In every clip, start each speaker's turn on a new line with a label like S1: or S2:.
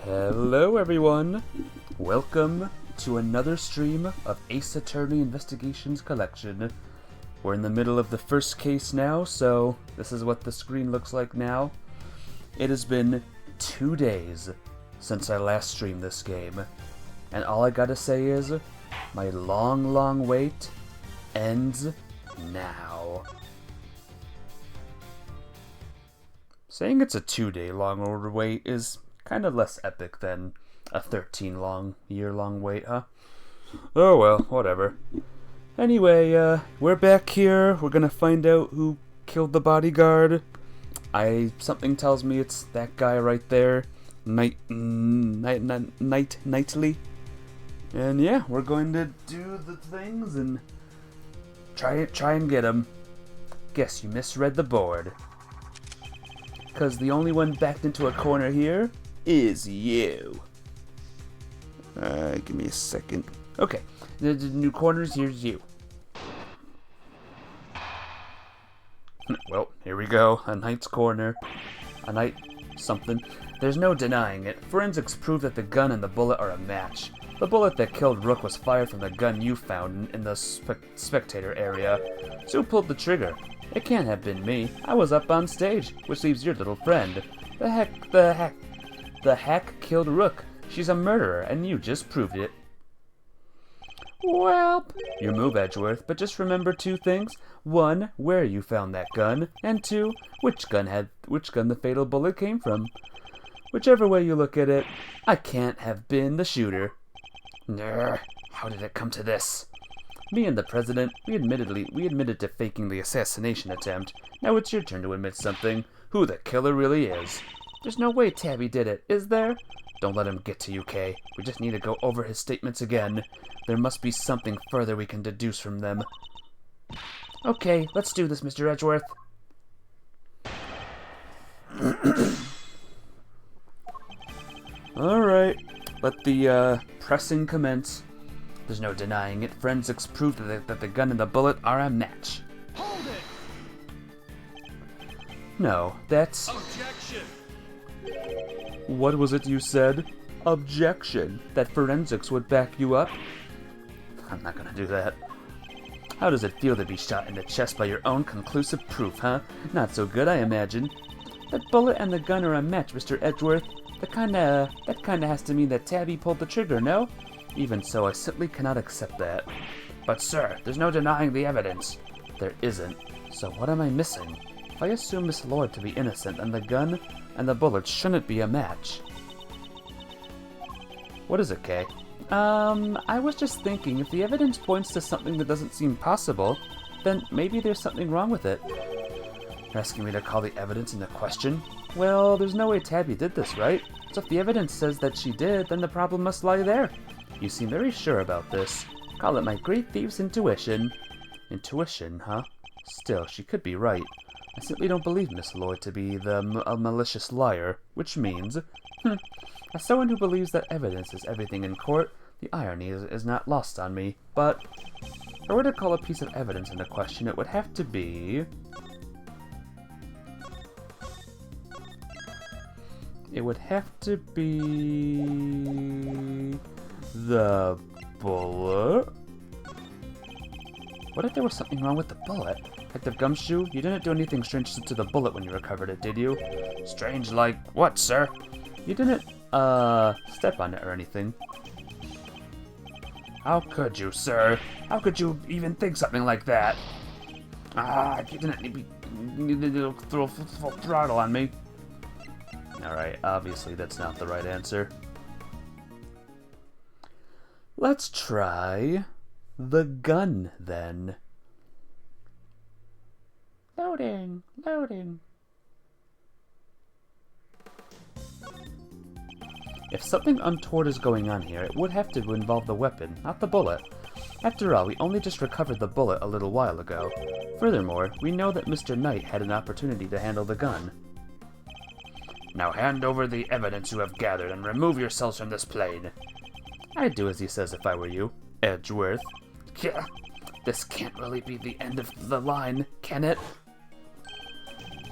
S1: Hello everyone! Welcome to another stream of Ace Attorney Investigations Collection. We're in the middle of the first case now, so this is what the screen looks like now. It has been 2 days since I last streamed this game, and all I gotta say is, my long wait ends now. Saying it's a 2-day long wait is kind of less epic than a 13-year-long wait, huh? Oh well, whatever. Anyway, we're back here. We're gonna find out who killed the bodyguard. Something tells me it's that guy right there, Knightley. And yeah, we're going to do the things and try and get him. Guess you misread the board. Because the only one backed into a corner here is you. Give me a second. Okay, the new corners, here's you. Well, here we go. A knight's corner. A knight something. There's no denying it. Forensics prove that the gun and the bullet are a match. The bullet that killed Rook was fired from the gun you found in the spectator area. So who pulled the trigger? It can't have been me. I was up on stage, which leaves your little friend. The hack killed Rook. She's a murderer, and you just proved it. Well, your move, Edgeworth, but just remember 2 things. 1, where you found that gun, and 2, which gun the fatal bullet came from. Whichever way you look at it, I can't have been the shooter. How did it come to this? Me and the president, we admitted to faking the assassination attempt. Now it's your turn to admit something. Who the killer really is. There's no way Tabby did it, is there? Don't let him get to you, Kay. We just need to go over his statements again. There must be something further we can deduce from them. Okay, let's do this, Mr. Edgeworth. Alright, let the pressing commence. There's no denying it. Forensics proved that the gun and the bullet are a match.
S2: Hold it!
S1: No, that's...
S2: Objection!
S1: What was it you said? Objection. That forensics would back you up? I'm not gonna do that. How does it feel to be shot in the chest by your own conclusive proof, huh? Not so good, I imagine. That bullet and the gun are a match, Mr. Edgeworth. That kinda has to mean that Tabby pulled the trigger, no? Even so, I simply cannot accept that. But sir, there's no denying the evidence. There isn't. So what am I missing? If I assume Miss Lord to be innocent, then the gun and the bullet shouldn't be a match. What is it, Kay? I was just thinking, if the evidence points to something that doesn't seem possible, then maybe there's something wrong with it. You're asking me to call the evidence into question? Well, there's no way Tabby did this, right? So if the evidence says that she did, then the problem must lie there. You seem very sure about this. Call it my great thieves' intuition. Intuition, huh? Still, she could be right. I simply don't believe Miss Lloyd to be a malicious liar, which means... As someone who believes that evidence is everything in court, the irony is not lost on me. But, if I were to call a piece of evidence into question, it would have to be... It would have to be... the bullet? What if there was something wrong with the bullet? Detective Gumshoe, you didn't do anything strange to the bullet when you recovered it, did you? Strange like what, sir? You didn't, step on it or anything. How could you, sir? How could you even think something like that? You didn't need to throw full throttle on me. Alright, obviously that's not the right answer. Let's try the gun, then. Loading. If something untoward is going on here, it would have to involve the weapon, not the bullet. After all, we only just recovered the bullet a little while ago. Furthermore, we know that Mr. Knight had an opportunity to handle the gun. Now hand over the evidence you have gathered and remove yourselves from this plane. I'd do as he says if I were you, Edgeworth. Yeah, this can't really be the end of the line, can it?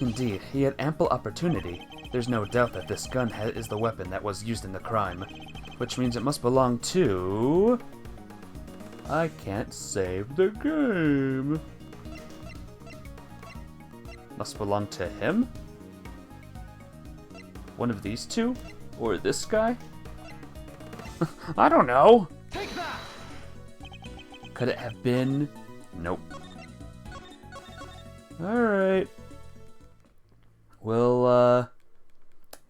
S1: Indeed, he had ample opportunity. There's no doubt that this gun is the weapon that was used in the crime, which means it must belong to... I can't save the game. Must belong to him? One of these two? Or this guy? I don't know.
S2: Take that!
S1: Could it have been? Nope. Alright.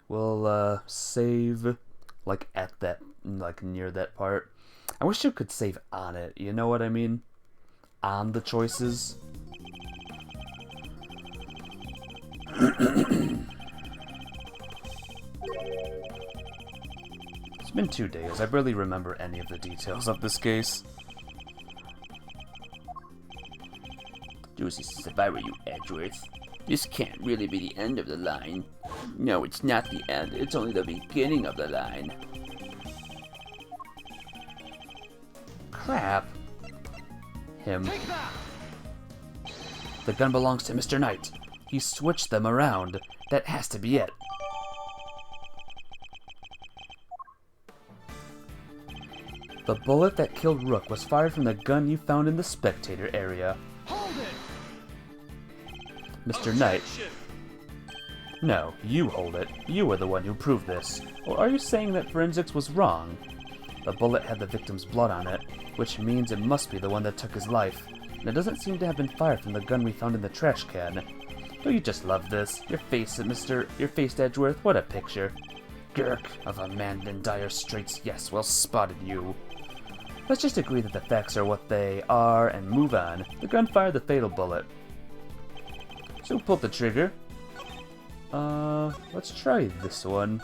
S1: We'll save, like, at that, like, near that part. I wish you could save on it, you know what I mean? On the choices. It's been 2 days. I barely remember any of the details of this case.
S3: Joseph, if I were you, Edgeworth, this can't really be the end of the line. No, it's not the end. It's only the beginning of the line.
S1: Crap. Him.
S2: Take that!
S1: The gun belongs to Mr. Knight. He switched them around. That has to be it. The bullet that killed Rook was fired from the gun you found in the spectator area.
S2: Hold it!
S1: Mr. Knight. No, you hold it. You were the one who proved this. Or are you saying that forensics was wrong? The bullet had the victim's blood on it, which means it must be the one that took his life. And it doesn't seem to have been fired from the gun we found in the trash can. Don't you just love this? Your face, Edgeworth, what a picture. Gurk, of a man in dire straits, yes, well spotted you. Let's just agree that the facts are what they are and move on. The gun fired the fatal bullet. So who pulled the trigger? Let's try this one.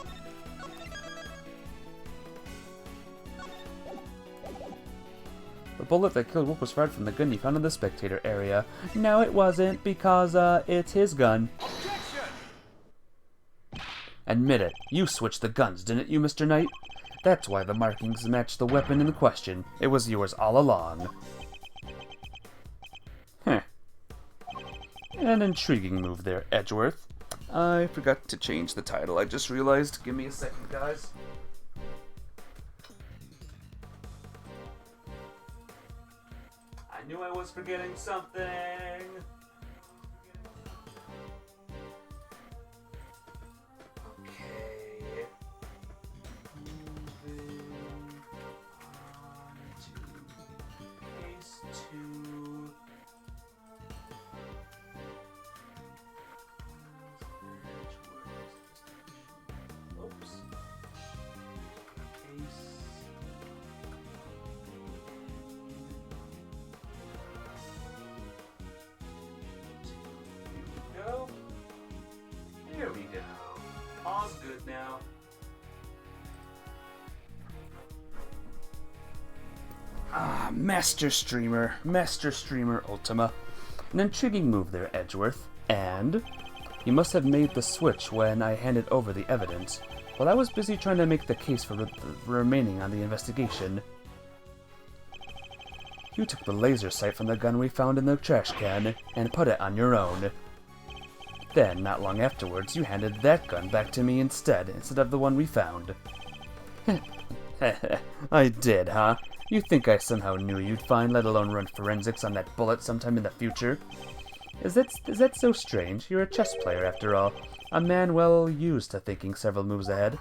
S1: The bullet that killed Rook was fired from the gun you found in the spectator area. No, it wasn't, because, it's his gun.
S2: Objection!
S1: Admit it, you switched the guns, didn't you, Mr. Knight? That's why the markings match the weapon in question. It was yours all along. Heh. An intriguing move there, Edgeworth. I forgot to change the title, I just realized. Give me a second, guys. I knew I was forgetting something. Okay. Moving on to case 2. Oops. Case. Go. There we go. All's good now. Ah, Master Streamer Ultima. An intriguing move there, Edgeworth. And you must have made the switch when I handed over the evidence. While I was busy trying to make the case for remaining on the investigation. You took the laser sight from the gun we found in the trash can and put it on your own. Then, not long afterwards, you handed that gun back to me instead of the one we found. I did, huh? You think I somehow knew you'd find, let alone run forensics on that bullet sometime in the future? Is that so strange? You're a chess player, after all. A man well used to thinking several moves ahead.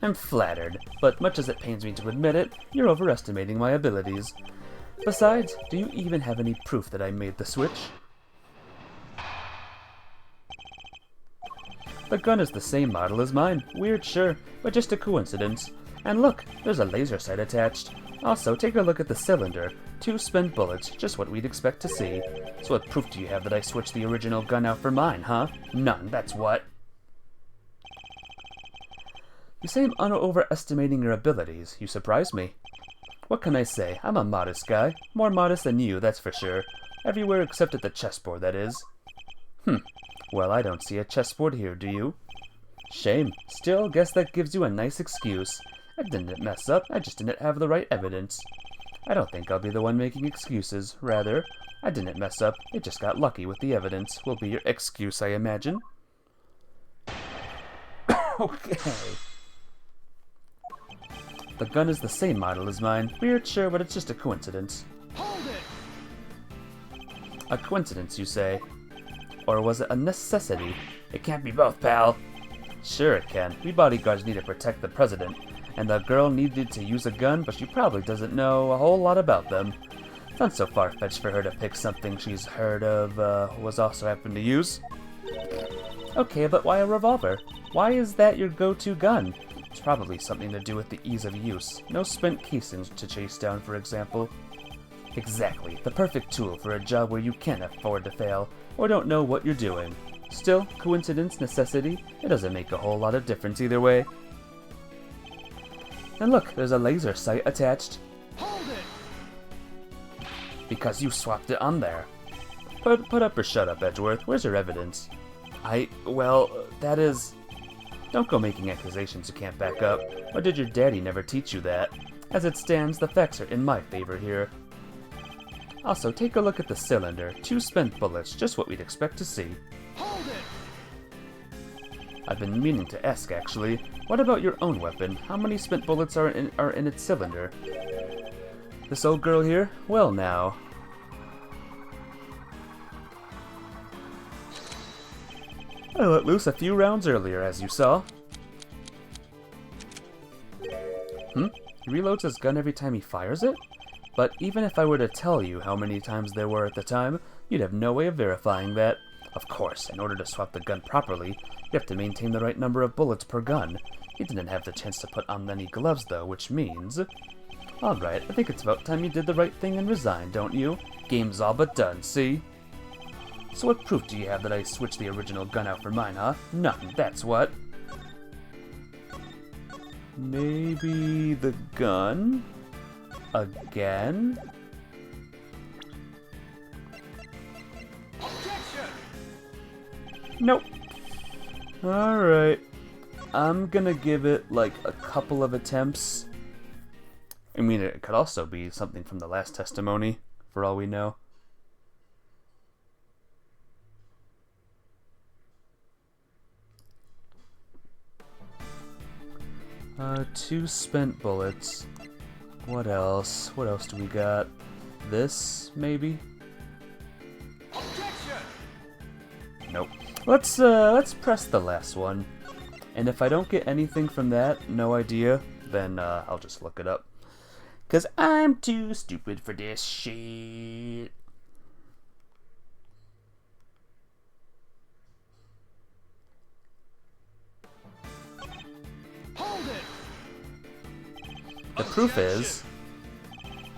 S1: I'm flattered, but much as it pains me to admit it, you're overestimating my abilities. Besides, do you even have any proof that I made the switch? The gun is the same model as mine. Weird, sure, but just a coincidence. And look, there's a laser sight attached. Also, take a look at the cylinder. 2 spent bullets, just what we'd expect to see. So what proof do you have that I switched the original gun out for mine, huh? None, that's what. You say I'm overestimating your abilities. You surprise me. What can I say? I'm a modest guy. More modest than you, that's for sure. Everywhere except at the chessboard, that is. Well, I don't see a chessboard here, do you? Shame. Still, guess that gives you a nice excuse. I didn't mess up, I just didn't have the right evidence. I don't think I'll be the one making excuses. Rather, I didn't mess up. It just got lucky with the evidence. Will be your excuse, I imagine. Okay. The gun is the same model as mine. Weird, sure, but it's just a coincidence.
S2: Hold it!
S1: A coincidence, you say? Or was it a necessity?
S3: It can't be both, pal.
S1: Sure it can. We bodyguards need to protect the president. And the girl needed to use a gun, but she probably doesn't know a whole lot about them. It's not so far-fetched for her to pick something she's heard of, was also happened to use. Okay, but why a revolver? Why is that your go-to gun? It's probably something to do with the ease of use. No spent casings to chase down, for example. Exactly, the perfect tool for a job where you can't afford to fail, or don't know what you're doing. Still, coincidence, necessity, it doesn't make a whole lot of difference either way. And look, there's a laser sight attached.
S2: Hold it!
S1: Because you swapped it on there. Put up or shut up, Edgeworth. Where's your evidence? Well, that is... Don't go making accusations you can't back up. Or did your daddy never teach you that? As it stands, the facts are in my favor here. Also, take a look at the cylinder. 2 spent bullets, just what we'd expect to see.
S2: Hold it!
S1: I've been meaning to ask, actually. What about your own weapon? How many spent bullets are in its cylinder? This old girl here? Well, now. I let loose a few rounds earlier, as you saw. He reloads his gun every time he fires it? But even if I were to tell you how many times there were at the time, you'd have no way of verifying that. Of course, in order to swap the gun properly, you have to maintain the right number of bullets per gun. He didn't have the chance to put on any gloves, though, which means... Alright, I think it's about time you did the right thing and resigned, don't you? Game's all but done, see? So what proof do you have that I switched the original gun out for mine, huh? None, that's what. Maybe the gun? Again?
S2: Objection!
S1: Nope. Alright. I'm gonna give it, like, a couple of attempts. I mean, it could also be something from the last testimony, for all we know. Two spent bullets. What else? What else do we got? This, maybe?
S2: Objection!
S1: Nope. Let's press the last one. And if I don't get anything from that, no idea, then I'll just look it up. 'Cause I'm too stupid for this shit.
S2: Hold it!
S1: The proof is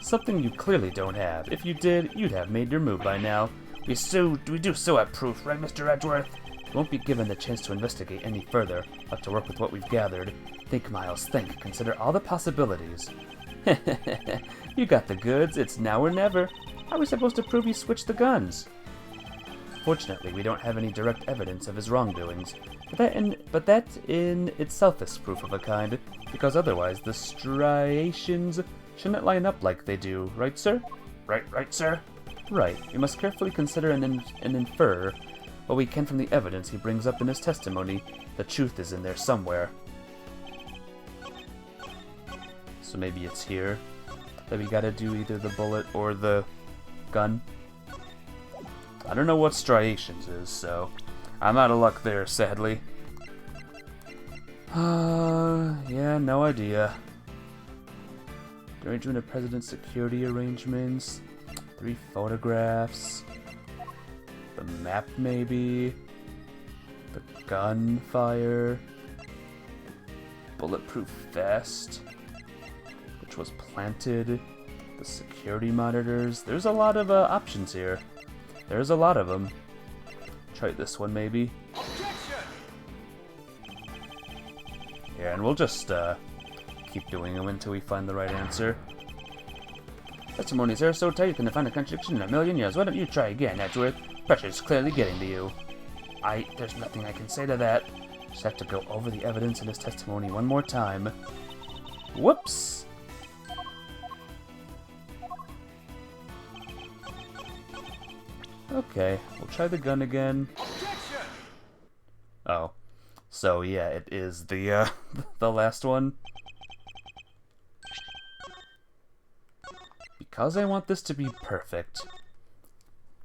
S1: something you clearly don't have. If you did, you'd have made your move by now. We do so have proof, right, Mr. Edgeworth? You won't be given the chance to investigate any further, but to work with what we've gathered. Think, Miles, think. Consider all the possibilities. You got the goods. It's now or never. How are we supposed to prove you switched the guns? Fortunately, we don't have any direct evidence of his wrongdoings, but that in itself is proof of a kind, because otherwise the striations shouldn't line up like they do, right, sir? Right, sir? Right. We must carefully consider and infer what we can from the evidence he brings up in his testimony. The truth is in there somewhere. So maybe it's here that we gotta do either the bullet or the gun. I don't know what striations is, so I'm out of luck there, sadly. Yeah, no idea. Arrangement of President's security arrangements. 3 photographs. The map, maybe. The gunfire. Bulletproof vest, which was planted. The security monitors. There's a lot of options here. There's a lot of them. Try this one, maybe.
S2: Objection!
S1: Yeah, and we'll just keep doing them until we find the right answer. Testimonies are so tight you can find a contradiction in a million years. Why don't you try again, Edgeworth? Pressure's clearly getting to you. There's nothing I can say to that. Just have to go over the evidence in his testimony one more time. Whoops! Okay, we'll try the gun again.
S2: Objection!
S1: Oh. So yeah, it is the the last one. Because I want this to be perfect,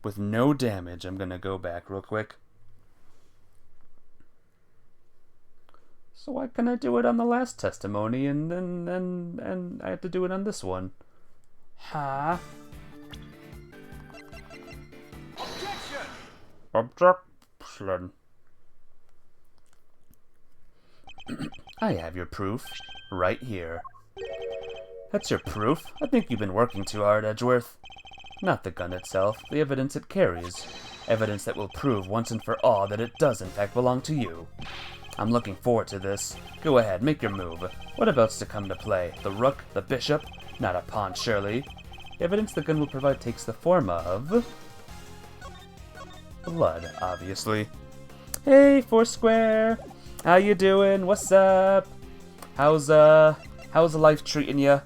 S1: with no damage, I'm gonna go back real quick. So why can I do it on the last testimony and then I have to do it on this one? Huh?
S2: Objection!
S1: Objection. I have your proof right here. That's your proof? I think you've been working too hard, Edgeworth. Not the gun itself, the evidence it carries. Evidence that will prove once and for all that it does in fact belong to you. I'm looking forward to this. Go ahead, make your move. What about's to come to play? The rook? The bishop? Not a pawn, surely. The evidence the gun will provide takes the form of... blood, obviously. Hey, Foursquare! How you doing? What's up? How's life treating ya?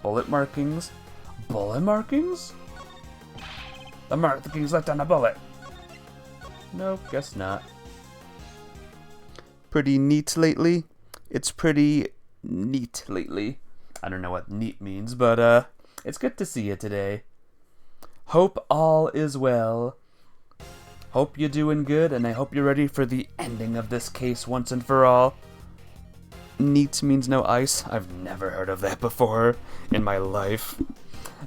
S1: Bullet markings? Bullet markings? The markings left on a bullet. Nope, guess not. Pretty neat lately? It's pretty neat lately. I don't know what neat means, but it's good to see you today. Hope all is well. Hope you're doing good, and I hope you're ready for the ending of this case once and for all. Neat means no ice. I've never heard of that before in my life.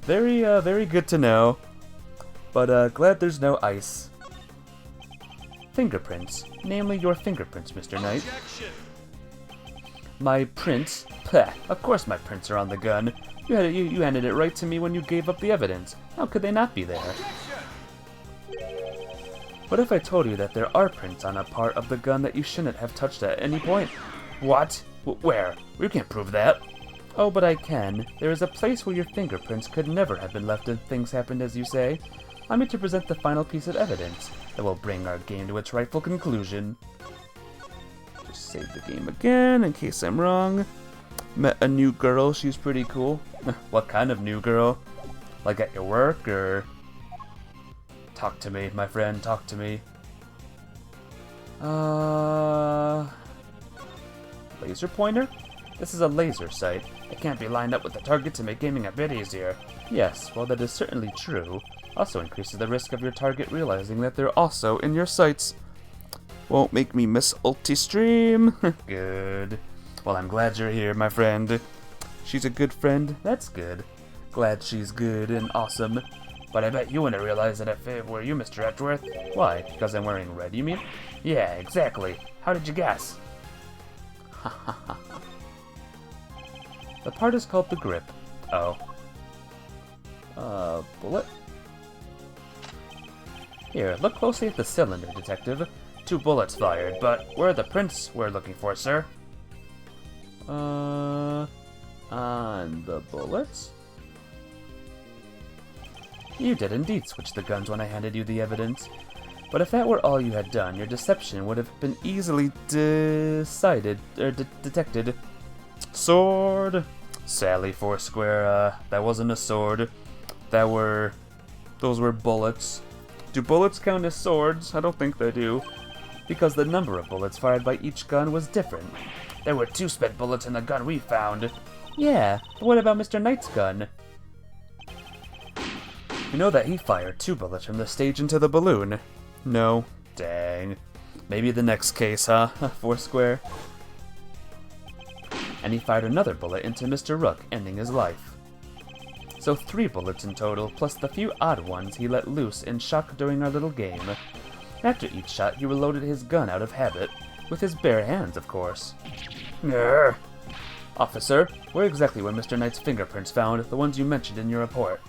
S1: Very good to know. But glad there's no ice. Fingerprints. Namely your fingerprints, Mr. Knight.
S2: Objection!
S1: My prints? Pah, of course my prints are on the gun. You handed it right to me when you gave up the evidence. How could they not be there?
S2: Objection!
S1: What if I told you that there are prints on a part of the gun that you shouldn't have touched at any point? What? Where? We can't prove that. Oh, but I can. There is a place where your fingerprints could never have been left if things happened as you say. I'm here to present the final piece of evidence that will bring our game to its rightful conclusion. Just save the game again in case I'm wrong. Met a new girl, she's pretty cool. What kind of new girl? Like at your work, or... Talk to me, my friend, talk to me. Laser pointer? This is a laser sight. It can't be lined up with the target to make aiming a bit easier. Yes, well that is certainly true. Also increases the risk of your target realizing that they're also in your sights. Won't make me miss ulti stream. Good. Well, I'm glad you're here, my friend. She's a good friend. That's good. Glad she's good and awesome. But I bet you wouldn't realize that if it were you, Mr. Edgeworth. Why? Because I'm wearing red, you mean? Yeah, exactly. How did you guess? The part is called the grip. Oh. Bullet? Here, look closely at the cylinder, Detective. 2 bullets fired, but where are the prints we're looking for, sir? On the bullets? You did indeed switch the guns when I handed you the evidence. But if that were all you had done, your deception would have been easily detected. Sword! Sally Foursquare, that wasn't a sword. Those were bullets. Do bullets count as swords? I don't think they do. Because the number of bullets fired by each gun was different. There were 2 spent bullets in the gun we found. Yeah, but what about Mr. Knight's gun? You know that he fired 2 bullets from the stage into the balloon. No. Dang. Maybe the next case, huh? Foursquare. And he fired another bullet into Mr. Rook, ending his life. So 3 bullets in total, plus the few odd ones he let loose in shock during our little game. After each shot, he reloaded his gun out of habit, with his bare hands, of course. Grr. Officer, where exactly were Mr. Knight's fingerprints found, the ones you mentioned in your report?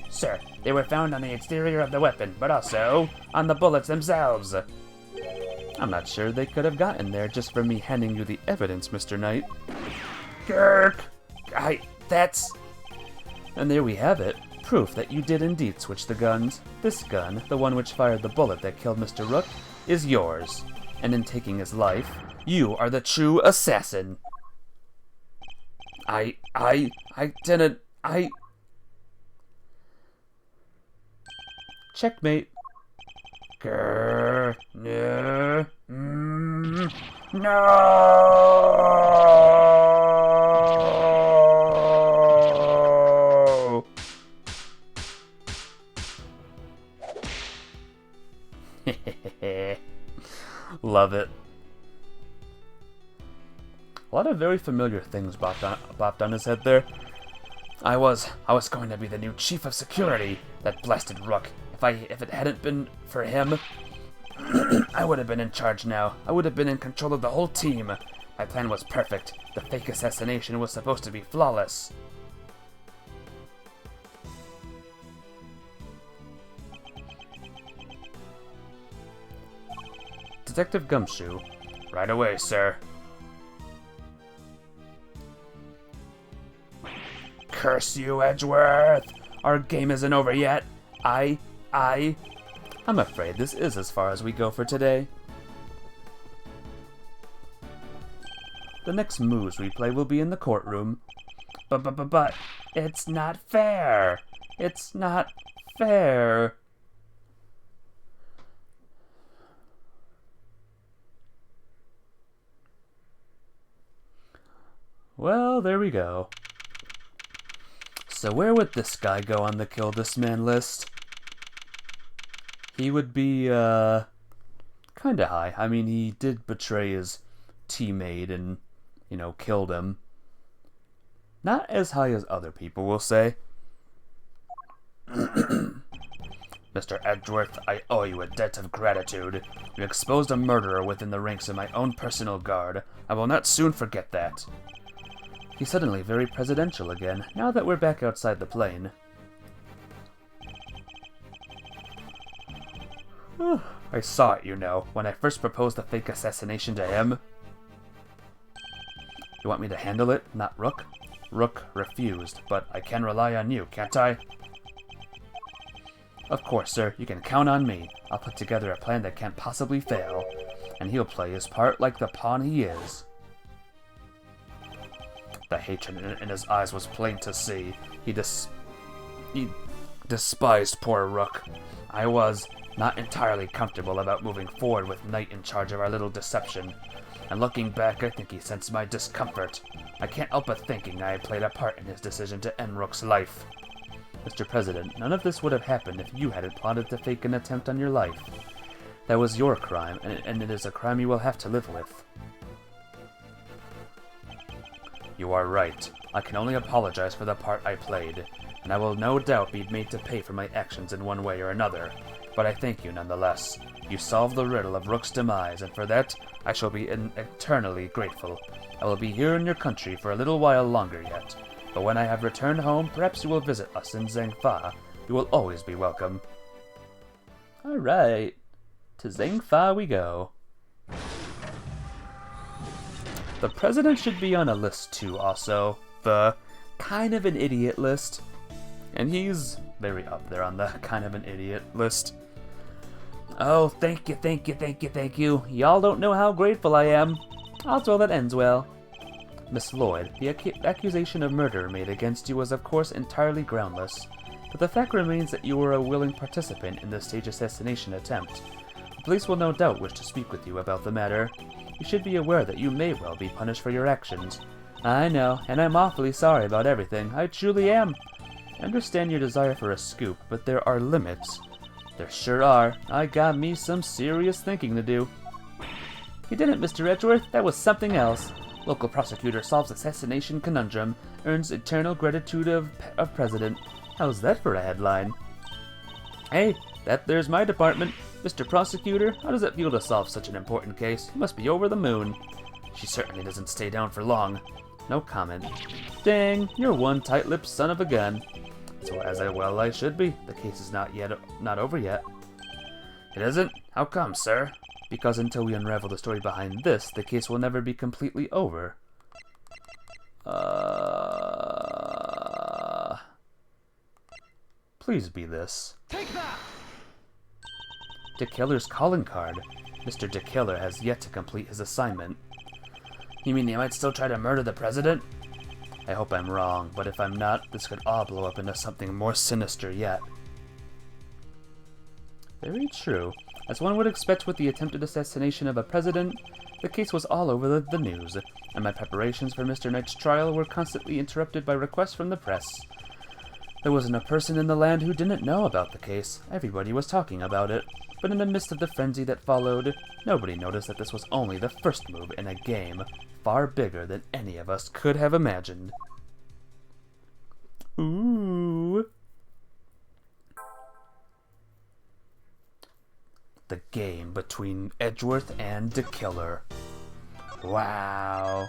S1: Sir, they were found on the exterior of the weapon, but also on the bullets themselves. I'm not sure they could have gotten there just from me handing you the evidence, Mr. Knight. Grr. That's... And there we have it. Proof that you did indeed switch the guns. This gun, the one which fired the bullet that killed Mr. Rook, is yours. And in taking his life, you are the true assassin. I didn't... Checkmate.
S3: Grr. No. No.
S1: Love it. A lot of very familiar things bopped on his head there. I was going to be the new chief of security. That blasted Rook. If it hadn't been for him, I would have been in charge now. I would have been in control of the whole team. My plan was perfect. The fake assassination was supposed to be flawless. Detective Gumshoe. Right away, sir. Curse you, Edgeworth! Our game isn't over yet. I'm afraid this is as far as we go for today. The next moves we play will be in the courtroom. But it's not fair. It's not fair. Well, there we go. So where would this guy go on the kill this man list? He would be, kinda high. I mean, he did betray his teammate and, killed him. Not as high as other people will say. Mr. Edgeworth, I owe you a debt of gratitude. You exposed a murderer within the ranks of my own personal guard. I will not soon forget that. He's suddenly very presidential again, now that we're back outside the plane. I saw it, when I first proposed the fake assassination to him. You want me to handle it, not Rook? Rook refused, but I can rely on you, can't I? Of course, sir, you can count on me. I'll put together a plan that can't possibly fail, and he'll play his part like the pawn he is. The hatred in his eyes was plain to see. He despised poor Rook. I was not entirely comfortable about moving forward with Knight in charge of our little deception. And looking back, I think he sensed my discomfort. I can't help but thinking I had played a part in his decision to end Rook's life. Mr. President, none of this would have happened if you hadn't plotted to fake an attempt on your life. That was your crime, and it is a crime you will have to live with. You are right. I can only apologize for the part I played, and I will no doubt be made to pay for my actions in one way or another. But I thank you nonetheless. You solved the riddle of Rook's demise, and for that, I shall be eternally grateful. I will be here in your country for a little while longer yet, but when I have returned home, perhaps you will visit us in Zangfa. You will always be welcome. Alright, to Zangfa we go. The president should be on a list too, also. The kind of an idiot list. And he's very up there on the kind of an idiot list. Oh, thank you. Y'all don't know how grateful I am. All's well that ends well. Miss Lloyd, the accusation of murder made against you was of course entirely groundless. But the fact remains that you were a willing participant in the stage assassination attempt. The police will no doubt wish to speak with you about the matter. You should be aware that you may well be punished for your actions. I know, and I'm awfully sorry about everything. I truly am. I understand your desire for a scoop, but there are limits. There sure are. I got me some serious thinking to do. You didn't, Mr. Edgeworth. That was something else. Local prosecutor solves assassination conundrum. Earns eternal gratitude of president. How's that for a headline? Hey, there's my department. Mr. Prosecutor, how does it feel to solve such an important case? You must be over the moon. She certainly doesn't stay down for long. No comment. Dang, you're one tight-lipped son of a gun. So I should be. The case is not over yet. It isn't? How come, sir? Because until we unravel the story behind this, the case will never be completely over. Please be this.
S2: Take that!
S1: DeKiller's calling card. Mr. DeKiller has yet to complete his assignment. You mean he might still try to murder the president? I hope I'm wrong, but if I'm not, this could all blow up into something more sinister yet. Very true. As one would expect with the attempted assassination of a president, the case was all over the news, and my preparations for Mr. Knight's trial were constantly interrupted by requests from the press. There wasn't a person in the land who didn't know about the case. Everybody was talking about it. But in the midst of the frenzy that followed, nobody noticed that this was only the first move in a game far bigger than any of us could have imagined. Ooh. The game between Edgeworth and the Killer. Wow.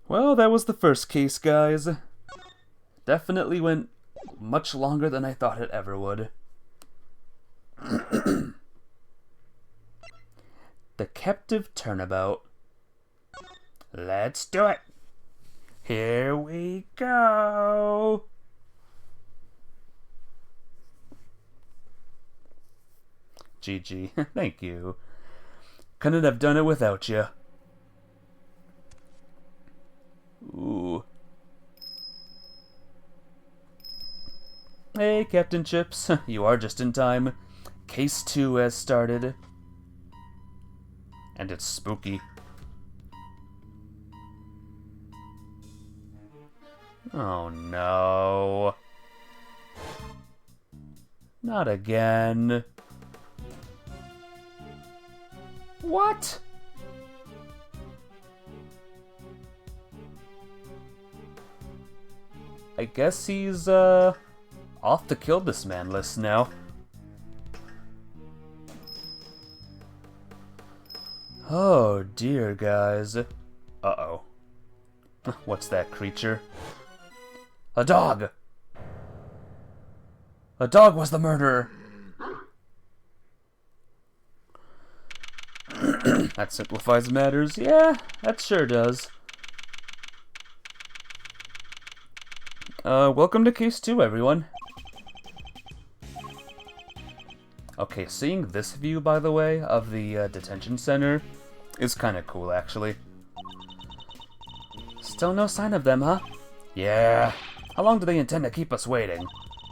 S1: Well, that was the first case, guys. Definitely went much longer than I thought it ever would. The Captive Turnabout. Let's do it. Here we go. GG. Thank you. Couldn't have done it without you. Ooh. Hey, Captain Chips. You are just in time. Case 2 has started. And it's spooky. Oh no. Not again. What? I guess he's, off the kill this man list now. Oh dear, guys. Uh-oh. What's that creature? A dog! A dog was the murderer! That simplifies matters. Yeah, that sure does. Welcome to Case 2, everyone. Okay, seeing this view, by the way, of the detention center is kind of cool, actually. Still no sign of them, huh? Yeah. How long do they intend to keep us waiting?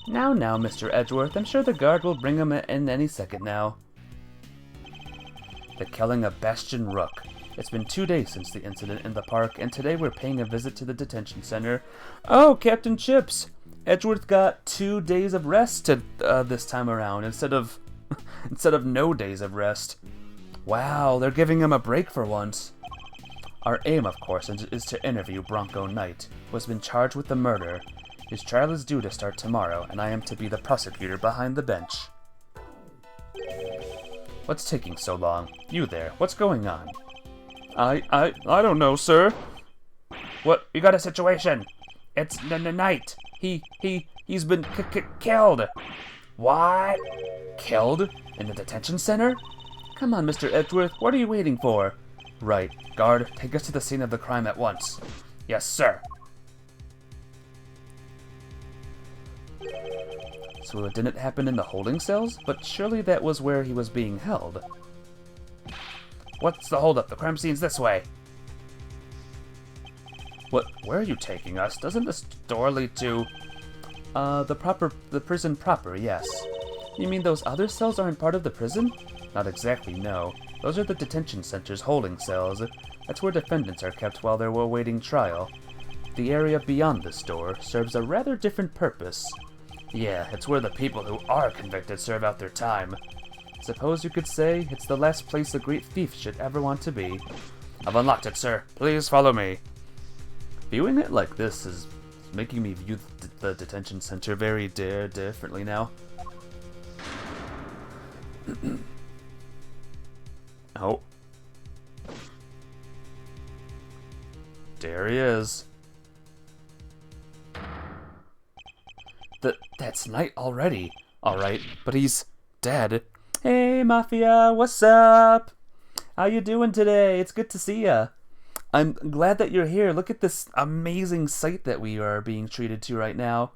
S1: Now, Mr. Edgeworth. I'm sure the guard will bring them in any second now. The killing of Bastian Rook. It's been 2 days since the incident in the park, and today we're paying a visit to the detention center. Oh, Captain Chips! Edgeworth got 2 days of rest this time around, instead of no days of rest. Wow, they're giving him a break for once. Our aim, of course, is to interview Bronco Knight, who has been charged with the murder. His trial is due to start tomorrow, and I am to be the prosecutor behind the bench. What's taking so long? You there, what's going on? I don't know, sir. What? You got a situation? It's Knight. He's been killed. What? Killed? In the detention center? Come on, Mr. Edgeworth, what are you waiting for? Right. Guard, take us to the scene of the crime at once. Yes, sir. So it didn't happen in the holding cells? But surely that was where he was being held. What's the holdup? The crime scene's this way. What? Where are you taking us? Doesn't this door lead to... the prison proper, yes. You mean those other cells aren't part of the prison? Not exactly, no. Those are the detention center's holding cells. That's where defendants are kept while they're awaiting trial. The area beyond this door serves a rather different purpose. Yeah, it's where the people who are convicted serve out their time. Suppose you could say it's the last place a great thief should ever want to be. I've unlocked it, sir. Please follow me. Viewing it like this is making me view the detention center very differently now. Oh. There he is. That's Knight already. Alright, but he's dead. Hey, Mafia, what's up? How you doing today? It's good to see ya. I'm glad that you're here. Look at this amazing sight that we are being treated to right now.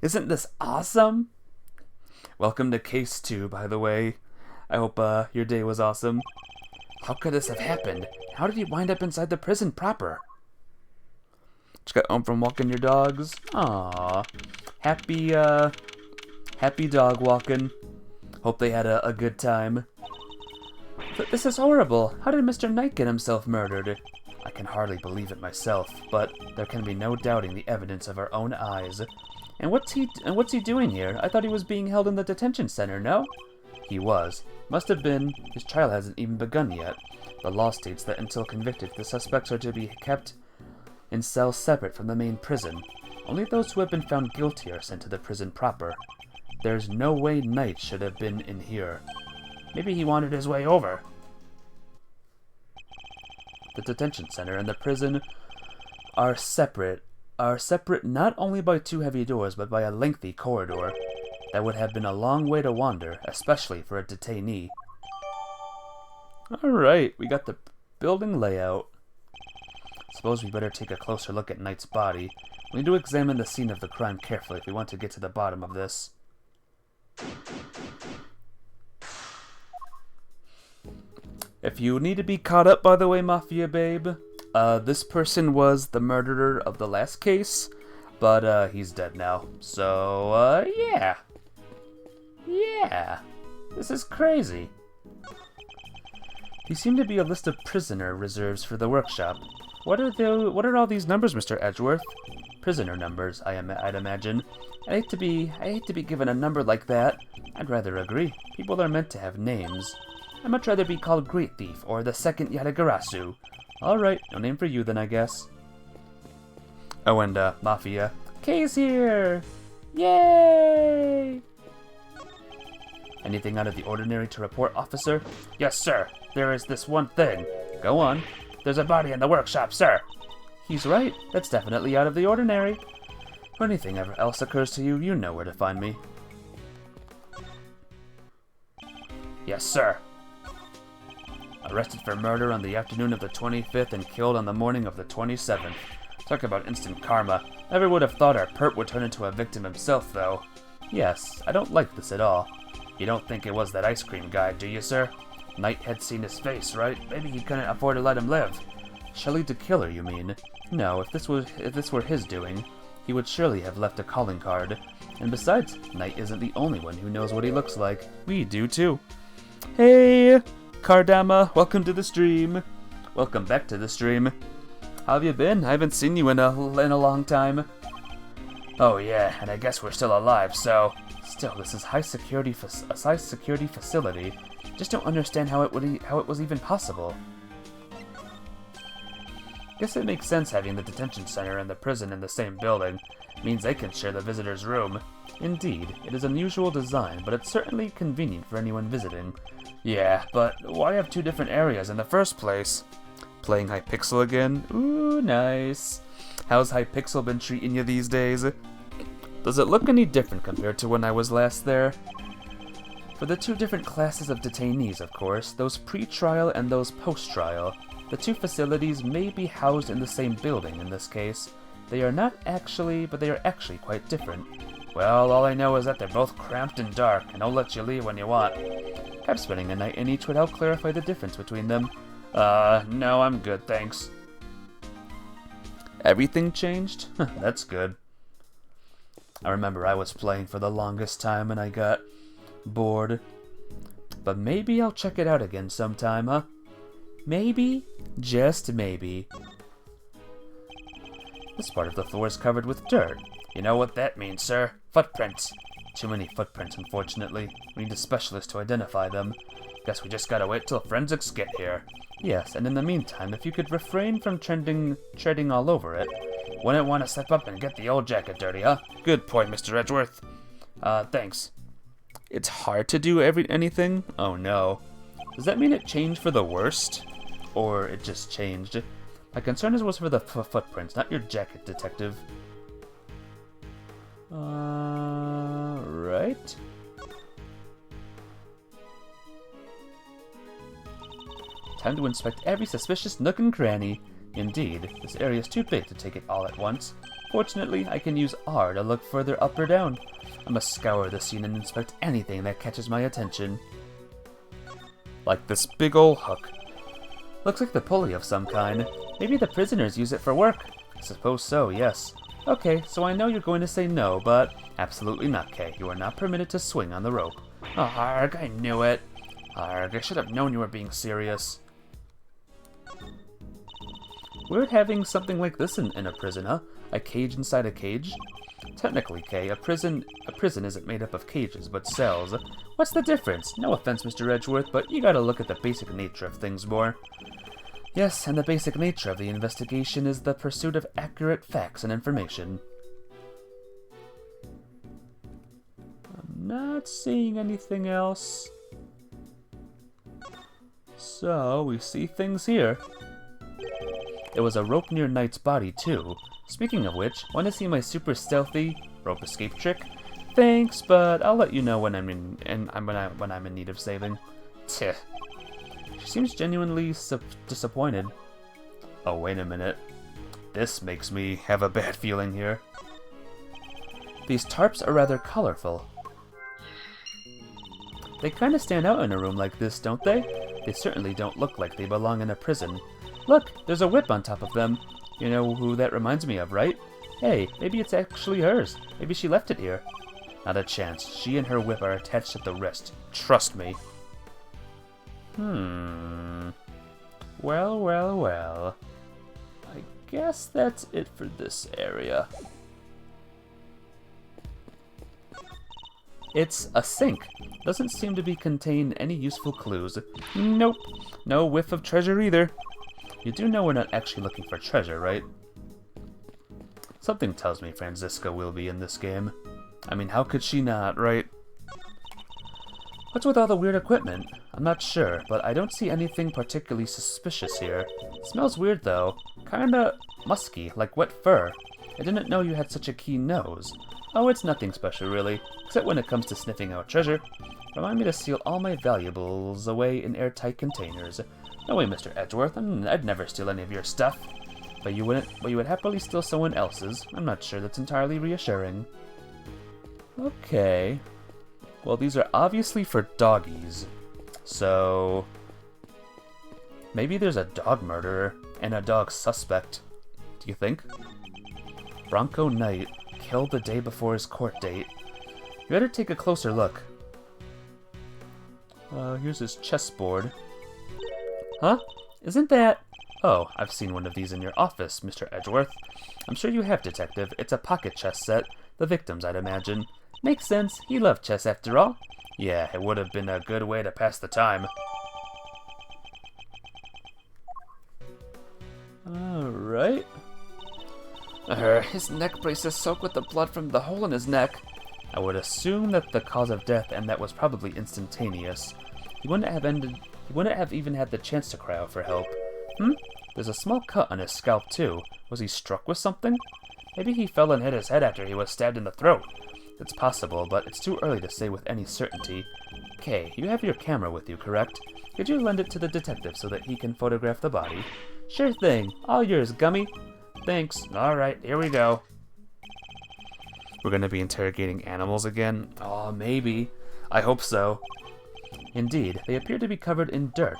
S1: Isn't this awesome? Welcome to Case 2, by the way. I hope your day was awesome. How could this have happened? How did you wind up inside the prison proper? Just got home from walking your dogs? Aww. Happy dog walking. Hope they had a good time. But this is horrible. How did Mr. Knight get himself murdered? I can hardly believe it myself, but there can be no doubting the evidence of our own eyes. And what's he doing here? I thought he was being held in the detention center, no? He was. Must have been. His trial hasn't even begun yet. The law states that until convicted, the suspects are to be kept in cells separate from the main prison. Only those who have been found guilty are sent to the prison proper. There's no way Knight should have been in here. Maybe he wandered his way over. The detention center and the prison are separate not only by 2 heavy doors, but by a lengthy corridor. That would have been a long way to wander, especially for a detainee. Alright, we got the building layout. Suppose we better take a closer look at Knight's body. We need to examine the scene of the crime carefully if we want to get to the bottom of this. If you need to be caught up, by the way, Mafia Babe, this person was the murderer of the last case, but he's dead now. So, yeah. Yeah. This is crazy. These seem to be a list of prisoner reserves for the workshop. What are all these numbers, Mr. Edgeworth? Prisoner numbers, I'd imagine. I hate to be given a number like that. I'd rather agree. People are meant to have names. I'd much rather be called Great Thief or the Second Yatagarasu. Alright, no name for you then, I guess. Oh, and, Mafia. Kay's here! Yay! Anything out of the ordinary to report, officer? Yes, sir. There is this one thing. Go on. There's a body in the workshop, sir. He's right. That's definitely out of the ordinary. If anything ever else occurs to you, you know where to find me. Yes, sir. Arrested for murder on the afternoon of the 25th and killed on the morning of the 27th. Talk about instant karma. Never would have thought our perp would turn into a victim himself, though. Yes, I don't like this at all. You don't think it was that ice cream guy, do you, sir? Knight had seen his face, right? Maybe he couldn't afford to let him live. Shelley the killer, you mean? No, if this were his doing, he would surely have left a calling card. And besides, Knight isn't the only one who knows what he looks like. We do too. Hey, Kardama, welcome to the stream. Welcome back to the stream. How have you been? I haven't seen you in a long time. Oh yeah, and I guess we're still alive, so... Still, this is a high security facility. Just don't understand how it was even possible. Guess it makes sense having the detention center and the prison in the same building. Means they can share the visitor's room. Indeed, it is unusual design, but it's certainly convenient for anyone visiting. Yeah, but why have 2 different areas in the first place? Playing Hypixel again? Ooh, nice. How's Hypixel been treating you these days? Does it look any different compared to when I was last there? For the 2 different classes of detainees, of course, those pre-trial and those post-trial, the 2 facilities may be housed in the same building in this case. They are not actually, but they are actually quite different. Well, all I know is that they're both cramped and dark, and don't let you leave when you want. Perhaps spending a night in each would help clarify the difference between them. No, I'm good, thanks. Everything changed? That's good. I remember I was playing for the longest time and I got bored. But maybe I'll check it out again sometime, huh? Maybe? Just maybe. This part of the floor is covered with dirt. You know what that means, sir? Footprints. Too many footprints, unfortunately. We need a specialist to identify them. Guess we just gotta wait till forensics get here. Yes, and in the meantime, if you could refrain from treading all over it. Wouldn't want to step up and get the old jacket dirty, huh? Good point, Mr. Edgeworth. Thanks. It's hard to do anything? Oh no. Does that mean it changed for the worst? Or it just changed? My concern was for the footprints, not your jacket, detective. Right. Time to inspect every suspicious nook and cranny. Indeed, this area is too big to take it all at once. Fortunately, I can use R to look further up or down. I must scour the scene and inspect anything that catches my attention. Like this big ol' hook. Looks like the pulley of some kind. Maybe the prisoners use it for work. I suppose so, yes. Okay, so I know you're going to say no, but absolutely not, Kay. You are not permitted to swing on the rope. Oh, Harg, I knew it. Harg, I should have known you were being serious. Weird having something like this in a prison, huh? A cage inside a cage? Technically, Kay, a prison isn't made up of cages, but cells. What's the difference? No offense, Mr. Edgeworth, but you gotta look at the basic nature of things more. Yes, and the basic nature of the investigation is the pursuit of accurate facts and information. I'm not seeing anything else. So, we see things here. There was a rope near Knight's body, too. Speaking of which, want to see my super stealthy rope escape trick? Thanks, but I'll let you know when I'm in need of saving. Tch. She seems genuinely disappointed. Oh, wait a minute. This makes me have a bad feeling here. These tarps are rather colorful. They kind of stand out in a room like this, don't they? They certainly don't look like they belong in a prison. Look, there's a whip on top of them. You know who that reminds me of, right? Hey, maybe it's actually hers. Maybe she left it here. Not a chance. She and her whip are attached at the wrist. Trust me. Well, well, well. I guess that's it for this area. It's a sink. Doesn't seem to contain any useful clues. Nope. No whiff of treasure either. You do know we're not actually looking for treasure, right? Something tells me Franziska will be in this game. I mean, how could she not, right? What's with all the weird equipment? I'm not sure, but I don't see anything particularly suspicious here. It smells weird, though. Kinda musky, like wet fur. I didn't know you had such a keen nose. Oh, it's nothing special, really, except when it comes to sniffing out treasure. Remind me to seal all my valuables away in airtight containers. No way, Mr. Edgeworth. I'd never steal any of your stuff. But you would happily steal someone else's. I'm not sure that's entirely reassuring. Okay. Well, these are obviously for doggies. So maybe there's a dog murderer and a dog suspect. Do you think? Bronco Knight, killed the day before his court date. You better take a closer look. Here's his chessboard. Huh? Isn't that... Oh, I've seen one of these in your office, Mr. Edgeworth. I'm sure you have, Detective. It's a pocket chess set. The victims, I'd imagine. Makes sense. He loved chess, after all. Yeah, it would have been a good way to pass the time. Alright. His neck brace is soaked with the blood from the hole in his neck. I would assume that the cause of death, and that was probably instantaneous. He wouldn't have even had the chance to cry out for help. There's a small cut on his scalp, too. Was he struck with something? Maybe he fell and hit his head after he was stabbed in the throat. It's possible, but it's too early to say with any certainty. Kay, you have your camera with you, correct? Could you lend it to the detective so that he can photograph the body? Sure thing. All yours, Gummy. Thanks. Alright, here we go. We're gonna be interrogating animals again? Oh, maybe. I hope so. Indeed, they appear to be covered in dirt.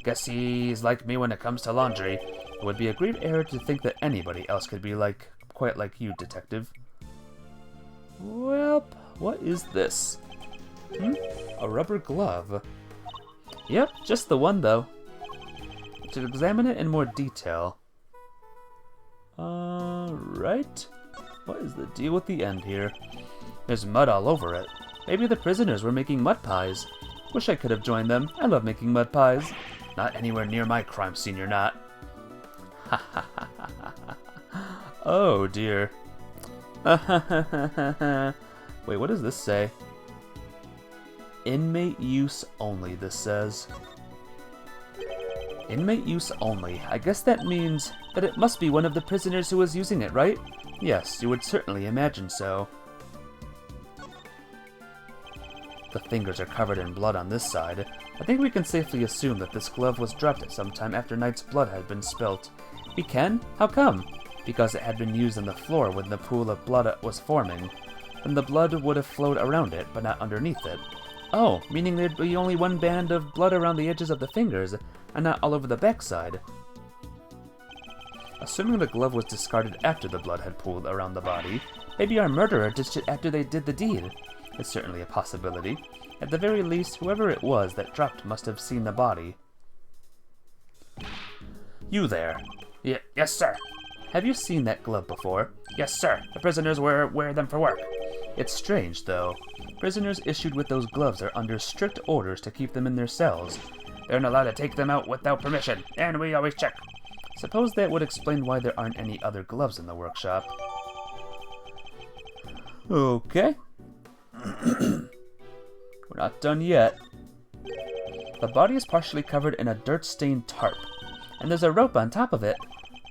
S1: Guess he's like me when it comes to laundry. It would be a great error to think that anybody else could be quite like you, Detective. Well, what is this? A rubber glove. Yep, just the one, though. To examine it in more detail. Right. What is the deal with the end here? There's mud all over it. Maybe the prisoners were making mud pies. Wish I could have joined them. I love making mud pies. Not anywhere near my crime scene, you're not. Oh, dear. Wait, what does this say? Inmate use only, this says. Inmate use only. I guess that means that it must be one of the prisoners who was using it, right? Yes, you would certainly imagine so. The fingers are covered in blood on this side. I think we can safely assume that this glove was dropped at some time after Knight's blood had been spilt. We can? How come? Because it had been used on the floor when the pool of blood was forming. Then the blood would have flowed around it, but not underneath it. Oh, meaning there'd be only one band of blood around the edges of the fingers, and not all over the backside. Assuming the glove was discarded after the blood had pooled around the body, maybe our murderer ditched it after they did the deed. It's certainly a possibility. At the very least, whoever it was that dropped must have seen the body. You there.
S3: Yes, sir.
S1: Have you seen that glove before?
S3: Yes, sir. The prisoners wear them for work.
S1: It's strange, though. Prisoners issued with those gloves are under strict orders to keep them in their cells.
S3: They're not allowed to take them out without permission, and we always check.
S1: Suppose that would explain why there aren't any other gloves in the workshop. Okay. We're not done yet. The body is partially covered in a dirt-stained tarp, and there's a rope on top of it.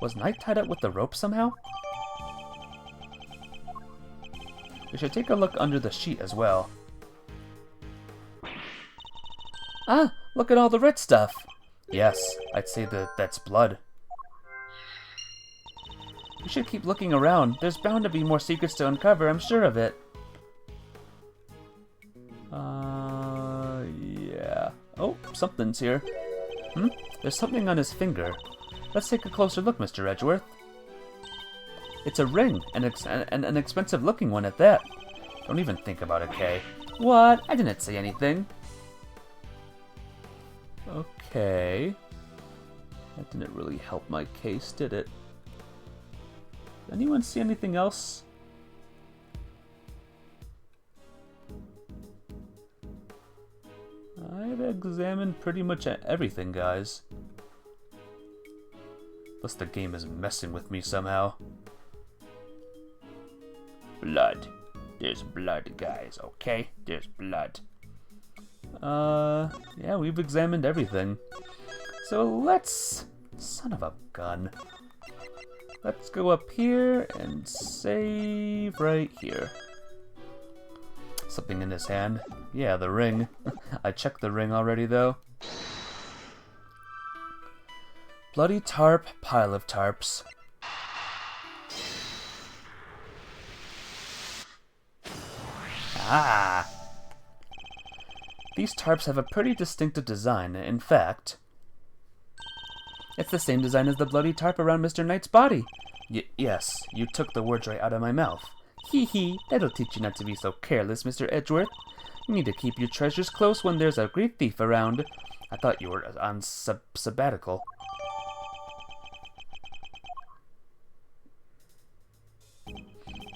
S1: Was Knight tied up with the rope somehow? We should take a look under the sheet as well. Ah, look at all the red stuff. Yes, I'd say that's blood. We should keep looking around. There's bound to be more secrets to uncover, I'm sure of it. Yeah. Oh, something's here. There's something on his finger. Let's take a closer look, Mr. Edgeworth. It's a ring, and an expensive-looking one at that. Don't even think about it, Kay. What? I didn't say anything. Okay. That didn't really help my case, did it? Did anyone see anything else? I've examined pretty much everything, guys. Plus the game is messing with me somehow.
S3: Blood. There's blood, guys, okay? There's blood.
S1: Yeah, we've examined everything. So let's... Son of a gun. Let's go up here and save right here. Something in his hand. Yeah, the ring. I checked the ring already, though. Bloody tarp, pile of tarps. Ah! These tarps have a pretty distinctive design. In fact, it's the same design as the bloody tarp around Mr. Knight's body. Yes, you took the words right out of my mouth. Hee hee, that'll teach you not to be so careless, Mr. Edgeworth. You need to keep your treasures close when there's a great thief around. I thought you were on sabbatical.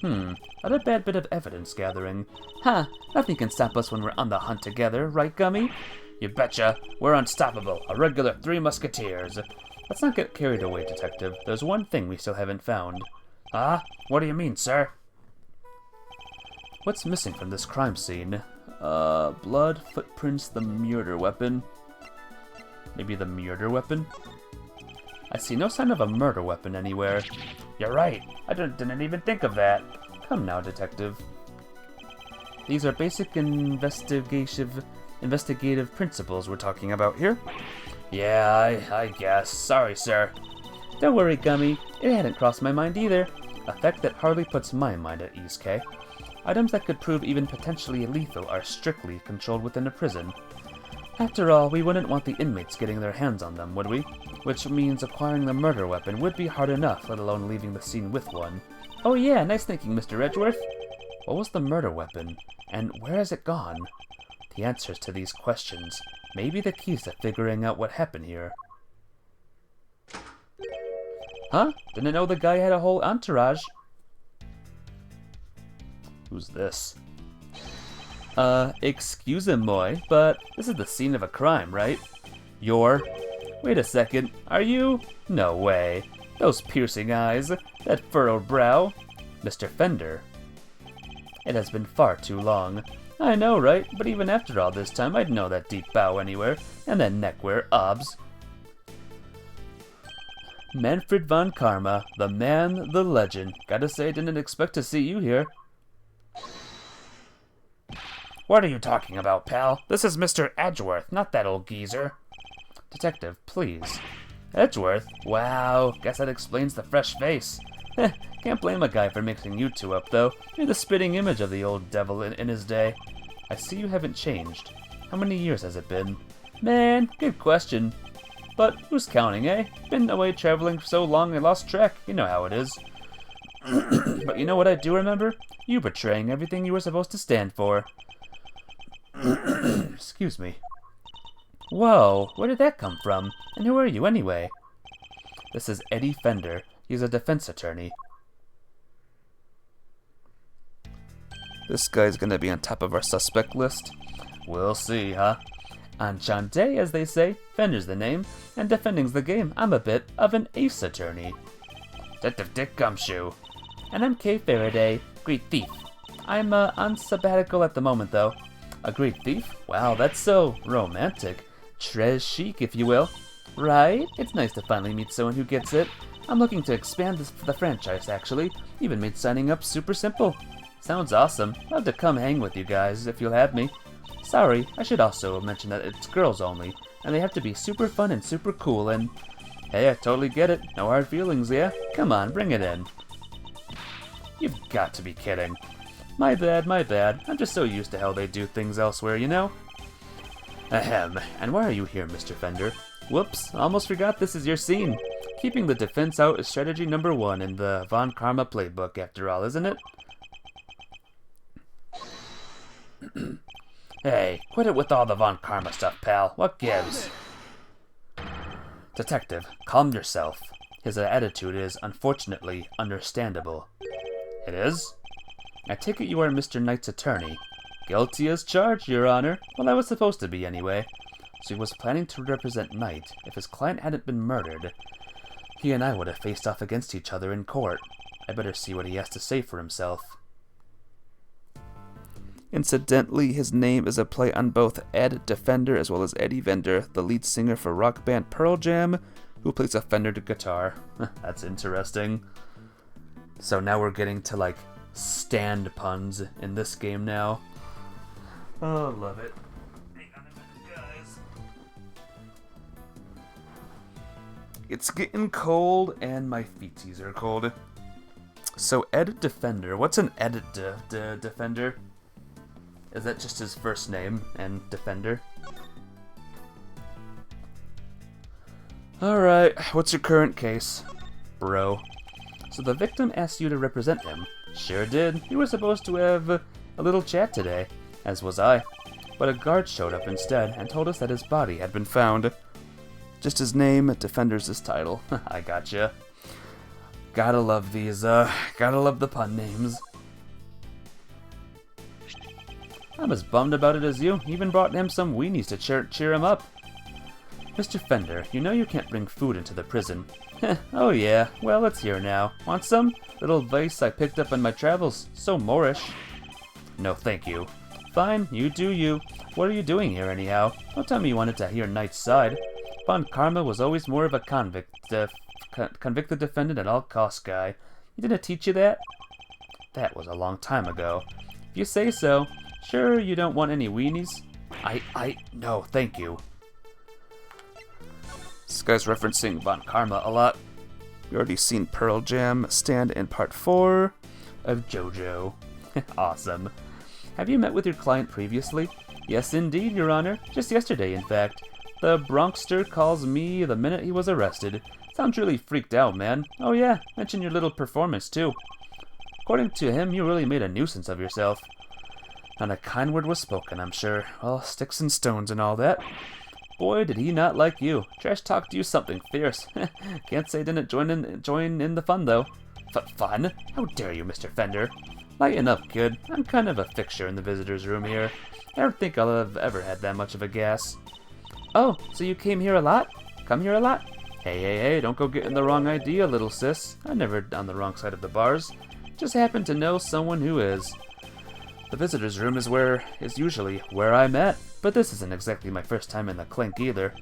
S1: Not a bad bit of evidence gathering. Ha! Nothing can stop us when we're on the hunt together, right, Gummy?
S3: You betcha. We're unstoppable. A regular Three Musketeers.
S1: Let's not get carried away, Detective. There's one thing we still haven't found.
S3: Ah? What do you mean, sir?
S1: What's missing from this crime scene? Blood, footprints, the murder weapon. Maybe the murder weapon? I see no sign of a murder weapon anywhere.
S3: You're right. I didn't even think of that.
S1: Come now, Detective. These are basic investigative principles we're talking about here.
S3: Yeah, I guess. Sorry, sir.
S1: Don't worry, Gummy. It hadn't crossed my mind either. A fact that hardly puts my mind at ease, Kay. Items that could prove even potentially lethal are strictly controlled within a prison. After all, we wouldn't want the inmates getting their hands on them, would we? Which means acquiring the murder weapon would be hard enough, let alone leaving the scene with one. Oh yeah, nice thinking, Mr. Edgeworth. What was the murder weapon, and where has it gone? The answers to these questions may be the keys to figuring out what happened here. Huh? Didn't know the guy had a whole entourage. Who's this? Excuse-moi, but this is the scene of a crime, right? Wait a second, are you? No way. Those piercing eyes, that furrowed brow. Mr. Fender. It has been far too long. I know, right? But even after all this time, I'd know that deep bow anywhere, and that neckwear, obs. Manfred von Karma, the man, the legend. Gotta say, I didn't expect to see you here.
S3: What are you talking about, pal? This is Mr. Edgeworth, not that old geezer.
S1: Detective, please. Edgeworth? Wow, guess that explains the fresh face. Can't blame a guy for mixing you two up, though. You're the spitting image of the old devil in his day. I see you haven't changed. How many years has it been? Man, good question. but who's counting, eh? Been away traveling for so long I lost track, you know how it is. But you know what I do remember? You betraying everything you were supposed to stand for. Excuse me. Whoa, where did that come from? And who are you anyway? This is Eddie Fender. He's a defense attorney. This guy's gonna be on top of our suspect list. We'll see, huh? Enchante, as they say. Fender's the name, and defending's the game. I'm a bit of an ace attorney. Detective Dick Gumshoe. And I'm Kay Faraday, great thief. I'm on sabbatical at the moment, though. A great thief? Wow, that's so romantic. Très chic, if you will. Right? It's nice to finally meet someone who gets it. I'm looking to expand the franchise, actually. Even made signing up super simple. Sounds awesome. Love to come hang with you guys, if you'll have me. Sorry, I should also mention that it's girls only, and they have to be super fun and super cool, and... Hey, I totally get it. No hard feelings, yeah? Come on, bring it in. You've got to be kidding. My bad, my bad. I'm just so used to how they do things elsewhere, you know? Ahem. And why are you here, Mr. Fender? Whoops, almost forgot this is your scene. Keeping the defense out is strategy number 1 in the Von Karma playbook, after all, isn't it? Hey, quit it with all the Von Karma stuff, pal. What gives? Detective, calm yourself. His attitude is, unfortunately, understandable. It is? I take it you are Mr. Knight's attorney. Guilty as charged, Your Honor. Well, I was supposed to be, anyway. So he was planning to represent Knight. If his client hadn't been murdered, he and I would have faced off against each other in court. I better see what he has to say for himself. Incidentally, his name is a play on both Ed Defender as well as Eddie Vedder, the lead singer for rock band Pearl Jam, who plays a Fender guitar. That's interesting. So now we're getting to, like, stand puns in this game now. Oh, love it. Hang on a minute, guys. It's getting cold, and my feeties are cold. So, Ed Defender. What's an Ed Defender? Is that just his first name and Defender? Alright, what's your current case? Bro. So the victim asked you to represent him. Sure did. You were supposed to have a little chat today, as was I. But a guard showed up instead and told us that his body had been found. Just his name, Defender's his title. I gotcha. Gotta love these, gotta love the pun names. I'm as bummed about it as you. Even brought him some weenies to cheer him up. Mr. Fender, you know you can't bring food into the prison. Oh yeah, well it's here now. Want some? Little vice I picked up on my travels. So Moorish. No thank you. Fine, you do you. What are you doing here anyhow? Don't tell me you wanted to hear Knight's side. Von Karma was always more of a convict the defendant at all costs guy. He didn't teach you that? That was a long time ago. If you say so. Sure you don't want any weenies? No, thank you. This guy's referencing Von Karma a lot. We already seen Pearl Jam stand in part 4 of JoJo. Awesome. Have you met with your client previously? Yes, indeed, Your Honor. Just yesterday, in fact. The Bronxster calls me the minute he was arrested. Sounds really freaked out, man. Oh yeah, mention your little performance, too. According to him, you really made a nuisance of yourself. Not a kind word was spoken, I'm sure. Well, sticks and stones and all that. Boy, did he not like you. Trash talked you something fierce. Can't say didn't join in the fun, though. Fun? How dare you, Mr. Fender? Lighten up, kid. I'm kind of a fixture in the visitor's room here. I don't think I'll have ever had that much of a gas. Oh, so you came here a lot? Come here a lot? Hey, don't go getting the wrong idea, little sis. I'm never on the wrong side of the bars. Just happen to know someone who is. The visitor's room is usually where I'm at, but this isn't exactly my first time in the clink either.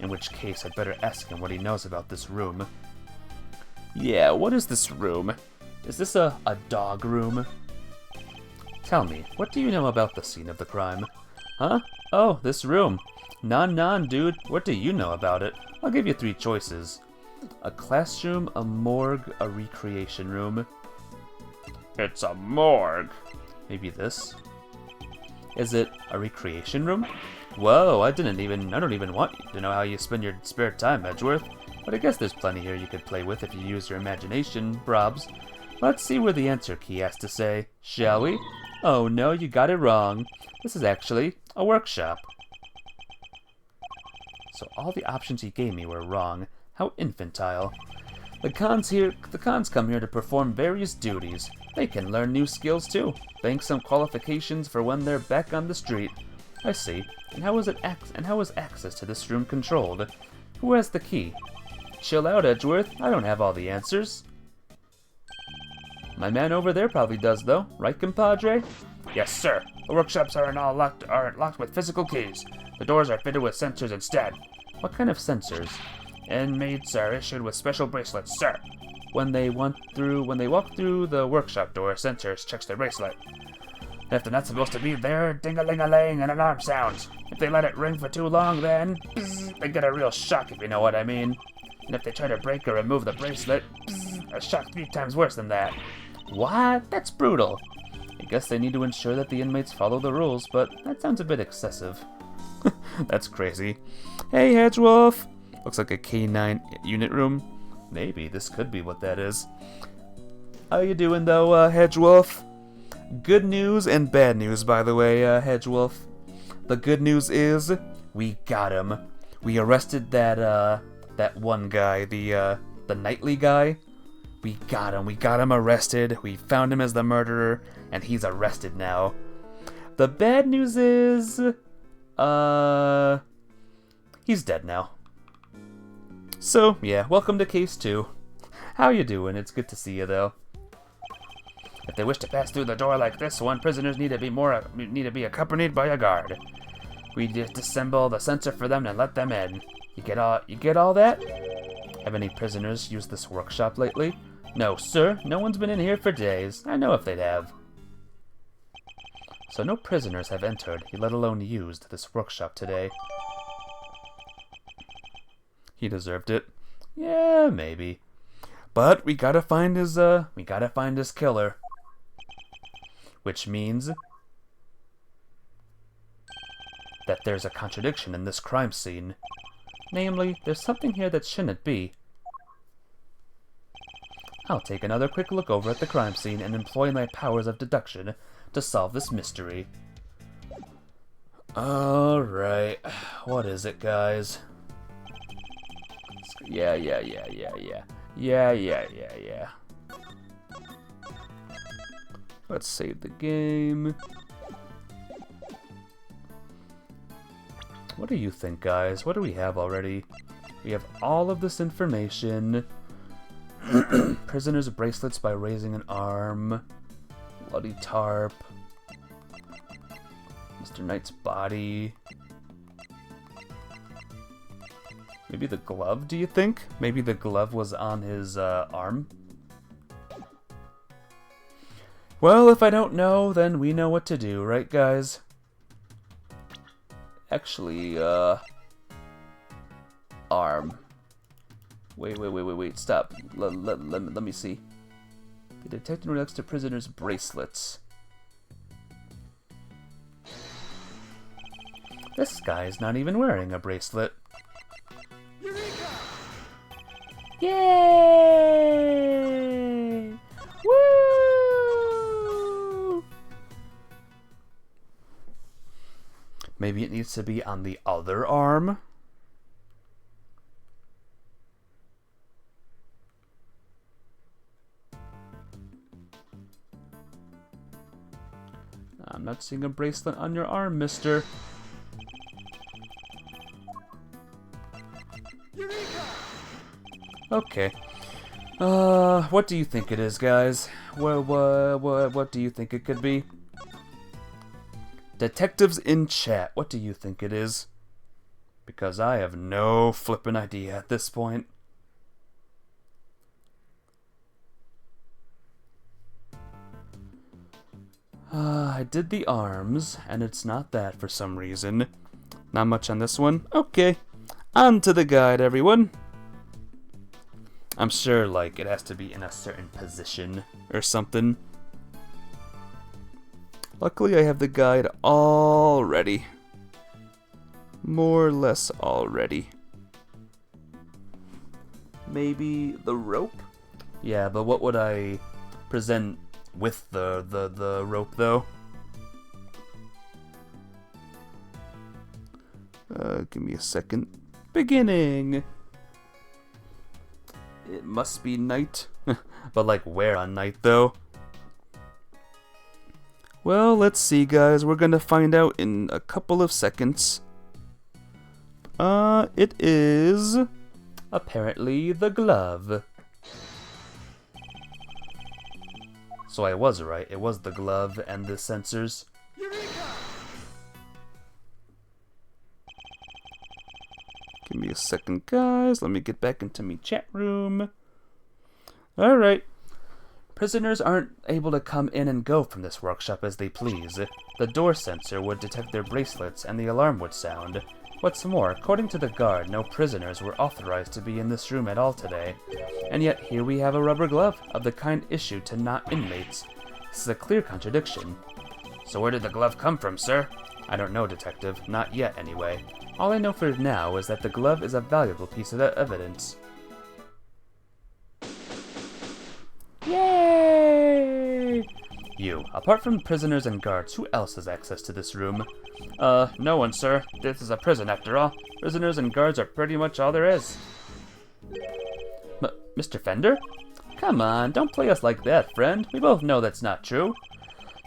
S1: In which case, I'd better ask him what he knows about this room. Yeah, what is this room? Is this a dog room? Tell me, what do you know about the scene of the crime? Huh? Oh, this room. Non, dude. What do you know about it? I'll give you 3 choices. A classroom, a morgue, a recreation room. It's a morgue. Maybe this? Is it a recreation room? Whoa, I don't even want you to know how you spend your spare time, Edgeworth. But I guess there's plenty here you could play with if you use your imagination, Brobs. Let's see where the answer key has to say, shall we? Oh no, you got it wrong. This is actually a workshop. So all the options he gave me were wrong. How infantile. The cons come here to perform various duties. They can learn new skills too. Bank some qualifications for when they're back on the street. I see. And how is access to this room controlled? Who has the key? Chill out, Edgeworth. I don't have all the answers. My man over there probably does, though. Right, compadre?
S2: Yes, sir. The workshops aren't locked with physical keys. The doors are fitted with sensors instead.
S1: What kind of sensors?
S2: Inmates are issued with special bracelets, sir.
S1: When they walk through the workshop door,
S2: Sensors checks their bracelet. If they're not supposed to be there, ding-a-ling-a-ling, an alarm sounds. If they let it ring for too long, then they get a real shock, if you know what I mean. And if they try to break or remove the bracelet, a shock 3 times worse than that.
S1: What? That's brutal. I guess they need to ensure that the inmates follow the rules, but that sounds a bit excessive. That's crazy. Hey, Hedgewolf! Looks like a K9 unit room. Maybe this could be what that is. How you doing, though, Hedgewolf? Good news and bad news, by the way, Hedgewolf. The good news is we got him. We arrested that one guy, the Knightley guy. We got him. We got him arrested. We found him as the murderer, and he's arrested now. The bad news is, he's dead now. So, yeah, welcome to Case 2. How you doing? It's good to see you, though.
S2: If they wish to pass through the door like this one, prisoners need to be accompanied by a guard. We disassemble the sensor for them and let them in. You get all that?
S1: Have any prisoners used this workshop lately? No, sir. No one's been in here for days. I know if they'd have. So no prisoners have entered, let alone used, this workshop today. He deserved it. Yeah, maybe. But we gotta find his killer. Which means that there's a contradiction in this crime scene. Namely, there's something here that shouldn't be. I'll take another quick look over at the crime scene and employ my powers of deduction to solve this mystery. Alright, what is it, guys? Yeah. Let's save the game. What do you think, guys? What do we have already? We have all of this information. Prisoner's bracelets by raising an arm. Bloody tarp. Mr. Knight's body. Maybe the glove, do you think? Maybe the glove was on his arm? Well, if I don't know, then we know what to do, right, guys? Actually, arm. Wait, stop. Let me see. The detective reacts to prisoners' bracelets. This guy's not even wearing a bracelet. Yay! Woo! Maybe it needs to be on the other arm? I'm not seeing a bracelet on your arm, mister. Okay. What do you think it is, guys? What do you think it could be? Detectives in chat, what do you think it is? Because I have no flippin' idea at this point. I did the arms, and it's not that for some reason. Not much on this one. Okay. On to the guide, everyone. I'm sure, like, it has to be in a certain position or something. Luckily, I have the guide all ready. more or less already. Maybe the rope? Yeah, but what would I present with the rope, though? Give me a second. Beginning! It must be night. But like where on night, though? Well, let's see, guys. We're gonna find out in a couple of seconds. It is apparently the glove. So I was right. It was the glove and the sensors. Give me a second, guys. Let me get back into my chat room. Alright. Prisoners aren't able to come in and go from this workshop as they please. The door sensor would detect their bracelets and the alarm would sound. What's more, according to the guard, no prisoners were authorized to be in this room at all today. And yet here we have a rubber glove of the kind issued to not inmates. This is a clear contradiction.
S2: So where did the glove come from, sir?
S1: I don't know, Detective. Not yet, anyway. All I know for now is that the glove is a valuable piece of evidence. Yay! You, apart from prisoners and guards, who else has access to this room?
S2: No one, sir. This is a prison, after all. Prisoners and guards are pretty much all there is.
S1: Mr. Fender? Come on, don't play us like that, friend. We both know that's not true.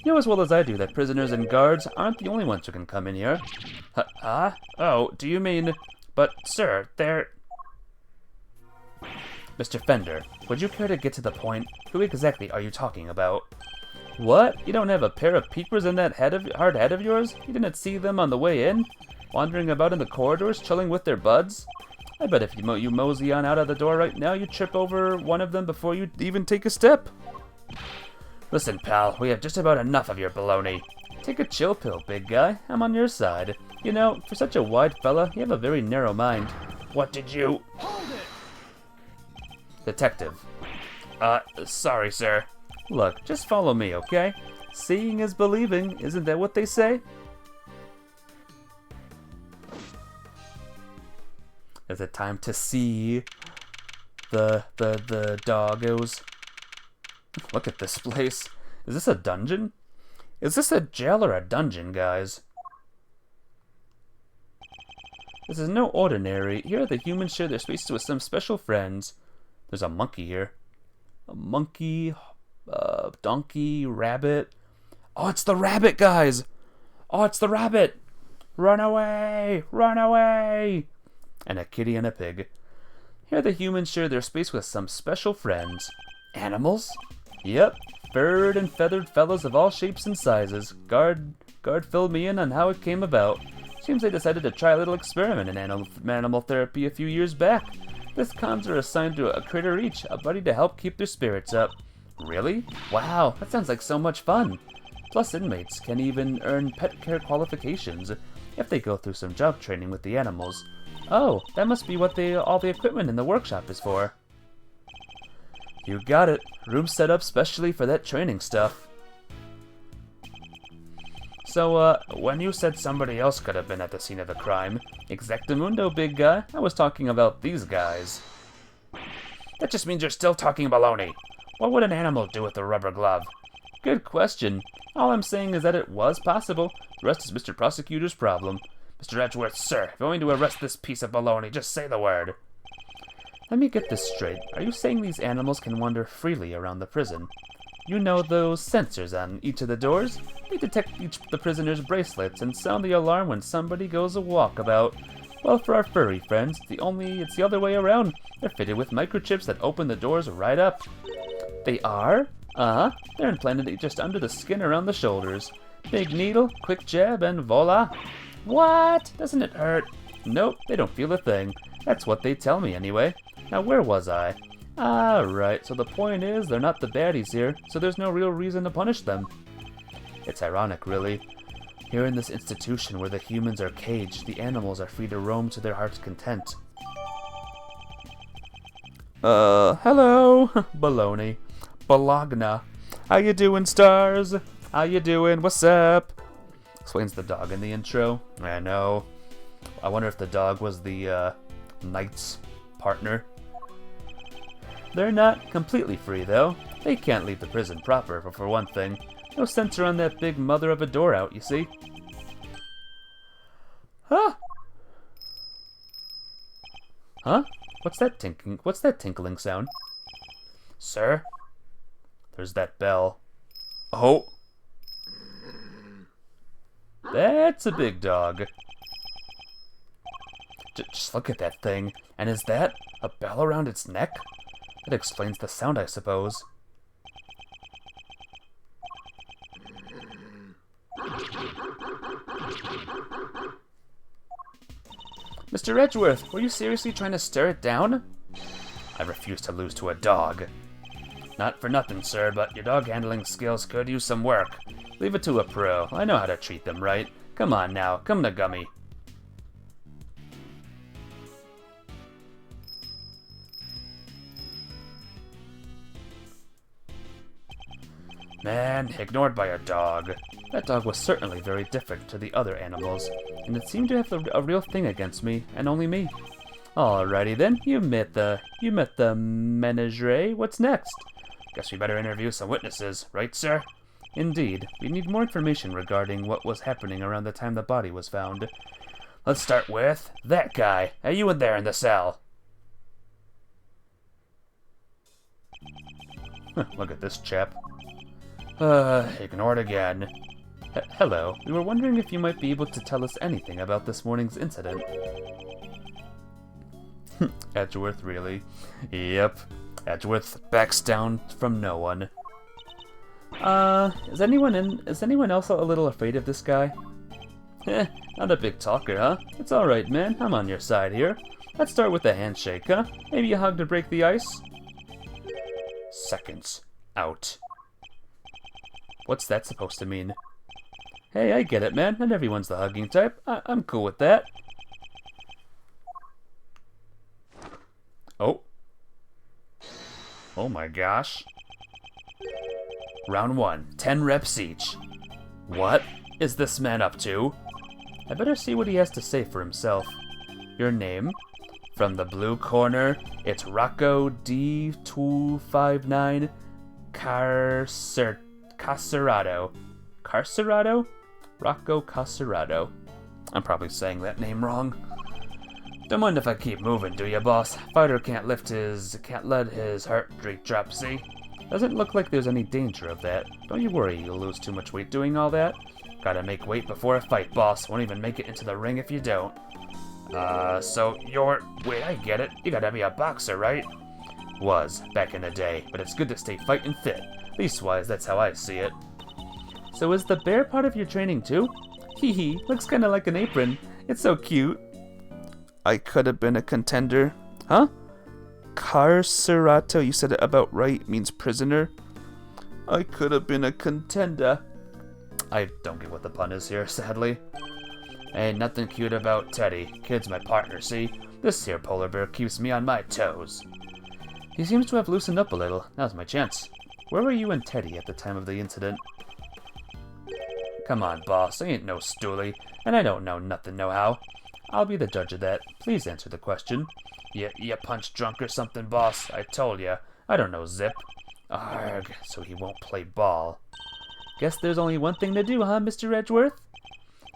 S1: You know as well as I do that prisoners and guards aren't the only ones who can come in here.
S2: Huh? Oh, do you mean... But, sir, they're...
S1: Mr. Fender, would you care to get to the point? Who exactly are you talking about? What? You don't have a pair of peepers in that hard head of yours? You didn't see them on the way in? Wandering about in the corridors, chilling with their buds? I bet if you mosey on out of the door right now, you trip over one of them before you even take a step.
S2: Listen, pal, we have just about enough of your baloney.
S1: Take a chill pill, big guy. I'm on your side. You know, for such a wide fella, you have a very narrow mind.
S2: What did you...
S4: Hold it!
S1: Detective.
S2: Sorry, sir.
S1: Look, just follow me, okay? Seeing is believing, isn't that what they say? Is it time to see the doggos? Look at this place. Is this a dungeon? Is this a jail or a dungeon, guys? This is no ordinary. Here the humans share their spaces with some special friends. There's a monkey here. A monkey, donkey, rabbit. Oh, it's the rabbit, guys! Oh, it's the rabbit! Run away! Run away! And a kitty and a pig. Here the humans share their space with some special friends. Animals? Yep, furred and feathered fellows of all shapes and sizes. Guard filled me in on how it came about. Seems they decided to try a little experiment in animal therapy a few years back. This cons are assigned to a critter each, a buddy to help keep their spirits up. Really? Wow, that sounds like so much fun. Plus inmates can even earn pet care qualifications if they go through some job training with the animals. Oh, that must be what all the equipment in the workshop is for. You got it. Room set up specially for that training stuff.
S2: So, when you said somebody else could have been at the scene of the crime...
S1: Exactamundo, big guy. I was talking about these guys.
S2: That just means you're still talking baloney. What would an animal do with a rubber glove?
S1: Good question. All I'm saying is that it was possible. The rest is Mr. Prosecutor's problem.
S2: Mr. Edgeworth, sir, if you're going to arrest this piece of baloney, just say the word.
S1: Let me get this straight. Are you saying these animals can wander freely around the prison? You know those sensors on each of the doors? They detect the prisoner's bracelets and sound the alarm when somebody goes a walkabout. Well, for our furry friends, it's the other way around. They're fitted with microchips that open the doors right up. They are? Uh-huh. They're implanted just under the skin around the shoulders. Big needle, quick jab, and voila. What? Doesn't it hurt? Nope, they don't feel a thing. That's what they tell me anyway. Now where was I? Ah, right, so the point is they're not the baddies here, so there's no real reason to punish them. It's ironic, really. Here in this institution where the humans are caged, the animals are free to roam to their heart's content. Hello? Baloney. Bologna. How you doing, stars? How you doing? What's up? Explains the dog in the intro. I know. I wonder if the dog was the knight's partner. They're not completely free, though. They can't leave the prison proper, but for one thing, no sensor on that big mother of a door out, you see? Huh? Huh? What's that tinkling sound? Sir? There's that bell. Oh! That's a big dog. Just look at that thing. And is that a bell around its neck? That explains the sound, I suppose. Mr. Edgeworth, were you seriously trying to stare it down? I refuse to lose to a dog. Not for nothing, sir, but your dog handling skills could use some work. Leave it to a pro. I know how to treat them right. Come on now, come to Gummy. Man, ignored by a dog. That dog was certainly very different to the other animals, and it seemed to have a real thing against me, and only me. Alrighty then, you met the menagerie. What's next? Guess we better interview some witnesses, right, sir? Indeed, we need more information regarding what was happening around the time the body was found. Let's start with that guy. Hey, you in there in the cell. Look at this chap. Ignored again. Hello, we were wondering if you might be able to tell us anything about this morning's incident. Edgeworth, really? Yep. Edgeworth backs down from no one. Is anyone else a little afraid of this guy? Not a big talker, huh? It's alright, man. I'm on your side here. Let's start with a handshake, huh? Maybe a hug to break the ice? Seconds. Out. What's that supposed to mean? Hey, I get it, man. Not everyone's the hugging type. I'm cool with that. Oh. Oh my gosh. Round 1. 10 reps each. What is this man up to? I better see what he has to say for himself. Your name? From the blue corner, it's Rocco D259 Carcerado. Carcerado? Rocco Carcerado. I'm probably saying that name wrong. Don't mind if I keep moving, do ya, boss? Fighter can't let his heart rate drop, see? Doesn't look like there's any danger of that. Don't you worry, you'll lose too much weight doing all that. Gotta make weight before a fight, boss. Won't even make it into the ring if you don't. So wait, I get it. You gotta be a boxer, right? Was, back in the day, but it's good to stay fighting fit. Leastwise, that's how I see it. So is the bear part of your training too? Hee hee, looks kinda like an apron. It's so cute. I could have been a contender. Huh? Carcerato, you said it about right, means prisoner. I could have been a contender. I don't get what the pun is here, sadly. Ain't nothing cute about Teddy. Kid's my partner, see? This here polar bear keeps me on my toes. He seems to have loosened up a little. Now's my chance. Where were you and Teddy at the time of the incident? Come on, boss. I ain't no stoolie, and I don't know nothing nohow. I'll be the judge of that. Please answer the question. You punch drunk or something, boss? I told ya. I don't know zip. Arg, so he won't play ball. Guess there's only one thing to do, huh, Mr. Edgeworth?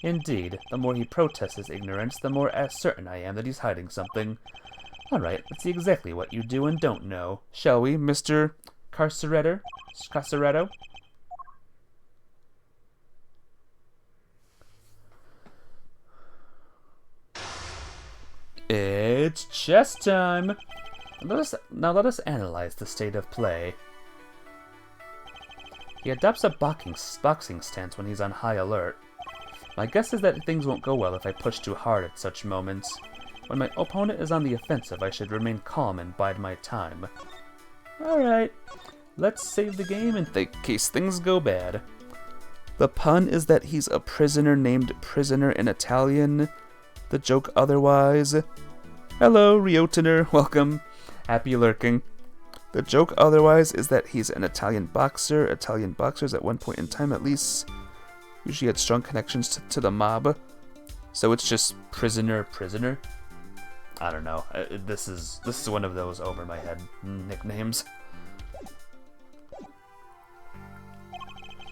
S1: Indeed, the more he protests his ignorance, the more certain I am that he's hiding something. Alright, let's see exactly what you do and don't know. Shall we, Mr. Carceredo? It's chess time! Now let us analyze the state of play. He adopts a boxing stance when he's on high alert. My guess is that things won't go well if I push too hard at such moments. When my opponent is on the offensive, I should remain calm and bide my time. Alright, let's save the game in case things go bad. The pun is that he's a prisoner named Prisoner in Italian. The joke otherwise... Hello, Riotener, welcome. Happy lurking. The joke otherwise is that he's an Italian boxer. Italian boxers at one point in time at least usually had strong connections to the mob. So it's just prisoner, prisoner? I don't know. This is one of those over my head nicknames.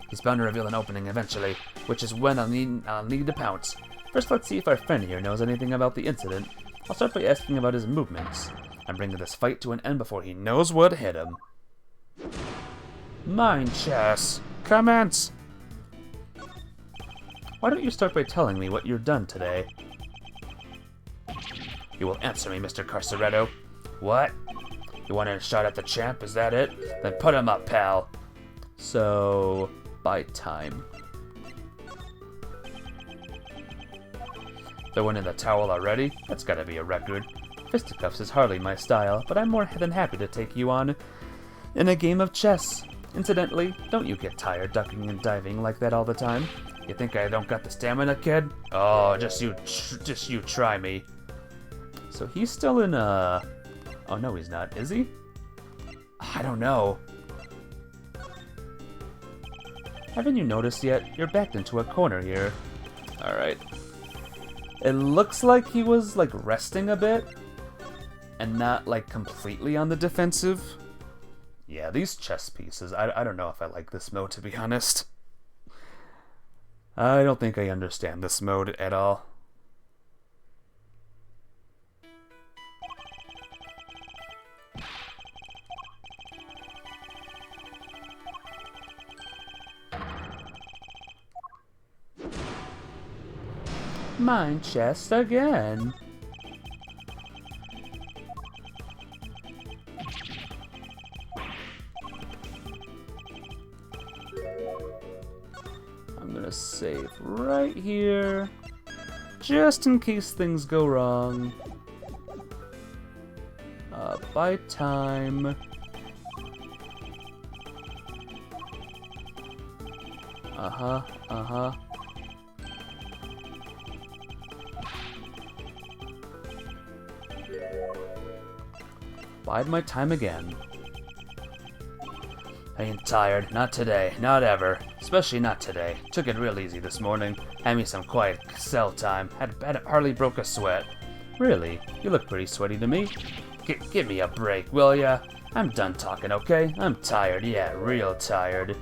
S1: He's bound to reveal an opening eventually, which is when I'll need to pounce. First, let's see if our friend here knows anything about the incident. I'll start by asking about his movements. I'm bringing this fight to an end before he knows what hit him. Mind chess. Commence! Why don't you start by telling me what you've done today? You will answer me, Mr. Carceretto. What? You wanted a shot at the champ, is that it? Then put him up, pal. So, by time. Throwing in the towel already? That's gotta be a record. Fisticuffs is hardly my style, but I'm more than happy to take you on in a game of chess. Incidentally, don't you get tired ducking and diving like that all the time? You think I don't got the stamina, kid? Oh, just you try me. So he's still in oh no he's not, is he? I don't know. Haven't you noticed yet? You're backed into a corner here. Alright. It looks like he was like resting a bit and not like completely on the defensive. Yeah, these chess pieces, I don't know if I like this mode, to be honest. I don't think I understand this mode at all. Mind chess again. I'm gonna save right here, just in case things go wrong. By time. Uh-huh. Bide my time again. I ain't tired. Not today. Not ever. Especially not today. Took it real easy this morning. Had me some quiet cell time. Hardly broke a sweat. Really? You look pretty sweaty to me. Give me a break, will ya? I'm done talking, okay? I'm tired. Yeah, real tired.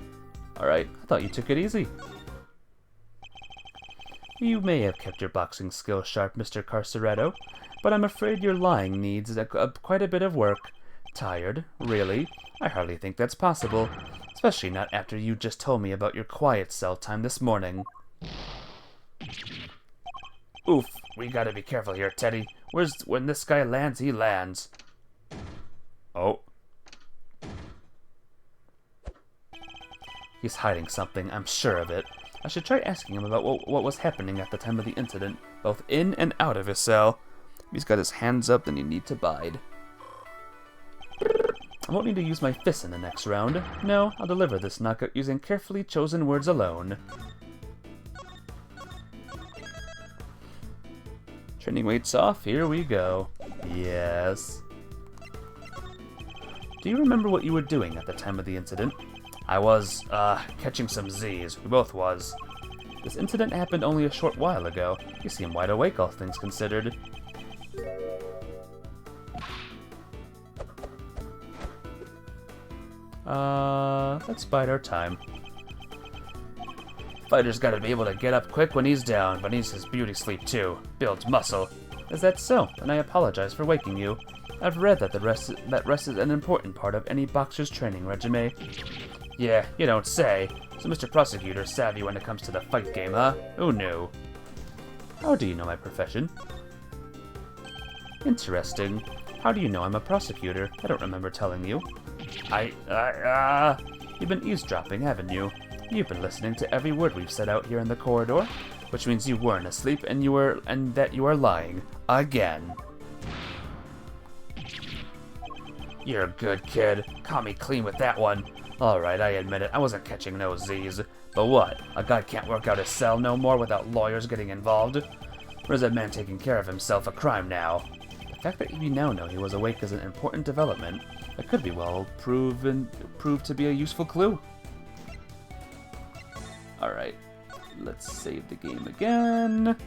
S1: Alright, I thought you took it easy. You may have kept your boxing skills sharp, Mr. Carceretto, but I'm afraid your lying needs quite a bit of work. Tired? Really? I hardly think that's possible, especially not after you just told me about your quiet cell time this morning. Oof, we gotta be careful here, Teddy. When this guy lands, he lands. Oh. He's hiding something, I'm sure of it. I should try asking him about what was happening at the time of the incident, both in and out of his cell. If he's got his hands up, then you need to bide. I won't need to use my fists in the next round. No, I'll deliver this knockout using carefully chosen words alone. Training weights off, here we go. Yes. Do you remember what you were doing at the time of the incident? I was, catching some Z's. We both was. This incident happened only a short while ago. You seem wide awake, all things considered. Let's bide our time. Fighter's gotta be able to get up quick when he's down, but needs his beauty sleep too. Builds muscle. Is that so? Then I apologize for waking you. I've read that rest is an important part of any boxer's training regimen. Yeah, you don't say. So Mr. Prosecutor's savvy when it comes to the fight game, huh? Who knew? How do you know my profession? Interesting. How do you know I'm a prosecutor? I don't remember telling you. You've been eavesdropping, haven't you? You've been listening to every word we've said out here in the corridor, which means you weren't asleep and that you are lying. Again. You're a good kid. Caught me clean with that one. Alright, I admit it, I wasn't catching no Z's. But what? A guy can't work out his cell no more without lawyers getting involved? Or is that man taking care of himself a crime now? The fact that you now know he was awake is an important development. It could be well proved to be a useful clue. Alright, let's save the game again.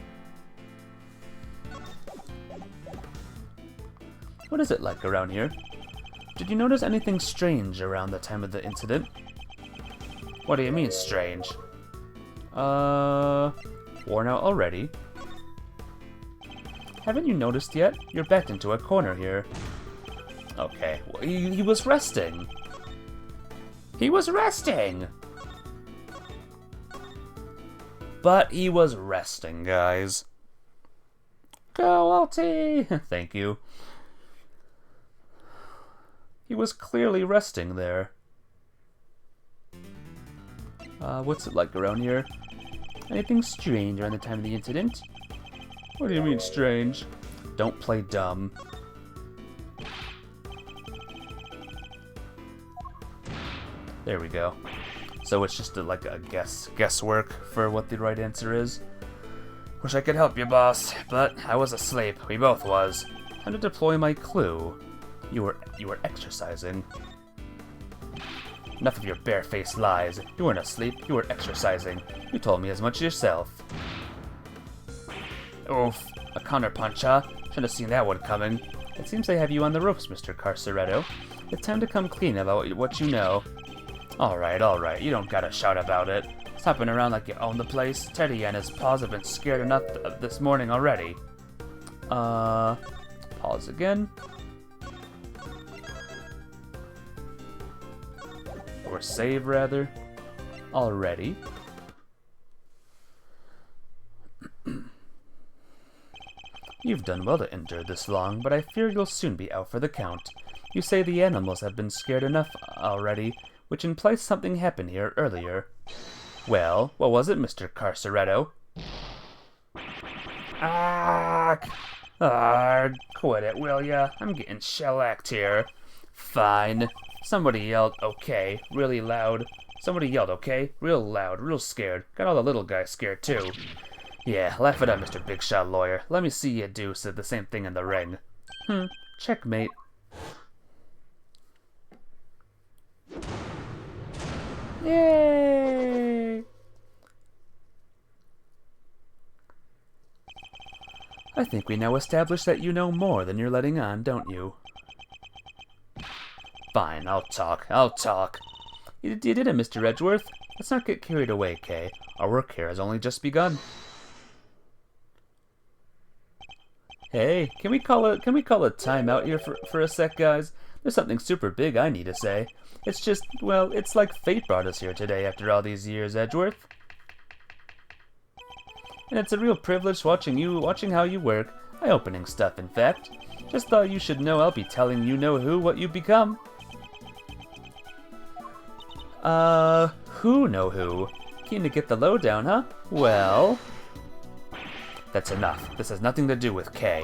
S1: What is it like around here? Did you notice anything strange around the time of the incident?
S2: What do you mean, strange?
S1: Worn out already? Haven't you noticed yet? You're backed into a corner here. Okay, well, he was resting. He was resting! But he was resting, guys. Go, Alti! Thank you. He was clearly resting there. What's it like around here? Anything strange around the time of the incident? What do you mean, strange? Don't play dumb. There we go. So it's just like a guesswork for what the right answer is.
S2: Wish I could help you, boss, but I was asleep. We both was.
S1: How to deploy my clue? You were exercising. Enough of your barefaced lies. You weren't asleep, you were exercising. You told me as much yourself.
S2: Oof, a counterpunch, huh? Should have seen that one coming.
S1: It seems they have you on the ropes, Mr. Carceretto. It's time to come clean about what you know.
S2: Alright, you don't gotta shout about it. Stopping around like you own the place. Teddy and his paws have been scared enough this morning already.
S1: Pause again. Or save, rather. Already. You've done well to endure this long, but I fear you'll soon be out for the count. You say the animals have been scared enough already, which implies something happened here earlier. Well, what was it, Mr. Carceretto?
S2: Quit it, will ya? I'm getting shellacked here. Fine. Somebody yelled, okay, really loud. Somebody yelled, okay, real loud, real scared. Got all the little guys scared, too. Yeah, laugh it up, Mr. Big Shot Lawyer. Let me see you do said the same thing in the ring.
S1: Checkmate. Yay! I think we now established that you know more than you're letting on, don't you?
S2: Fine, I'll talk.
S1: You did it, Mr. Edgeworth. Let's not get carried away, Kay. Our work here has only just begun. Hey, can we call a timeout here for a sec, guys? There's something super big I need to say. It's just, well, it's like fate brought us here today after all these years, Edgeworth. And it's a real privilege watching how you work. Eye-opening stuff, in fact. Just thought you should know I'll be telling you know who what you've become. Who know who? Keen to get the lowdown, huh? Well... That's enough. This has nothing to do with Kay.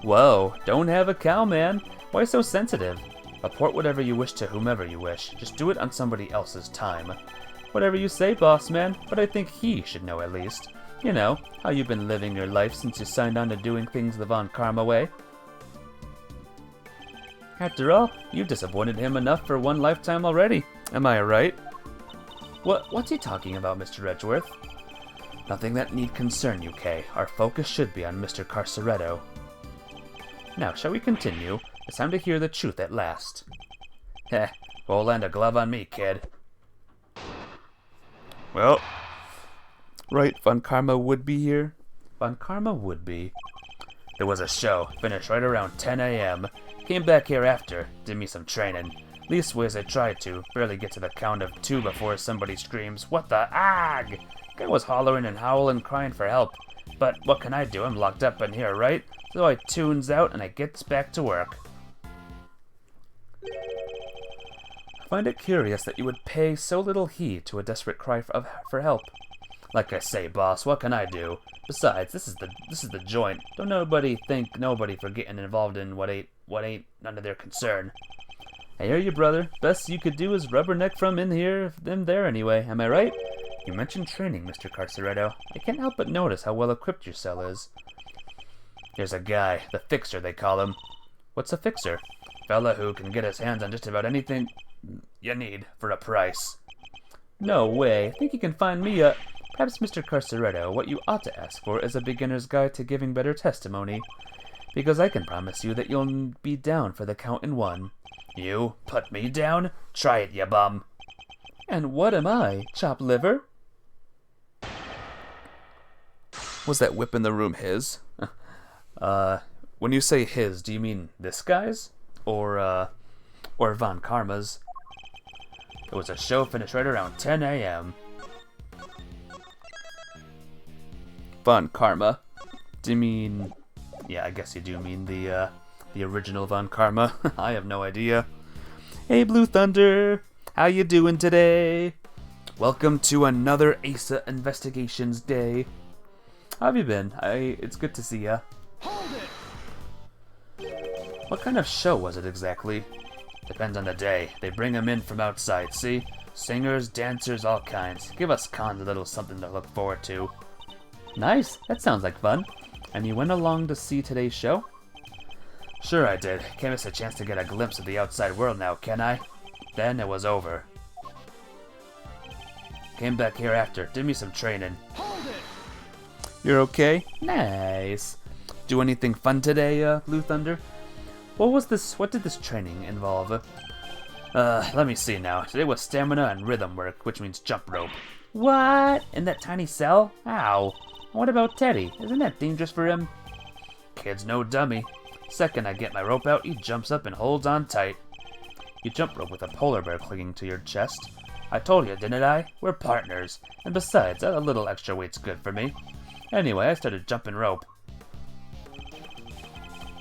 S1: Whoa, don't have a cow, man. Why so sensitive? Report whatever you wish to whomever you wish. Just do it on somebody else's time. Whatever you say, boss man, but I think he should know at least. You know, how you've been living your life since you signed on to doing things the Von Karma way. After all, you've disappointed him enough for one lifetime already. Am I right? What's he talking about, Mr. Edgeworth? Nothing that need concern you, Kay. Our focus should be on Mr. Carceretto. Now, shall we continue? It's time to hear the truth at last.
S2: Heh, won't land a glove on me, kid.
S1: Well, right, Von Karma would be here. Von Karma would be.
S2: There was a show, finished right around 10 a.m. Came back here after, did me some training. Leastways I tried to, barely get to the count of 2 before somebody screams, "What the ag?" Guy was hollering and howling, crying for help. But what can I do? I'm locked up in here, right? So I tunes out and I gets back to work.
S1: I find it curious that you would pay so little heed to a desperate cry for help.
S2: Like I say, boss, what can I do? Besides, this is the joint. Don't nobody thank nobody for getting involved in what ain't none of their concern.
S1: I hear you, brother. Best you could do is rubberneck from in here, them there anyway. Am I right? You mentioned training, Mr. Carceretto. I can't help but notice how well equipped your cell is.
S2: There's a guy, the Fixer they call him.
S1: What's a fixer?
S2: Fella who can get his hands on just about anything you need for a price.
S1: No way. I think you can find me a... Perhaps, Mr. Carceretto, what you ought to ask for is a beginner's guide to giving better testimony. Because I can promise you that you'll be down for the count in one.
S2: You put me down? Try it, you bum.
S1: And what am I, chopped liver? Was that whip in the room his? When you say his, do you mean this guy's? Or Von Karma's?
S2: It was a show finished right around 10 a.m.
S1: Von Karma? Do you mean... Yeah, I guess you do mean the original Von Karma. I have no idea. Hey, Blue Thunder! How you doing today? Welcome to another Asa Investigations Day. How have you been? It's good to see ya.
S4: Hold
S1: What kind of show was it exactly?
S2: Depends on the day. They bring them in from outside, see? Singers, dancers, all kinds. Give us cons a little something to look forward to.
S1: Nice, that sounds like fun. And you went along to see today's show?
S2: Sure I did. Can't miss a chance to get a glimpse of the outside world now, can I? Then it was over. Came back here after. Did me some training.
S1: You're okay? Nice. Do anything fun today, Blue Thunder? What did this training involve?
S2: Let me see now. Today was stamina and rhythm work, which means jump rope.
S1: What? In that tiny cell? Ow. What about Teddy? Isn't that dangerous for him?
S2: Kid's no dummy. Second I get my rope out, he jumps up and holds on tight.
S1: You jump rope with a polar bear clinging to your chest.
S2: I told you, didn't I? We're partners. And besides, a little extra weight's good for me. Anyway, I started jumping rope.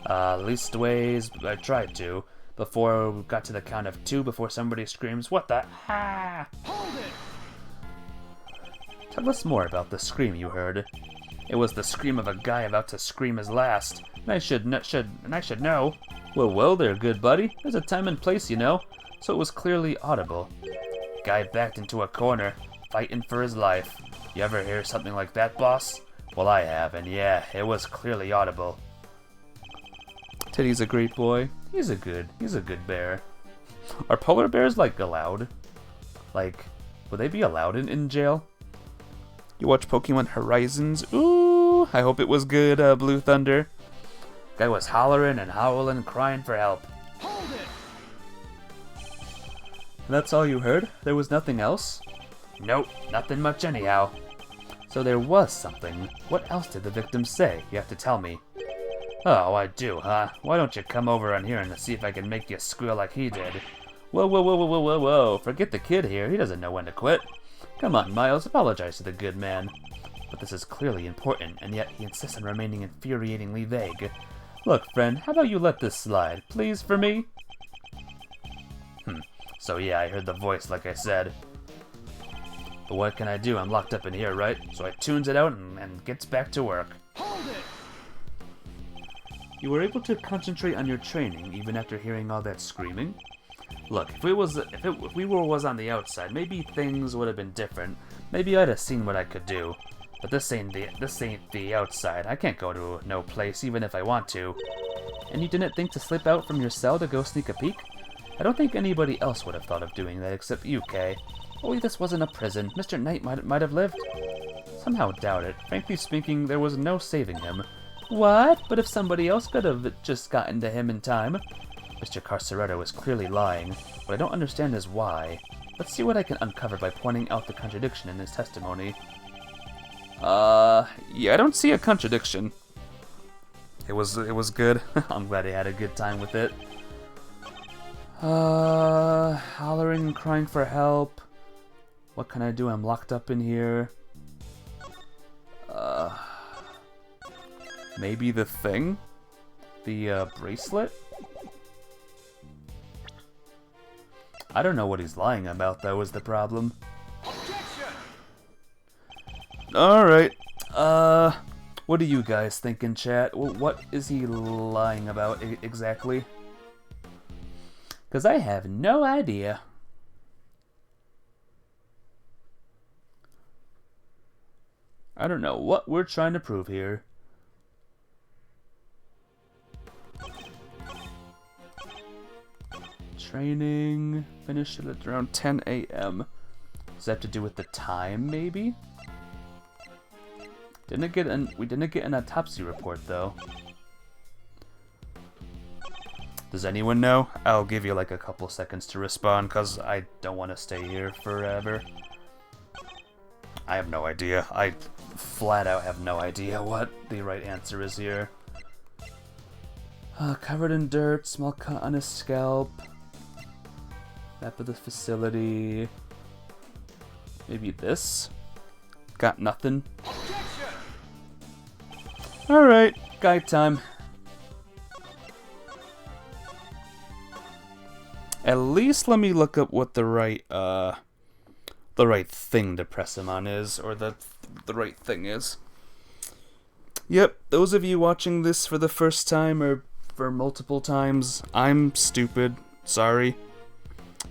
S2: Leastways, I tried to. Before we got to the count of 2 before somebody screams, "What the ha!"
S1: Tell us more about the scream you heard.
S2: It was the scream of a guy about to scream his last. And I should know.
S1: Well, there, good buddy. There's a time and place, you know. So it was clearly audible.
S2: Guy backed into a corner, fighting for his life. You ever hear something like that, boss? Well, I have, and yeah, it was clearly audible.
S1: Teddy's a great boy. He's a good bear. Are polar bears, allowed? Would they be allowed in jail? You watch Pokemon Horizons? Ooh, I hope it was good, Blue Thunder.
S2: Guy was hollering and howling, crying for help.
S1: That's all you heard? There was nothing else?
S2: Nope, nothing much anyhow.
S1: So there was something. What else did the victim say? You have to tell me.
S2: Oh, I do, huh? Why don't you come over on here and see if I can make you squeal like he did?
S1: Whoa. Forget the kid here. He doesn't know when to quit. Come on, Miles, apologize to the good man. But this is clearly important, and yet he insists on remaining infuriatingly vague. Look, friend, how about you let this slide, please, for me?
S2: So yeah, I heard the voice like I said. But what can I do? I'm locked up in here, right? So I tunes it out and gets back to work.
S1: You were able to concentrate on your training even after hearing all that screaming?
S2: Look, if we was on the outside, maybe things would have been different. Maybe I'd have seen what I could do. But this ain't the outside. I can't go to no place even if I want to.
S1: And you didn't think to slip out from your cell to go sneak a peek? I don't think anybody else would have thought of doing that except you, Kay. Only this wasn't a prison. Mr. Knight might have lived. Somehow doubt it. Frankly speaking, there was no saving him. What? But if somebody else could have just gotten to him in time. Mr. Carceretto is clearly lying. What I don't understand is why. Let's see what I can uncover by pointing out the contradiction in his testimony. Yeah, I don't see a contradiction. It was good. I'm glad he had a good time with it. Hollering and crying for help. What can I do? I'm locked up in here. Maybe the thing? The, bracelet? I don't know what he's lying about, though, is the problem. Alright. What do you guys think in chat? What is he lying about exactly? Because I have no idea. I don't know what we're trying to prove here. Training finished at around 10 a.m. Does that have to do with the time, maybe? We didn't get an autopsy report, though. Does anyone know? I'll give you like a couple seconds to respond, because I don't want to stay here forever. I have no idea. I flat out have no idea what the right answer is here. Covered in dirt, small cut on his scalp. Map of the facility. Maybe this? Got nothing. Alright, guide time. At least let me look up what the right thing to press him on is, or the right thing is. Yep, those of you watching this for the first time or for multiple times, I'm stupid. Sorry.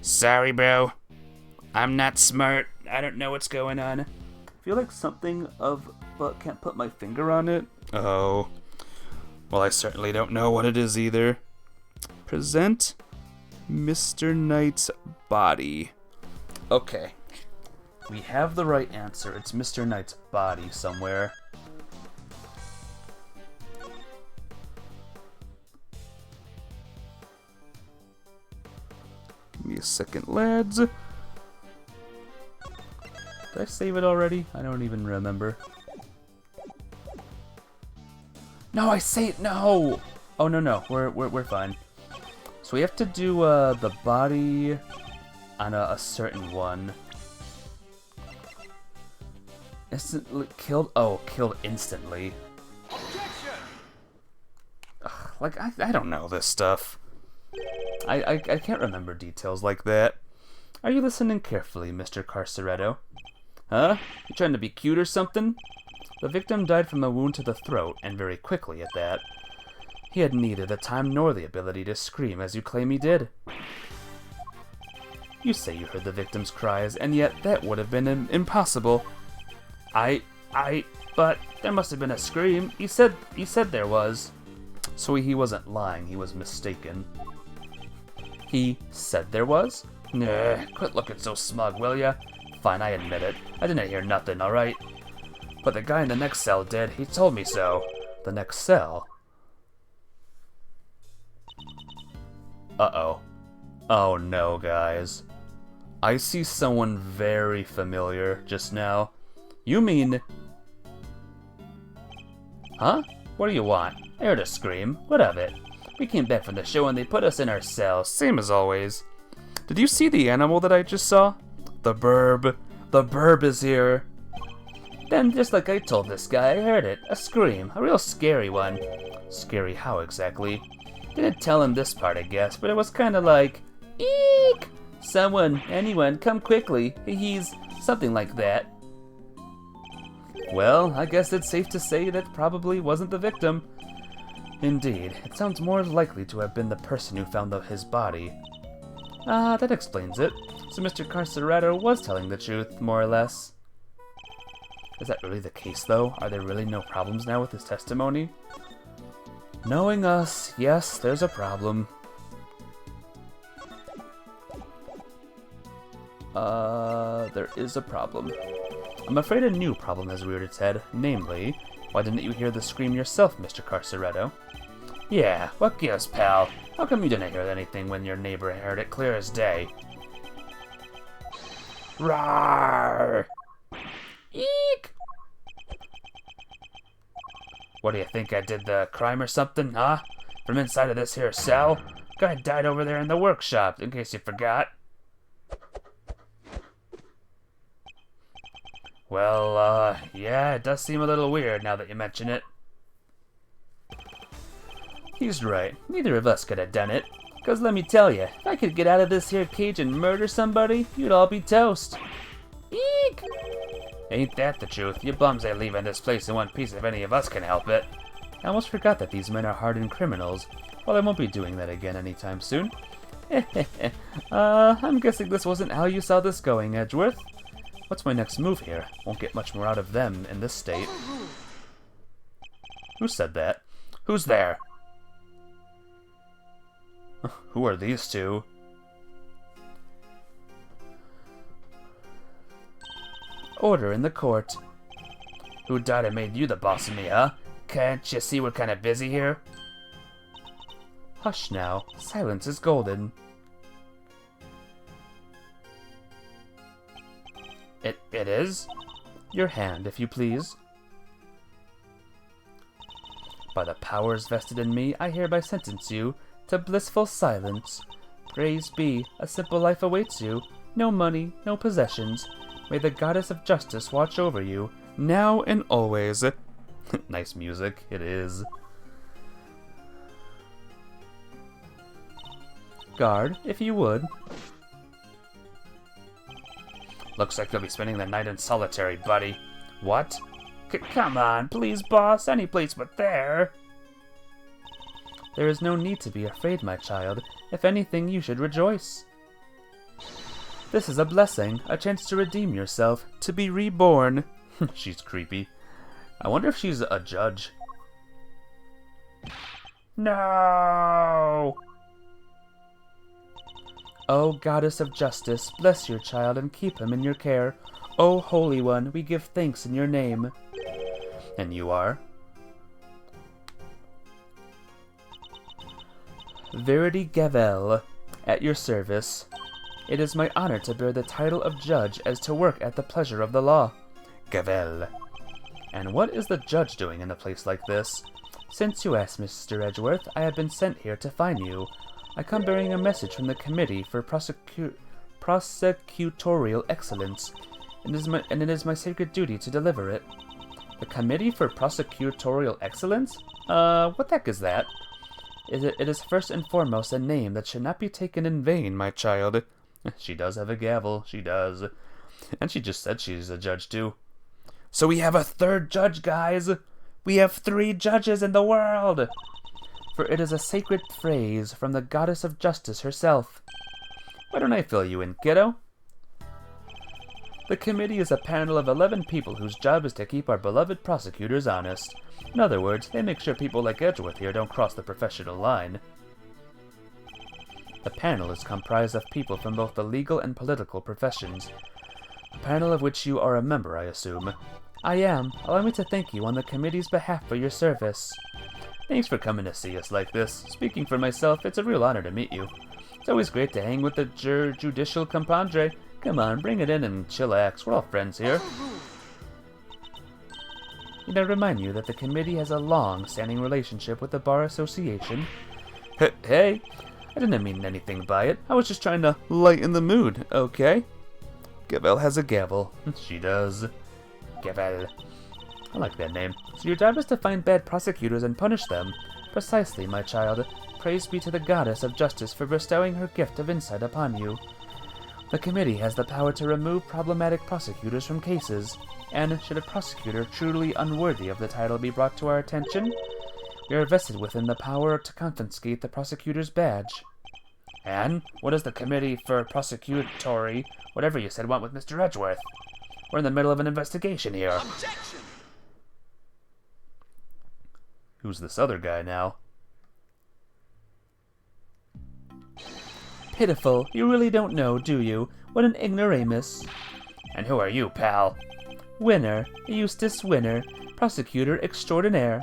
S2: Sorry, bro. I'm not smart. I don't know what's going on.
S1: I feel like something of, but can't put my finger on it. Oh. Well, I certainly don't know what it is either. Present Mr. Knight's body. Okay. We have the right answer. It's Mr. Knight's body somewhere. Give me a second, lads. Did I save it already? I don't even remember. No, I saved. No. Oh no, we're fine. So we have to do the body on a certain one. Instantly killed. Oh, killed instantly. Ugh, like I don't know this stuff. I can't remember details like that. Are you listening carefully, Mr. Carceretto? Huh? You trying to be cute or something? The victim died from a wound to the throat, and very quickly at that. He had neither the time nor the ability to scream as you claim he did. You say you heard the victim's cries, and yet that would have been impossible.
S2: But there must have been a scream. He said there was.
S1: So he wasn't lying, he was mistaken. He said there was?
S2: Nah, quit looking so smug, will ya?
S1: Fine, I admit it. I didn't hear nothing, alright?
S2: But the guy in the next cell did. He told me so.
S1: The next cell? Uh-oh. Oh no, guys. I see someone very familiar just now. You mean... Huh? What do you want? I heard a scream. What of it? We came back from the show and they put us in our cells, same as always. Did you see the animal that I just saw? The burb. The burb is here. Then, just like I told this guy, I heard it. A scream. A real scary one. Scary how exactly? Didn't tell him this part, I guess, but it was kinda like... Eek! Someone, anyone, come quickly. He's... something like that. Well, I guess it's safe to say that probably wasn't the victim. Indeed, it sounds more likely to have been the person who found his body. Ah, that explains it. So Mr. Carceretto was telling the truth, more or less. Is that really the case, though? Are there really no problems now with his testimony? Knowing us, yes, there's a problem. There is a problem. I'm afraid a new problem has reared its head, namely, why didn't you hear the scream yourself, Mr. Carceretto?
S2: Yeah, what gives, pal? How come you didn't hear anything when your neighbor heard it clear as day? Rawr! Eek! What do you think, I did the crime or something, huh? From inside of this here cell? Guy died over there in the workshop, in case you forgot. Well, yeah, it does seem a little weird now that you mention it.
S1: He's right. Neither of us could have done it. 'Cause let me tell you, if I could get out of this here cage and murder somebody, you'd all be toast. Eek!
S2: Ain't that the truth? You bums ain't leaving this place in one piece if any of us can help it.
S1: I almost forgot that these men are hardened criminals. Well, I won't be doing that again anytime soon. I'm guessing this wasn't how you saw this going, Edgeworth. What's my next move here? Won't get much more out of them in this state. Who said that?
S2: Who's there?
S1: Who are these two? Order in the court.
S2: Who died and made you the boss of me, huh? Can't you see we're kind of busy here?
S1: Hush now. Silence is golden.
S2: It is?
S1: Your hand, if you please. By the powers vested in me, I hereby sentence you to blissful silence. Praise be, a simple life awaits you. No money, no possessions. May the goddess of justice watch over you, now and always. Nice music, it is. Guard, if you would.
S2: Looks like you'll be spending the night in solitary, buddy. What? Come on, please, boss. Any place but there.
S1: There is no need to be afraid, my child. If anything, you should rejoice. This is a blessing, a chance to redeem yourself, to be reborn. She's creepy. I wonder if she's a judge.
S2: No!
S1: O goddess of justice, bless your child and keep him in your care. O Holy One, we give thanks in your name. And you are? Verity Gavel, at your service. It is my honor to bear the title of judge as to work at the pleasure of the law.
S2: Gavel.
S1: And what is the judge doing in a place like this? Since you ask, Mr. Edgeworth, I have been sent here to find you. I come bearing a message from the Committee for Prosecutorial Excellence, and it is my sacred duty to deliver it. The Committee for Prosecutorial Excellence? What the heck is that? It is first and foremost a name that should not be taken in vain, my child. She does have a gavel, she does. And she just said she's a judge, too. So we have a third judge, guys! We have 3 judges in the world! For it is a sacred phrase from the goddess of justice herself. Why don't I fill you in, kiddo? The committee is a panel of 11 people whose job is to keep our beloved prosecutors honest. In other words, they make sure people like Edgeworth here don't cross the professional line. The panel is comprised of people from both the legal and political professions. A panel of which you are a member, I assume. I am. Allow me to thank you on the committee's behalf for your service. Thanks for coming to see us like this. Speaking for myself, it's a real honor to meet you. It's always great to hang with the judicial compadre. Come on, bring it in and chillax. We're all friends here. Need I remind you that the committee has a long-standing relationship with the Bar Association? Hey, I didn't mean anything by it. I was just trying to lighten the mood, okay? Gavel has a gavel. She does. Gavel. I like that name. So your job is to find bad prosecutors and punish them. Precisely, my child. Praise be to the goddess of justice for bestowing her gift of insight upon you. The committee has the power to remove problematic prosecutors from cases, and should a prosecutor truly unworthy of the title be brought to our attention, we are vested within the power to confiscate the prosecutor's badge.
S2: And what does the Committee for Prosecutory, whatever you said, want with Mr. Edgeworth? We're in the middle of an investigation here.
S3: Objection!
S1: Who's this other guy now? Pitiful. You really don't know, do you? What an ignoramus.
S2: And who are you, pal?
S1: Winner. Eustace Winner. Prosecutor extraordinaire.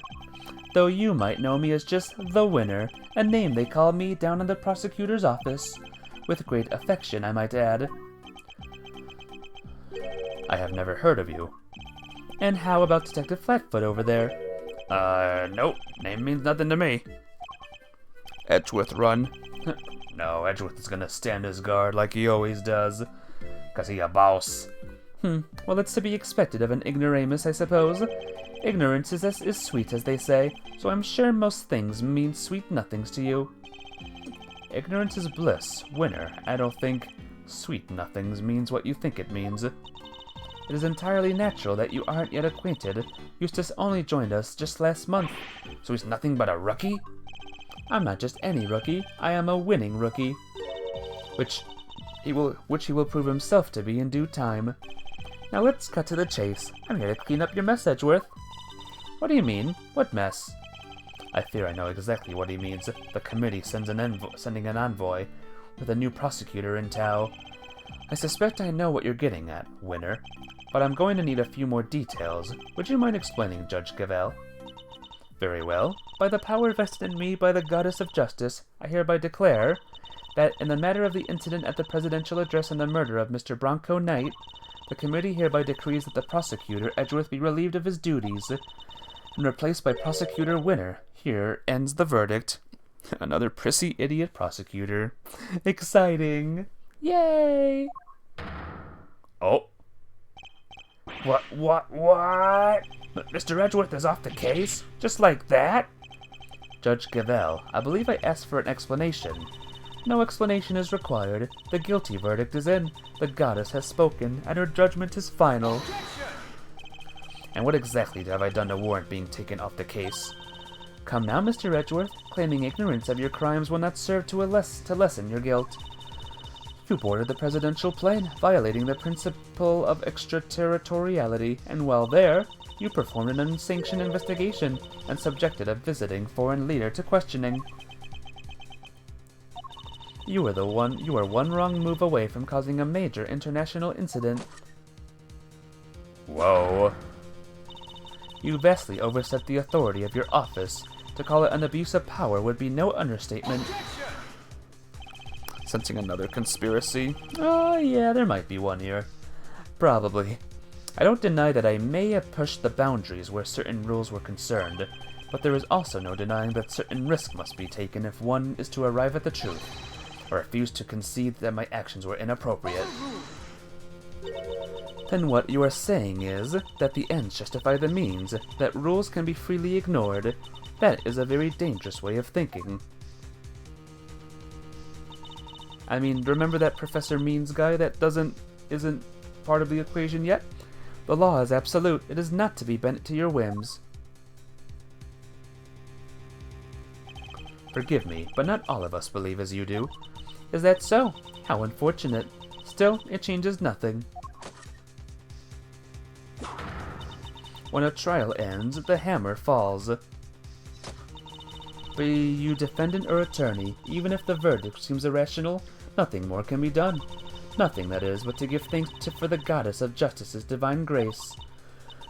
S1: Though you might know me as just the Winner, a name they call me down in the prosecutor's office. With great affection, I might add. I have never heard of you. And how about Detective Flatfoot over there?
S2: Nope. Name means nothing to me.
S1: Edgeworth run.
S2: No, Edgeworth is gonna stand his guard like he always does. 'Cause he a boss.
S1: Well, it's to be expected of an ignoramus, I suppose. Ignorance is as sweet, as they say, so I'm sure most things mean sweet nothings to you. Ignorance is bliss, Winner. I don't think sweet nothings means what you think it means. It is entirely natural that you aren't yet acquainted. Eustace only joined us just last month.
S2: So he's nothing but a rookie?
S1: I'm not just any rookie. I am a winning rookie. Which he will prove himself to be in due time. Now let's cut to the chase. I'm here to clean up your mess, Edgeworth. What do you mean? What mess? I fear I know exactly what he means. The committee sending an envoy with a new prosecutor in tow. I suspect I know what you're getting at, Winner. But I'm going to need a few more details. Would you mind explaining, Judge Gavel? Very well. By the power vested in me by the Goddess of Justice, I hereby declare that in the matter of the incident at the presidential address and the murder of Mr. Bronco Knight, the committee hereby decrees that the prosecutor Edgeworth be relieved of his duties and replaced by Prosecutor Winner. Here ends the verdict. Another prissy idiot prosecutor. Exciting. Yay! Oh.
S2: What? Mr. Edgeworth is off the case? Just like that?
S1: Judge Gavel, I believe I asked for an explanation. No explanation is required. The guilty verdict is in. The goddess has spoken, and her judgment is final. And what exactly have I done to warrant being taken off the case? Come now, Mr. Edgeworth. Claiming ignorance of your crimes will not serve to lessen your guilt. You boarded the presidential plane, violating the principle of extraterritoriality, and while there, you performed an unsanctioned investigation and subjected a visiting foreign leader to questioning. You are one wrong move away from causing a major international incident.
S2: Whoa.
S1: You vastly overstepped the authority of your office. To call it an abuse of power would be no understatement. Sensing another conspiracy? Oh, yeah, there might be one here. Probably. I don't deny that I may have pushed the boundaries where certain rules were concerned, but there is also no denying that certain risk must be taken if one is to arrive at the truth. I refuse to concede that my actions were inappropriate. Then what you are saying is that the ends justify the means, that rules can be freely ignored. That is a very dangerous way of thinking. I mean, remember that Professor Means guy that isn't part of the equation yet? The law is absolute. It is not to be bent to your whims. Forgive me, but not all of us believe as you do. Is that so? How unfortunate. Still, it changes nothing. When a trial ends, the hammer falls. Be you defendant or attorney, even if the verdict seems irrational, nothing more can be done. Nothing, that is, but to give thanks for the Goddess of Justice's divine grace.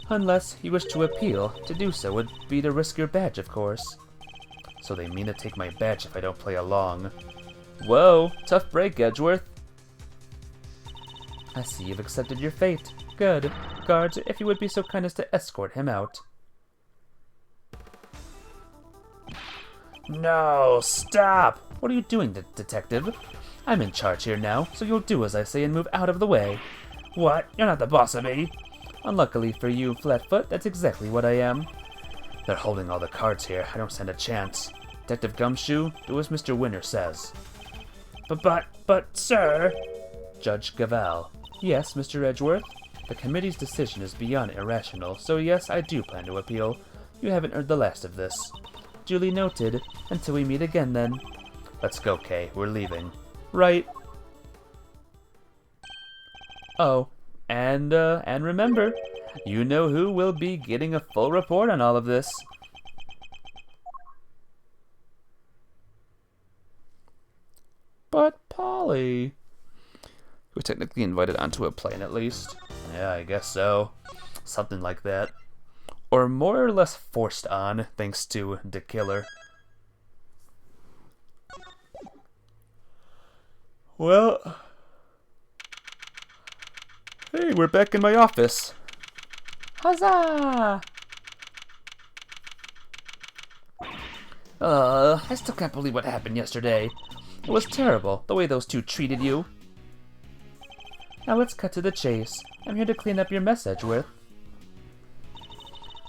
S1: Unless you wish to appeal, to do so would be to risk your badge, of course. So they mean to take my badge if I don't play along. Whoa, tough break, Edgeworth. I see you've accepted your fate. Good. Guards, if you would be so kind as to escort him out.
S2: No, stop!
S1: What are you doing, detective? I'm in charge here now, so you'll do as I say and move out of the way.
S2: What? You're not the boss of me?
S1: Unluckily for you, Flatfoot, that's exactly what I am. They're holding all the cards here. I don't stand a chance. Detective Gumshoe, do as Mr. Winner says.
S2: But, sir...
S1: Judge Gavel. Yes, Mr. Edgeworth? The committee's decision is beyond irrational, so yes, I do plan to appeal. You haven't heard the last of this. Duly noted. Until we meet again, then. Let's go, Kay. We're leaving. Right. Oh, and remember, you know who will be getting a full report on all of this. But Polly... We're technically invited onto a plane, at least. Yeah, I guess so. Something like that. Or more or less forced on, thanks to the killer. Well... Hey, we're back in my office. Huzzah! I still can't believe what happened yesterday. It was terrible, the way those two treated you. Now let's cut to the chase. I'm here to clean up your mess, Edgeworth.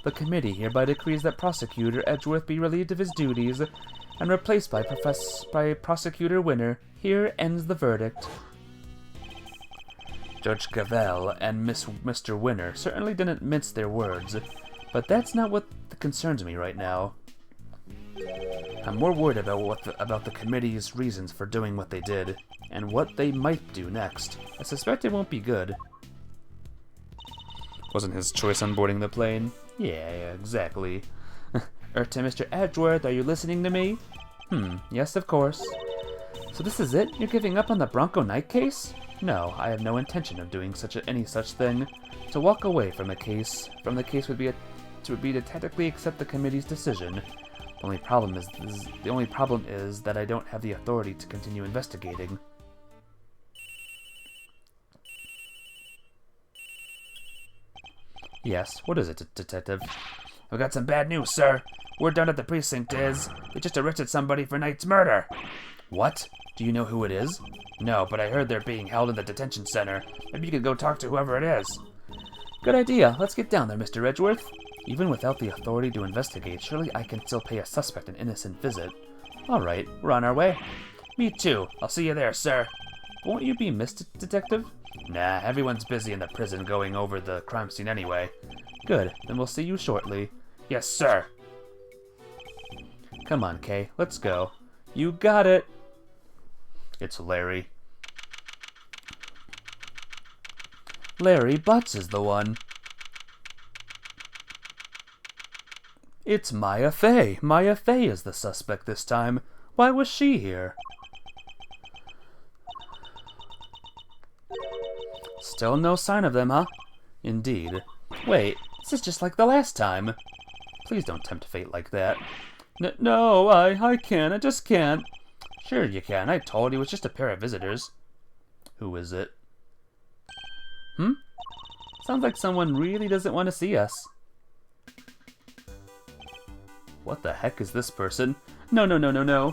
S1: The committee hereby decrees that Prosecutor Edgeworth be relieved of his duties and replaced by Prosecutor Winner. Here ends the verdict. Judge Gavel and Mr. Winner certainly didn't mince their words, but that's not what concerns me right now. I'm more worried about the committee's reasons for doing what they did, and what they might do next. I suspect it won't be good. Wasn't his choice on boarding the plane? Yeah, exactly. To Mr. Edgeworth, are you listening to me? Yes, of course. So this is it? You're giving up on the Bronco Knight case? No, I have no intention of doing any such thing. To walk away from the case would be to technically accept the committee's decision. The only problem is that I don't have the authority to continue investigating. Yes, what is it, Detective?
S2: I've got some bad news, sir. Word down at the precinct is they just arrested somebody for Knight's murder.
S1: What? Do you know who it is?
S2: No, but I heard they're being held in the detention center. Maybe you could go talk to whoever it is.
S1: Good idea. Let's get down there, Mr. Edgeworth. Even without the authority to investigate, surely I can still pay a suspect an innocent visit. All right, we're on our way.
S2: Me too. I'll see you there, sir.
S1: Won't you be missed, Detective?
S2: Nah, everyone's busy in the prison going over the crime scene anyway.
S1: Good, then we'll see you shortly.
S2: Yes, sir.
S1: Come on, Kay, let's go. You got it. It's Larry. Larry Butts is the one. It's Maya Fey. Maya Fey is the suspect this time. Why was she here? Still no sign of them, huh? Indeed. Wait, this is just like the last time. Please don't tempt fate like that. No, I can't. I just can't. Sure you can. I told you it was just a pair of visitors. Who is it? Sounds like someone really doesn't want to see us. What the heck is this person? No.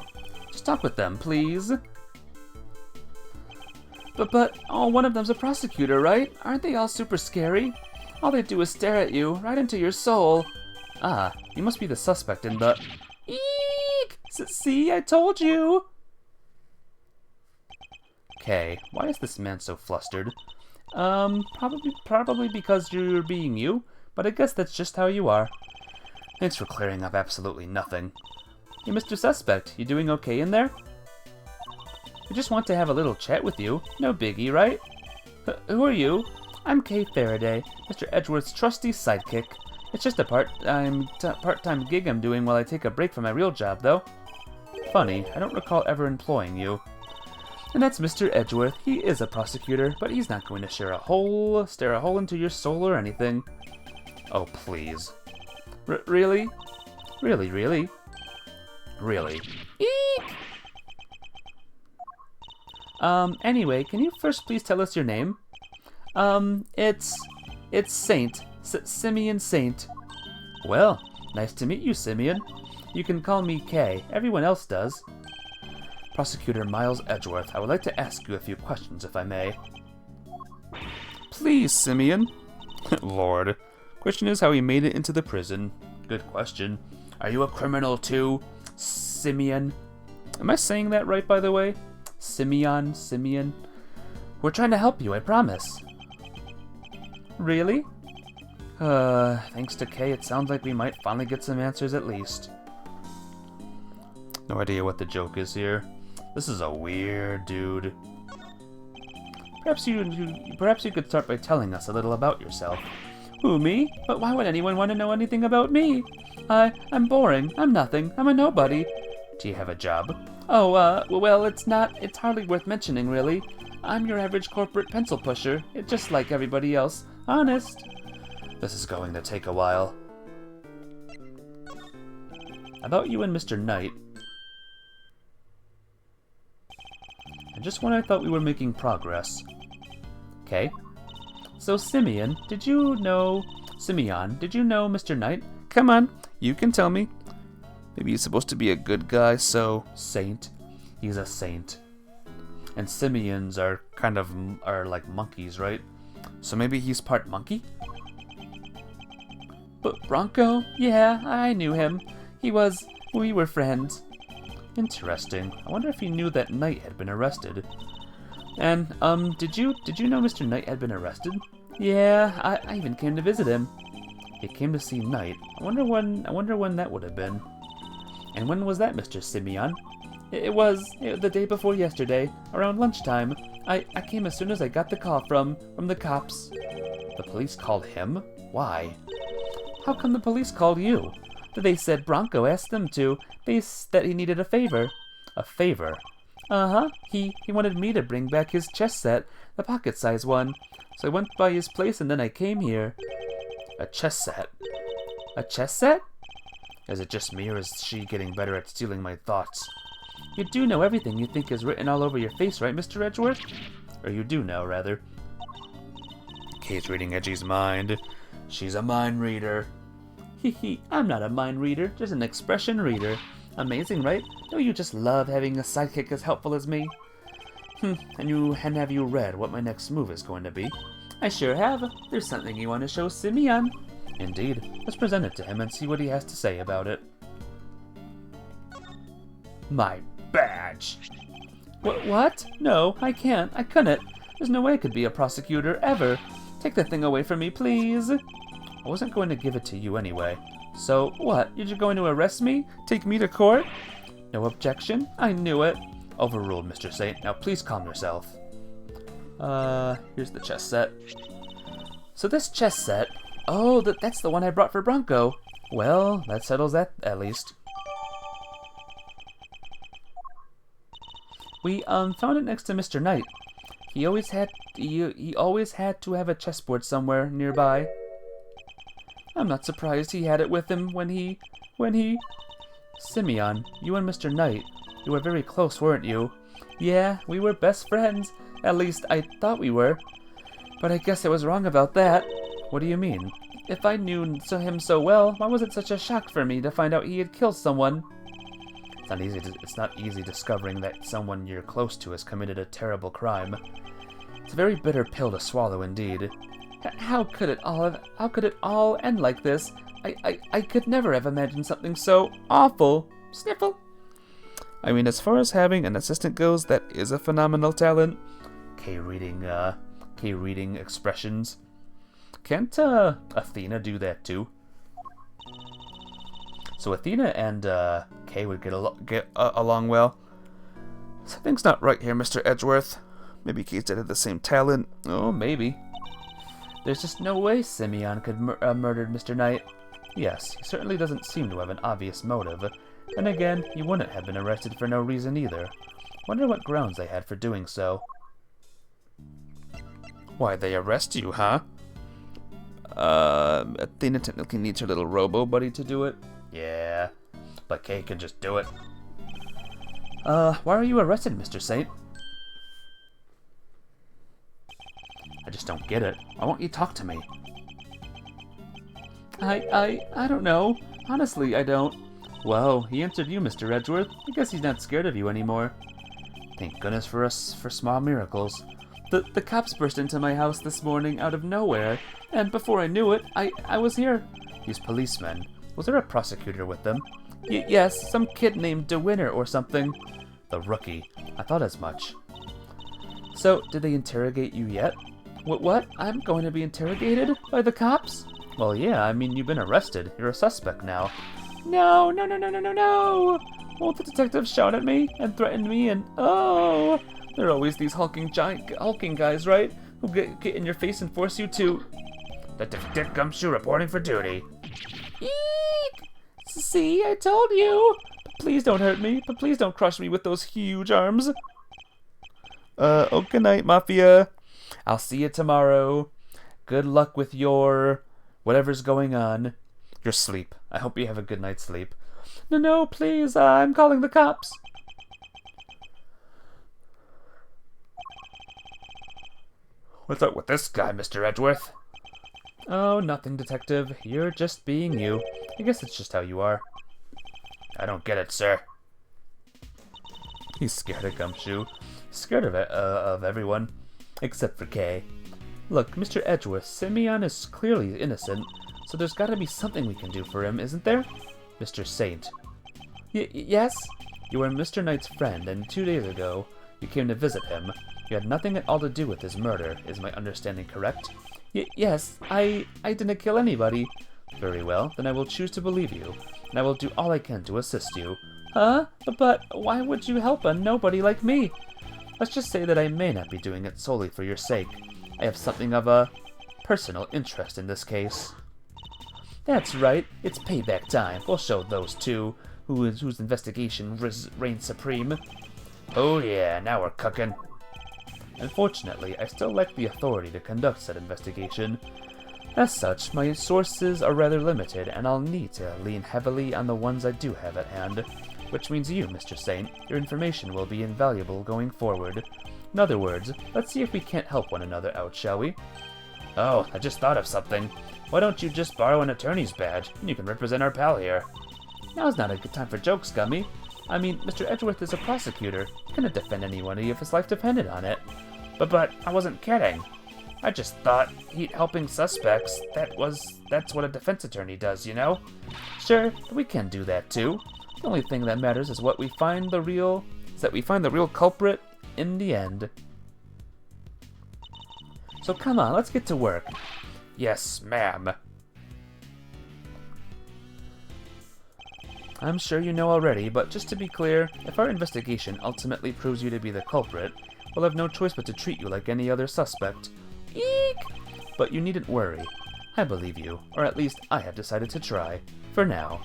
S1: Just talk with them, please. But, oh, one of them's a prosecutor, right? Aren't they all super scary? All they do is stare at you, right into your soul. Ah, you must be the suspect in the... Eek! See, I told you! Okay, why is this man so flustered? Probably because you're being you, but I guess that's just how you are. Thanks for clearing up absolutely nothing. Hey, Mr. Suspect, you doing okay in there? I just want to have a little chat with you. No biggie, right? Who are you? I'm Kay Faraday, Mr. Edgeworth's trusty sidekick. It's just a part-time gig I'm doing while I take a break from my real job, though. Funny, I don't recall ever employing you. And that's Mr. Edgeworth. He is a prosecutor, but he's not going to stare a hole into your soul or anything. Oh, please. Really? Really? Eek! Anyway, can you first please tell us your name? It's Saint. Simeon Saint. Well, nice to meet you, Simeon. You can call me Kay. Everyone else does. Prosecutor Miles Edgeworth, I would like to ask you a few questions, if I may. Please, Simeon. Lord. Question is how he made it into the prison. Good question. Are you a criminal too, Simeon? Am I saying that right, by the way? Simeon? We're trying to help you, I promise. Really? Thanks to Kay, it sounds like we might finally get some answers at least. No idea what the joke is here. This is a weird dude. Perhaps you could start by telling us a little about yourself. Who, me? But why would anyone want to know anything about me? I'm boring. I'm nothing. I'm a nobody. Do you have a job? Oh, well, it's hardly worth mentioning, really. I'm your average corporate pencil pusher. It's just like everybody else. Honest. This is going to take a while. About you and Mr. Knight. Just when I thought we were making progress. Okay. So, Simeon, did you know Mr. Knight? Come on, you can tell me. Maybe he's supposed to be a good guy, so... Saint. He's a saint. And Simeons are like monkeys, right? So maybe he's part monkey? But Bronco? Yeah, I knew him. We were friends. Interesting. I wonder if he knew that Knight had been arrested. And, did you know Mr. Knight had been arrested? Yeah, I even came to visit him. He came to see Knight. I wonder when that would have been. And when was that, Mr. Simeon? It was the day before yesterday, around lunchtime. I came as soon as I got the call from the cops. The police called him? Why? How come the police called you? They said Bronco asked them to. That he needed a favor. A favor? Uh-huh. He wanted me to bring back his chess set, the pocket-sized one. So I went by his place and then I came here. A chess set? A chess set? Is it just me, or is she getting better at stealing my thoughts? You do know everything you think is written all over your face, right, Mr. Edgeworth? Or you do know, rather. Kay's reading Edgy's mind. She's a mind reader. Hee, I'm not a mind reader, just an expression reader. Amazing, right? Don't you just love having a sidekick as helpful as me? And have you read what my next move is going to be? I sure have. There's something you want to show Simeon. Indeed. Let's present it to him and see what he has to say about it. My badge! What? No, I can't. I couldn't. There's no way I could be a prosecutor, ever. Take the thing away from me, please. I wasn't going to give it to you anyway. So, what? You're just going to arrest me? Take me to court? No objection? I knew it. Overruled, Mr. Saint. Now please calm yourself. Here's the chess set. So this chess set... Oh, that's the one I brought for Bronco. Well, that settles that, at least. We, found it next to Mr. Knight. He always had to have a chessboard somewhere nearby. I'm not surprised he had it with him when he... Simeon, you and Mr. Knight, you were very close, weren't you? Yeah, we were best friends. At least, I thought we were. But I guess I was wrong about that. What do you mean? If I knew him so well, why was it such a shock for me to find out he had killed someone? It's not easy discovering that someone you're close to has committed a terrible crime. It's a very bitter pill to swallow indeed. How could it all end like this? I could never have imagined something so awful. Sniffle. I mean, as far as having an assistant goes, that is a phenomenal talent. Kay reading expressions. Can't Athena do that too? So Athena and Kay would get along well. Something's not right here, Mr. Edgeworth. Maybe Kay's did have the same talent. Oh, maybe. There's just no way Simeon could murdered Mr. Knight. Yes, he certainly doesn't seem to have an obvious motive. And again, he wouldn't have been arrested for no reason either. Wonder what grounds they had for doing so. Why'd they arrest you, huh? Athena technically needs her little robo-buddy to do it. Yeah, but Kay can just do it. Why are you arrested, Mr. Saint? I just don't get it. Why won't you talk to me? I don't know. Honestly, I don't. Whoa, he answered you, Mr. Edgeworth. I guess he's not scared of you anymore. Thank goodness for small miracles. The cops burst into my house this morning out of nowhere, and before I knew it, I was here. These policemen. Was there a prosecutor with them? Yes, some kid named DeWinner or something. The rookie. I thought as much. So, did they interrogate you yet? What? I'm going to be interrogated? By the cops? Well, yeah, I mean, you've been arrested. You're a suspect now. No. Won't the detectives shout at me and threaten me and... Oh! There are always these hulking guys, right? Who get in your face and force you to...
S2: Detective Gumshoe reporting for duty.
S1: Eek! See, I told you! Please don't hurt me, but please don't crush me with those huge arms. Okay night, Mafia. I'll see you tomorrow. Good luck with your... whatever's going on. Your sleep. I hope you have a good night's sleep. No, please, I'm calling the cops.
S2: What's up with this guy, Mr. Edgeworth?
S1: Oh, nothing, Detective. You're just being you. I guess it's just how you are.
S2: I don't get it, sir.
S1: He's scared of Gumshoe. Scared of everyone. Except for Kay. Look, Mr. Edgeworth, Simeon is clearly innocent, so there's gotta be something we can do for him, isn't there? Mr. Saint. Yes? You were Mr. Knight's friend, and 2 days ago, you came to visit him. You had nothing at all to do with his murder, is my understanding correct? Yes, I didn't kill anybody. Very well, then I will choose to believe you, and I will do all I can to assist you. Huh? But why would you help a nobody like me? Let's just say that I may not be doing it solely for your sake. I have something of a personal interest in this case. That's right, it's payback time. We'll show those two whose investigation reigns supreme.
S2: Oh yeah, now we're cooking.
S1: Unfortunately, I still lack the authority to conduct said investigation. As such, my sources are rather limited, and I'll need to lean heavily on the ones I do have at hand. Which means you, Mr. Saint, your information will be invaluable going forward. In other words, let's see if we can't help one another out, shall we?
S2: Oh, I just thought of something. Why don't you just borrow an attorney's badge, and you can represent our pal here?
S1: Now's not a good time for jokes, Gummy. I mean, Mr. Edgeworth is a prosecutor. He couldn't defend anyone if his life depended on it.
S2: But I wasn't kidding. I just thought helping suspects, that's what a defense attorney does, you know?
S1: Sure, we can do that too. The only thing that matters is that we find the real culprit in the end. So come on, let's get to work.
S2: Yes, ma'am.
S1: I'm sure you know already, but just to be clear, if our investigation ultimately proves you to be the culprit, we'll have no choice but to treat you like any other suspect. Eek! But you needn't worry. I believe you, or at least I have decided to try, for now.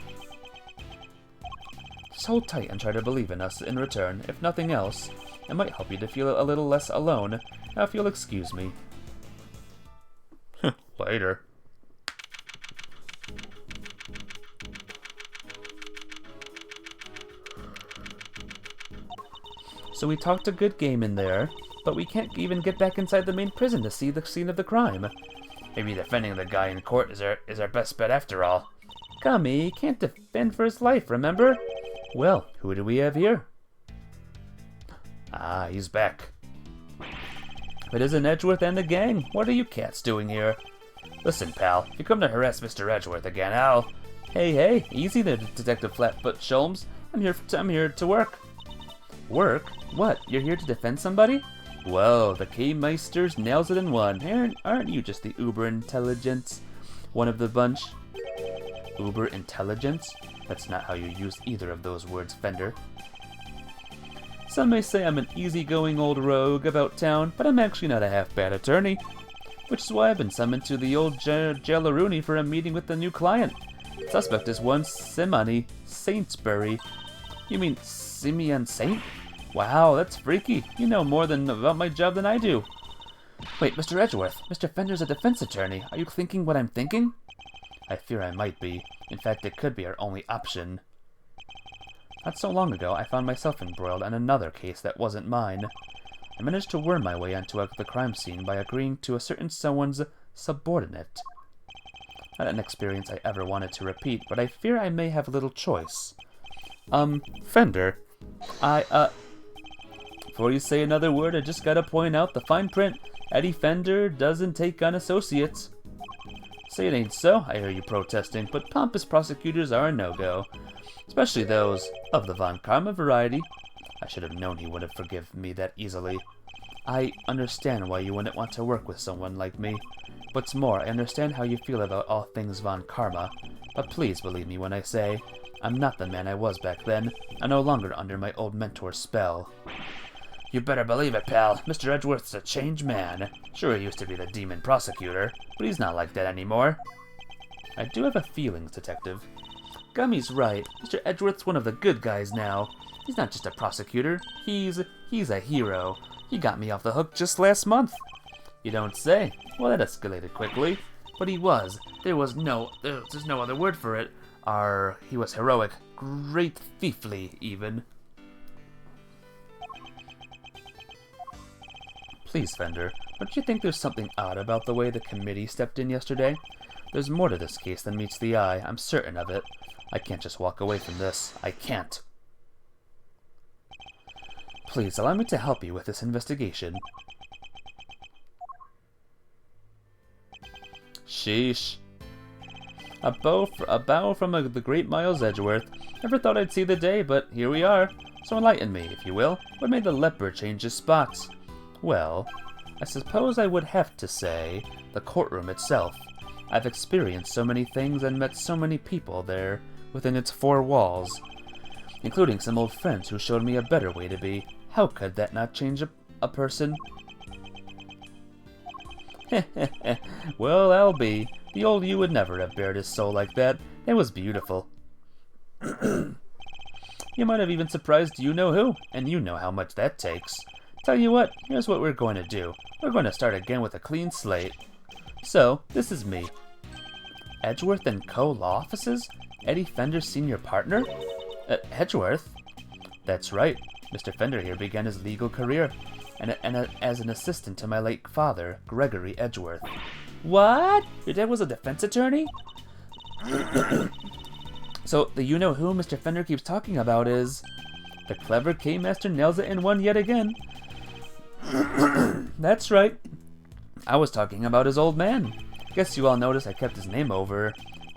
S1: Just hold tight and try to believe in us in return. If nothing else, it might help you to feel a little less alone. Now if you'll excuse me.
S2: Later.
S1: So we talked a good game in there, but we can't even get back inside the main prison to see the scene of the crime.
S2: Maybe defending the guy in court is our best bet after all.
S1: Gummy can't defend for his life, remember? Well, who do we have here?
S2: Ah, he's back.
S1: If it isn't Edgeworth and the gang, what are you cats doing here?
S2: Listen, pal, if you come to harass Mr. Edgeworth again, I'll...
S1: Hey, easy there, Detective Flatfoot Sholmes. I'm here to work. Work? What, you're here to defend somebody? Whoa, the K-Meisters nails it in one. Aren't you just the uber-intelligence one of the bunch? Uber-intelligence? That's not how you use either of those words, Fender. Some may say I'm an easygoing old rogue about town, but I'm actually not a half-bad attorney. Which is why I've been summoned to the old Jalarooney for a meeting with the new client. Suspect is one Simony Saintsbury. You mean Simeon Saint? Wow, that's freaky. You know more about my job than I do. Wait, Mr. Edgeworth, Mr. Fender's a defense attorney. Are you thinking what I'm thinking? I fear I might be. In fact, it could be our only option. Not so long ago, I found myself embroiled in another case that wasn't mine. I managed to worm my way onto the crime scene by agreeing to a certain someone's subordinate. Not an experience I ever wanted to repeat, but I fear I may have little choice. Fender, before you say another word, I just gotta point out the fine print. Eddie Fender doesn't take on associates. Say it ain't so, I hear you protesting, but pompous prosecutors are a no-go. Especially those of the Von Karma variety. I should have known he wouldn't forgive me that easily. I understand why you wouldn't want to work with someone like me. What's more, I understand how you feel about all things Von Karma. But please believe me when I say, I'm not the man I was back then. I'm no longer under my old mentor's spell.
S2: You better believe it, pal. Mr. Edgeworth's a changed man. Sure, he used to be the demon prosecutor, but he's not like that anymore.
S1: I do have a feeling, Detective. Gummy's right. Mr. Edgeworth's one of the good guys now. He's not just a prosecutor. He's a hero. He got me off the hook just last month. You don't say. Well, that escalated quickly. But he was. There's no other word for it. He was heroic. Great thiefly, even. Please, Fender, don't you think there's something odd about the way the committee stepped in yesterday? There's more to this case than meets the eye. I'm certain of it. I can't just walk away from this. I can't. Please, allow me to help you with this investigation. Sheesh. A bow from the great Miles Edgeworth. Never thought I'd see the day, but here we are. So enlighten me, if you will. What made the leopard change his spots? Well, I suppose I would have to say the courtroom itself. I've experienced so many things and met so many people there within its four walls, including some old friends who showed me a better way to be. How could that not change a person? Well, I'll be. The old you would never have bared his soul like that. It was beautiful. You might have even surprised you-know-who, and you know how much that takes. Tell you what, here's what we're going to do. We're going to start again with a clean slate. So, this is me. Edgeworth & Co. Law Offices? Eddie Fender's senior partner? Edgeworth? That's right. Mr. Fender here began his legal career as an assistant to my late father, Gregory Edgeworth. What? Your dad was a defense attorney? So, the you-know-who Mr. Fender keeps talking about is... The clever K-Master nails it in one yet again. That's right. I was talking about his old man. Guess you all noticed I kept his name over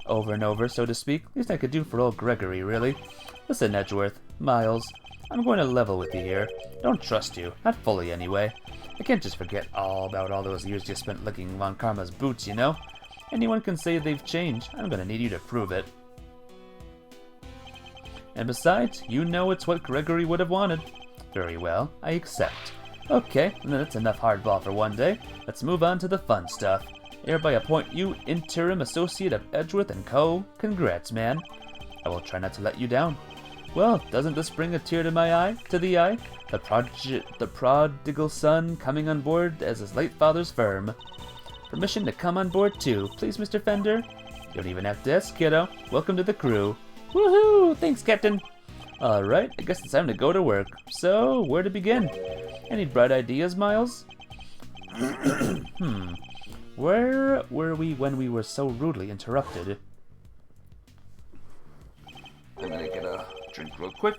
S1: and over, so to speak. Least I could do for old Gregory, really. Listen, Edgeworth, Miles, I'm going to level with you here. Don't trust you, not fully anyway. I can't just forget all about all those years you spent licking Von Karma's boots, you know? Anyone can say they've changed. I'm gonna need you to prove it. And besides, you know it's what Gregory would have wanted. Very well, I accept. Okay, that's enough hardball for one day. Let's move on to the fun stuff. Hereby appoint you interim associate of Edgeworth & Co. Congrats, man. I will try not to let you down. Well, doesn't this bring a tear to my eye? The prodigal son coming on board as his late father's firm. Permission to come on board too, please, Mr. Fender? You don't even have to ask, kiddo. Welcome to the crew. Woohoo! Thanks, Captain. Alright, I guess it's time to go to work. So, where to begin? Any bright ideas, Miles? Where were we when we were so rudely interrupted? I'm gonna get a drink real quick.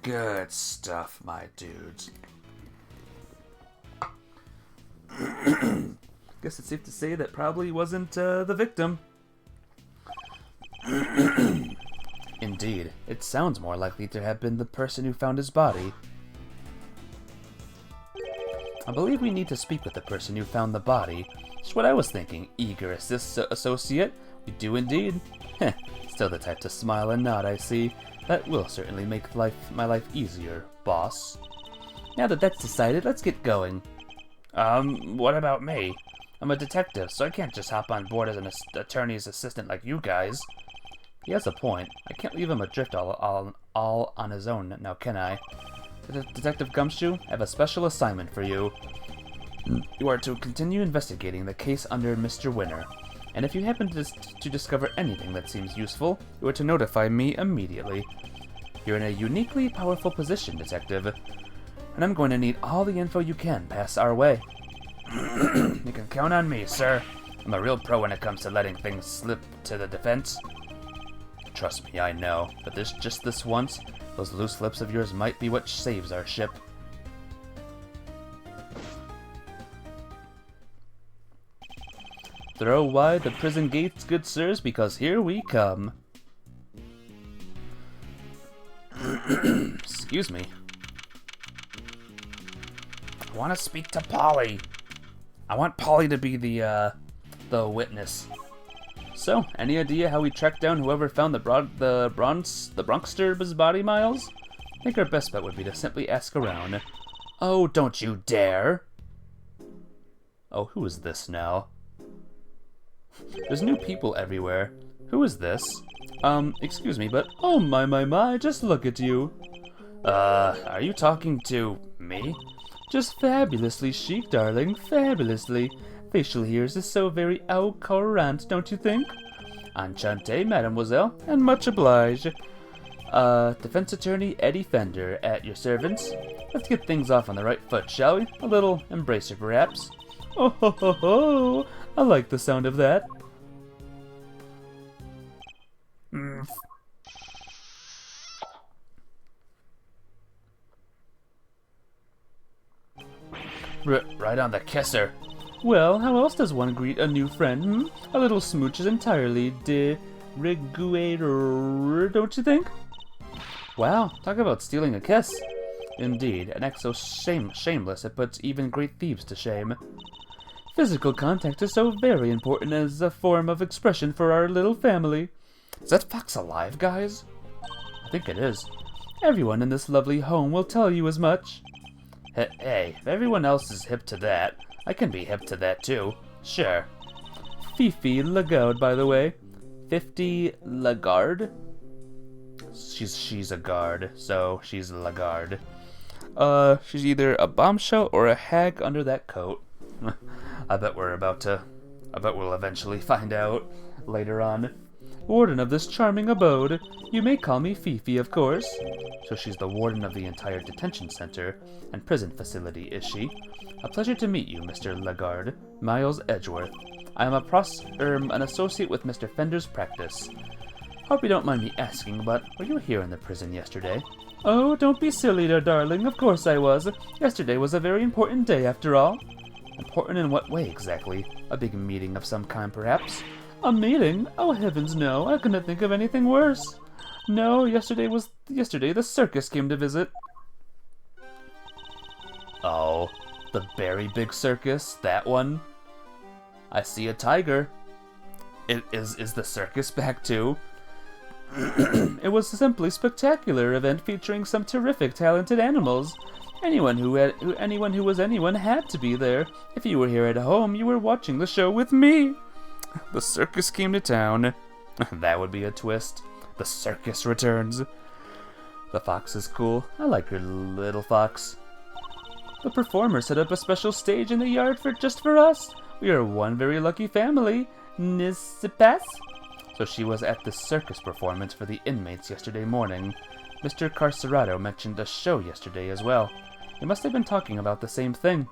S1: Good stuff, my dudes. Guess it's safe to say that probably wasn't the victim. Indeed, it sounds more likely to have been the person who found his body. I believe we need to speak with the person who found the body. Just what I was thinking, eager associate. We do indeed. Heh, still the type to smile and nod, I see. That will certainly make my life easier, boss. Now that that's decided, let's get going.
S2: What about me?
S1: I'm a detective, so I can't just hop on board as an attorney's assistant like you guys. He has a point. I can't leave him adrift all on his own, now can I? Detective Gumshoe, I have a special assignment for you. You are to continue investigating the case under Mr. Winner. And if you happen to discover anything that seems useful, you are to notify me immediately. You're in a uniquely powerful position, Detective, and I'm going to need all the info you can pass our way.
S2: You can count on me, sir. I'm a real pro when it comes to letting things slip to the defense.
S1: Trust me, I know, but just this once, those loose lips of yours might be what saves our ship. Throw wide the prison gates, good sirs, because here we come. Excuse me.
S2: I want to speak to Polly.
S1: I want Polly to be the witness. So, any idea how we tracked down whoever found the Bronxster's body, Miles? I think our best bet would be to simply ask around. Oh, don't you dare! Oh, who is this now? There's new people everywhere. Who is this? Excuse me, but oh my, just look at you. Are you talking to me? Just fabulously chic, darling, fabulously. Facial hairs is so very au courant, don't you think? Enchanté, mademoiselle, and much obliged. Defense attorney Eddie Fender, at your servants. Let's get things off on the right foot, shall we? A little embracer, perhaps. Oh ho ho ho! I like the sound of that. Right on the kisser. Well, how else does one greet a new friend, A little smooch is entirely de rigueur, don't you think? Wow, talk about stealing a kiss. Indeed, an act so shameless it puts even great thieves to shame. Physical contact is so very important as a form of expression for our little family. Is that fox alive, guys? I think it is. Everyone in this lovely home will tell you as much. Hey, if everyone else is hip to that, I can be hip to that too. Sure. Fifi Lagarde, by the way. 50 Lagarde? she's a guard, so she's Lagarde. She's either a bombshell or a hag under that coat. I bet we'll eventually find out later on. Warden of this charming abode. You may call me Fifi, of course. So she's the warden of the entire detention center and prison facility, is she? A pleasure to meet you, Mr. Lagarde. Miles Edgeworth. I am an associate with Mr. Fender's practice. Hope you don't mind me asking, but were you here in the prison yesterday? Oh, don't be silly there, darling. Of course I was. Yesterday was a very important day, after all. Important in what way, exactly? A big meeting of some kind, perhaps? A meeting? Oh, heavens, no. I couldn't think of anything worse. No, yesterday the circus came to visit. Oh, the very big circus? That one? I see a tiger. Is the circus back too? It was a simply spectacular event featuring some terrific, talented animals. Anyone who was anyone had to be there. If you were here at home, you were watching the show with me. The circus came to town. That would be a twist. The circus returns. The fox is cool. I like your little fox. The performer set up a special stage in the yard just for us. We are one very lucky family. N'est-ce pas? So she was at the circus performance for the inmates yesterday morning. Mr. Carcerado mentioned a show yesterday as well. They must have been talking about the same thing.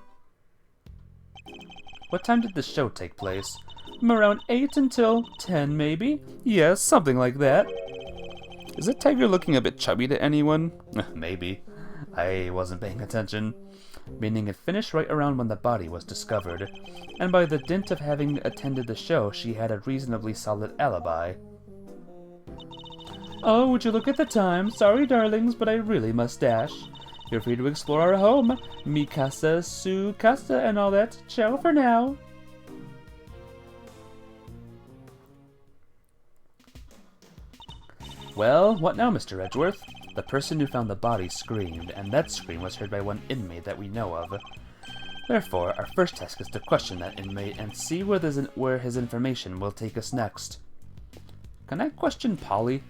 S1: What time did the show take place? From around 8 until 10, maybe? Yes, something like that. Is that tiger looking a bit chubby to anyone? Maybe. I wasn't paying attention. Meaning it finished right around when the body was discovered, and by the dint of having attended the show, she had a reasonably solid alibi. Oh, would you look at the time? Sorry, darlings, but I really must dash. You're free to explore our home. Mi casa, su casa, and all that. Ciao for now. Well, what now, Mr. Edgeworth? The person who found the body screamed, and that scream was heard by one inmate that we know of. Therefore, our first task is to question that inmate and see where his information will take us next. Can I question Polly?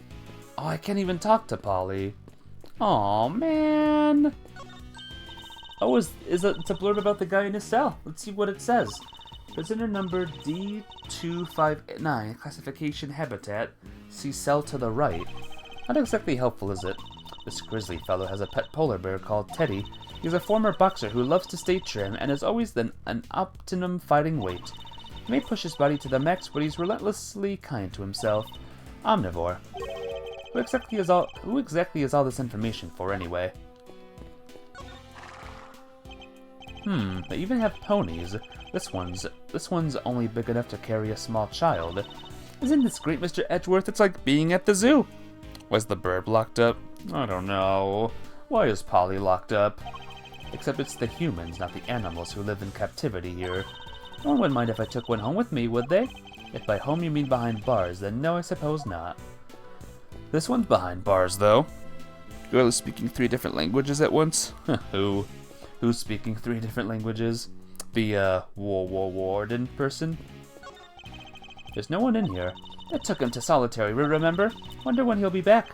S1: Oh, I can't even talk to Polly. Aw, man. Oh, it's a blurb about the guy in his cell. Let's see what it says. Prisoner number D259, classification habitat. See cell to the right. Not exactly helpful, is it? This grizzly fellow has a pet polar bear called Teddy. He's a former boxer who loves to stay trim and is always an optimum fighting weight. He may push his body to the max, but he's relentlessly kind to himself. Omnivore. Who exactly is all this information for, anyway? They even have ponies. This one's only big enough to carry a small child. Isn't this great, Mr. Edgeworth? It's like being at the zoo. Was the bird locked up? I don't know. Why is Polly locked up? Except it's the humans, not the animals, who live in captivity here. No one would mind if I took one home with me, would they? If by home you mean behind bars, then no, I suppose not. This one's behind bars, though. Girl is speaking 3 different languages at once? Who? Who's speaking 3 different languages? The, warden person? There's no one in here. I took him to solitary, remember? Wonder when he'll be back.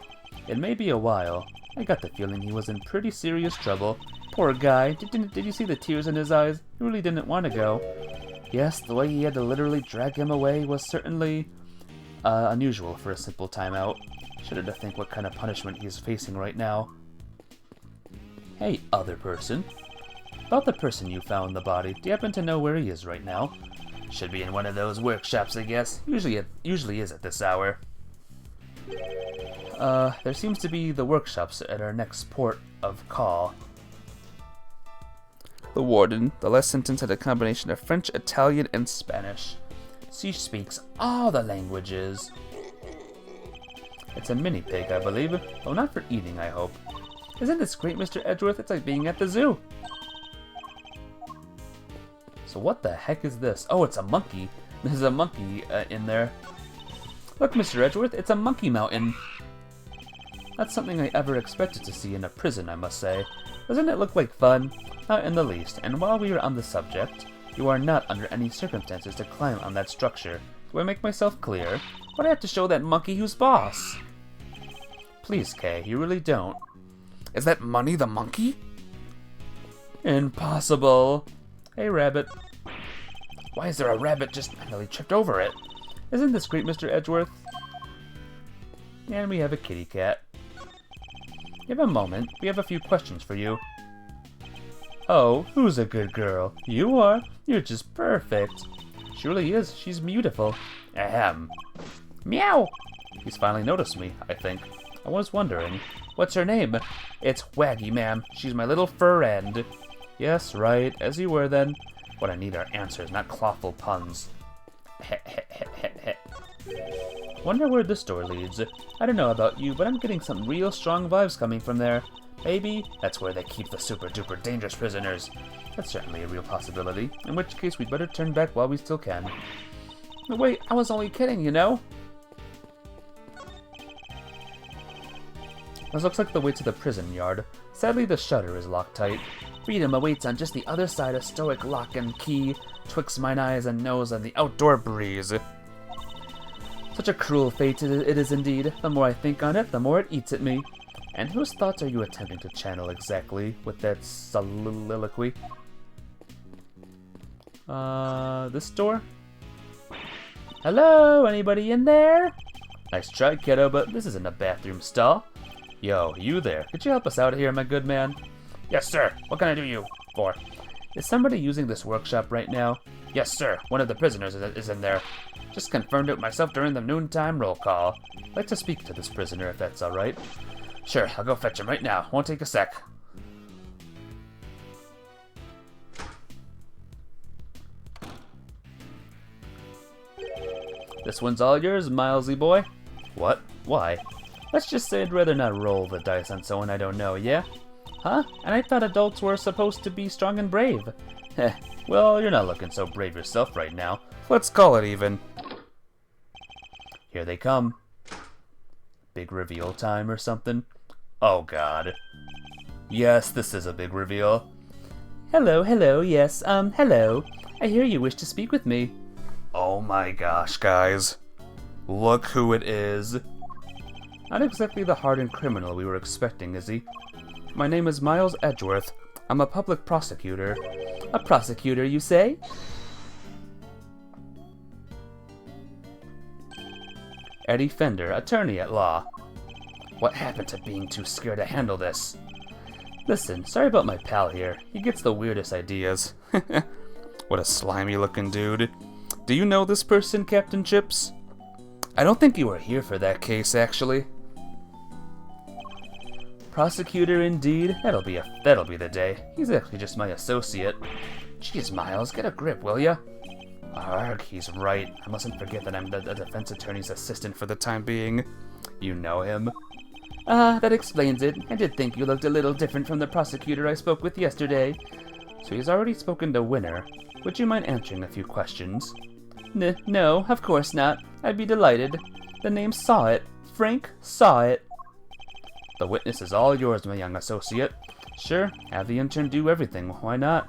S1: It may be a while. I got the feeling he was in pretty serious trouble. Poor guy. Did you see the tears in his eyes? He really didn't want to go. Yes, the way he had to literally drag him away was certainly unusual for a simple timeout. Shudder to think what kind of punishment he's facing right now. Hey, other person. About the person you found the body, do you happen to know where he is right now? Should be in one of those workshops, I guess. Usually is at this hour. There seems to be the workshops at our next port of call. The warden. The last sentence had a combination of French, Italian, and Spanish. She speaks all the languages. It's a mini pig, I believe. Oh, not for eating, I hope. Isn't this great, Mr. Edgeworth? It's like being at the zoo. So what the heck is this? Oh, it's a monkey. There's a monkey in there. Look, Mr. Edgeworth, it's a monkey mountain. Not something I ever expected to see in a prison, I must say. Doesn't it look like fun? Not in the least, and while we are on the subject, you are not under any circumstances to climb on that structure. Do I make myself clear? But I have to show that monkey who's boss. Please, Kay, you really don't.
S2: Is that Money the monkey?
S1: Impossible. Hey, rabbit.
S2: Why is there a rabbit just nearly tripped over it?
S1: Isn't this great, Mr. Edgeworth? And we have a kitty cat. Give a moment. We have a few questions for you. Oh, who's a good girl? You are. You're just perfect. She really is. She's beautiful.
S2: Ahem.
S1: Meow! He's finally noticed me, I think. I was wondering. What's her name? It's Waggy, ma'am. She's my little friend. Yes, right. As you were then. What I need are answers, not clawful puns. Wonder where this door leads. I don't know about you, but I'm getting some real strong vibes coming from there. Maybe that's where they keep the super duper dangerous prisoners. That's certainly a real possibility, in which case we'd better turn back while we still can. But wait, I was only kidding, you know? This looks like the way to the prison yard. Sadly, the shutter is locked tight. Freedom awaits on just the other side of stoic lock and key, twixt mine eyes and nose and the outdoor breeze. Such a cruel fate it is indeed. The more I think on it, the more it eats at me. And whose thoughts are you attempting to channel exactly with that soliloquy? This door? Hello, anybody in there? Nice try, kiddo, but this isn't a bathroom stall. Yo, you there. Could you help us out here, my good man?
S2: Yes, sir. What can I do you for?
S1: Is somebody using this workshop right now?
S2: Yes, sir. One of the prisoners is in there. Just confirmed it myself during the noontime roll call.
S1: I'd like to speak to this prisoner, if that's alright.
S2: Sure, I'll go fetch him right now. Won't take a sec.
S1: This one's all yours, Milesy boy. What? Why? Let's just say I'd rather not roll the dice on someone I don't know, yeah? Huh? And I thought adults were supposed to be strong and brave. Heh, well, you're not looking so brave yourself right now.
S2: Let's call it even.
S1: Here they come. Big reveal time or something? Oh god. Yes, this is a big reveal. Hello, yes, hello. I hear you wish to speak with me.
S2: Oh my gosh, guys. Look who it is.
S1: Not exactly the hardened criminal we were expecting, is he? My name is Miles Edgeworth. I'm a public prosecutor. A prosecutor, you say? Eddie Fender, attorney at law.
S2: What happened to being too scared to handle this?
S1: Listen, sorry about my pal here. He gets the weirdest ideas.
S2: What a slimy looking dude. Do you know this person, Captain Chips?
S1: I don't think you were here for that case, actually. Prosecutor, indeed. That'll be the day. He's actually just my associate. Jeez, Miles, get a grip, will ya? Arg, he's right. I mustn't forget that I'm the defense attorney's assistant for the time being. You know him? That explains it. I did think you looked a little different from the prosecutor I spoke with yesterday. So he's already spoken to Winner. Would you mind answering a few questions? No, of course not. I'd be delighted. The name Saw It. Frank Saw It. The witness is all yours, my young associate. Sure, have the intern do everything. Why not?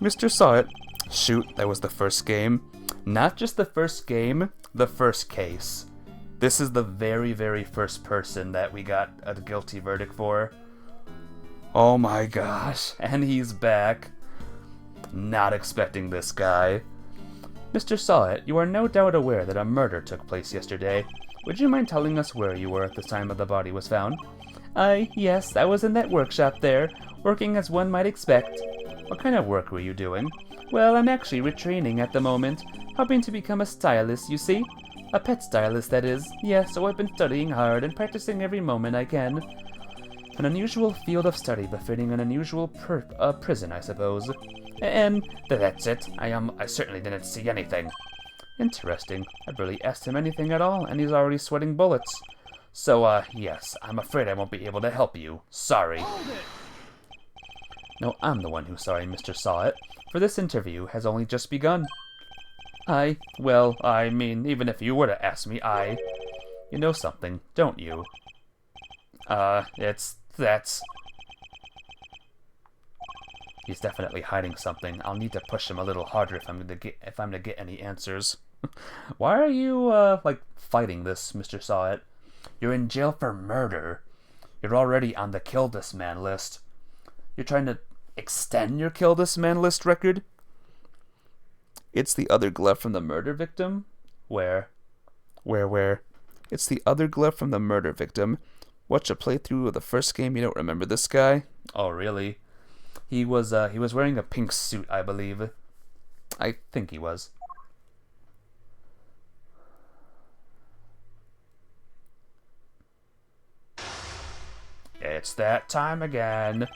S2: Mr. Saw It. Shoot, that was the first game.
S1: Not just the first game, the first case. This is the very, very first person that we got a guilty verdict for.
S2: Oh my gosh.
S1: And he's back. Not expecting this guy. Mr. Saw It, you are no doubt aware that a murder took place yesterday. Would you mind telling us where you were at the time the body was found? Yes, I was in that workshop there, working as one might expect. What kind of work were you doing? Well, I'm actually retraining at the moment, hoping to become a stylist, you see? A pet stylist, that is. Yes, so I've been studying hard and practicing every moment I can. An unusual field of study befitting an unusual prison, I suppose. And that's it. I certainly didn't see anything. Interesting. I barely asked him anything at all, and he's already sweating bullets. So, yes, I'm afraid I won't be able to help you. Sorry. No, I'm the one who's sorry, Mr. Saw It, for this interview has only just begun. Well, I mean, even if you were to ask me, You know something, don't you? That's... He's definitely hiding something. I'll need to push him a little harder if I'm to get any answers. Why are you, fighting this, Mr. Saw It? You're in jail for murder. You're already on the Kill This Man list. You're trying to extend your Kill This Man list record? It's the other glove from the murder victim? Where? It's the other glove from the murder victim. Watch a playthrough of the first game. You don't remember this guy? Oh, really? He was wearing a pink suit, I believe. I think he was. It's that time again.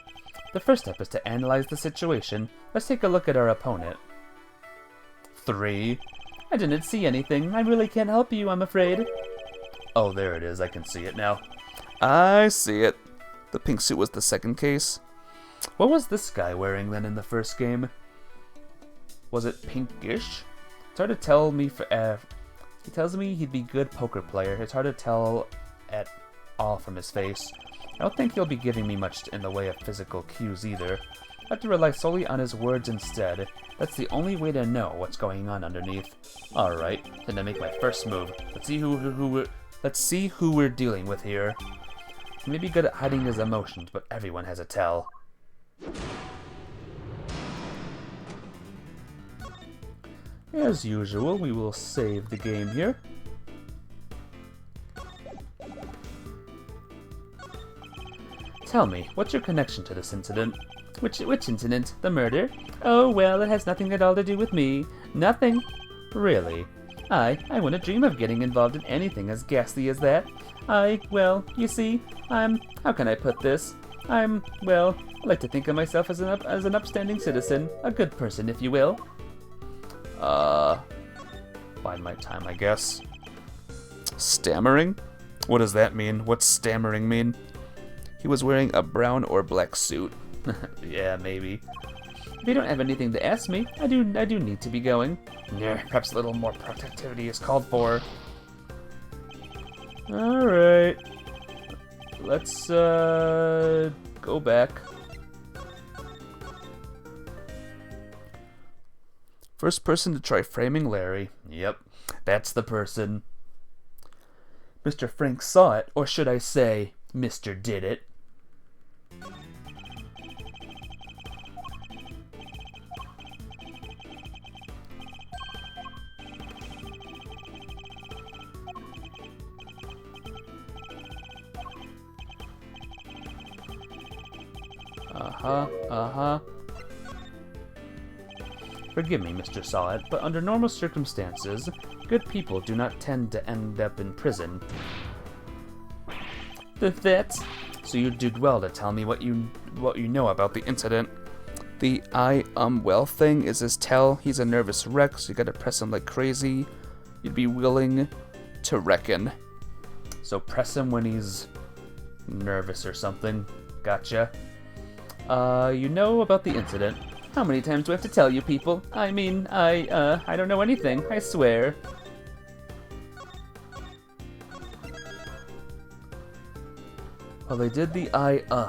S1: The first step is to analyze the situation. Let's take a look at our opponent. 3. I didn't see anything. I really can't help you, I'm afraid. Oh, there it is. I can see it now. I see it. The pink suit was the second case. What was this guy wearing then in the first game? Was it pinkish? It's hard to tell me. He tells me he'd be a good poker player. It's hard to tell at all from his face. I don't think he'll be giving me much in the way of physical cues either. I have to rely solely on his words instead. That's the only way to know what's going on underneath. Alright, then to make my first move. Let's see who we're dealing with here. He may be good at hiding his emotions, but everyone has a tell. As usual, we will save the game here. Tell me, what's your connection to this incident? Which incident? The murder? Oh, well, it has nothing at all to do with me. Nothing. Really? I wouldn't dream of getting involved in anything as ghastly as that. Well, you see, how can I put this? Well, I like to think of myself as an upstanding citizen, a good person, if you will. Bide my time, I guess. Stammering? What does that mean? What's stammering mean? He was wearing a brown or black suit. Yeah, maybe. If you don't have anything to ask me, I do need to be going. Yeah, perhaps a little more productivity is called for. Alright. Let's, go back. First person to try framing Larry. Yep, that's the person. Mr. Frank saw it, or should I say, Mr. Did It. Forgive me, Mr. Saw It, but under normal circumstances, good people do not tend to end up in prison. That? So you did well to tell me what you know about the incident. The well thing is his tell. He's a nervous wreck, so you gotta press him like crazy. You'd be willing to reckon. So press him when he's nervous or something. Gotcha. You know about the incident. How many times do I have to tell you people? I mean, I don't know anything, I swear. Well, they did the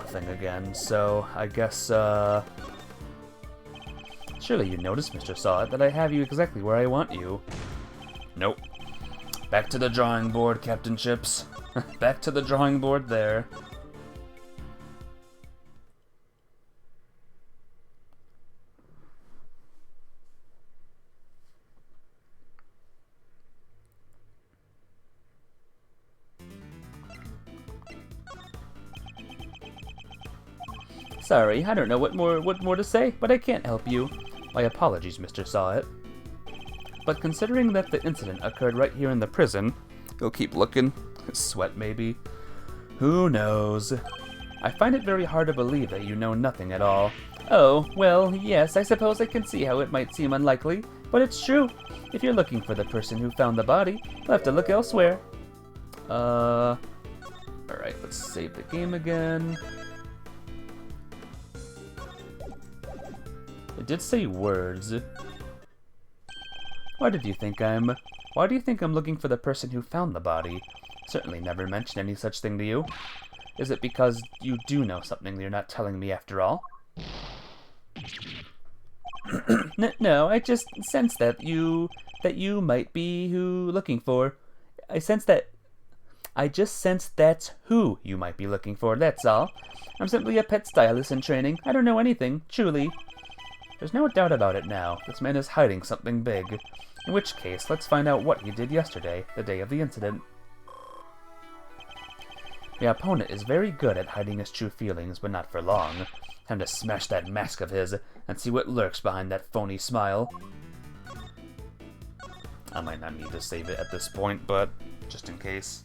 S1: thing again, so I guess, surely you noticed, Mr. Saw It, that I have you exactly where I want you. Nope. Back to the drawing board, Captain Chips. Back to the drawing board there. Sorry, I don't know what more to say, but I can't help you. My apologies, Mr. Saw It. But considering that the incident occurred right here in the prison, you'll keep looking? Sweat, maybe? Who knows? I find it very hard to believe that you know nothing at all. Oh, well, yes, I suppose I can see how it might seem unlikely, but it's true. If you're looking for the person who found the body, you'll have to look elsewhere. Alright, let's save the game again. It did say words. Why do you think I'm looking for the person who found the body? Certainly never mentioned any such thing to you. Is it because you do know something you're not telling me after all? No, I just sense that you might be who looking for. I sense that I just sensed that's who you might be looking for, that's all. I'm simply a pet stylist in training. I don't know anything, truly. There's no doubt about it now. This man is hiding something big. In which case, let's find out what he did yesterday, the day of the incident. My opponent is very good at hiding his true feelings, but not for long. Time to smash that mask of his and see what lurks behind that phony smile. I might not need to save it at this point, but just in case.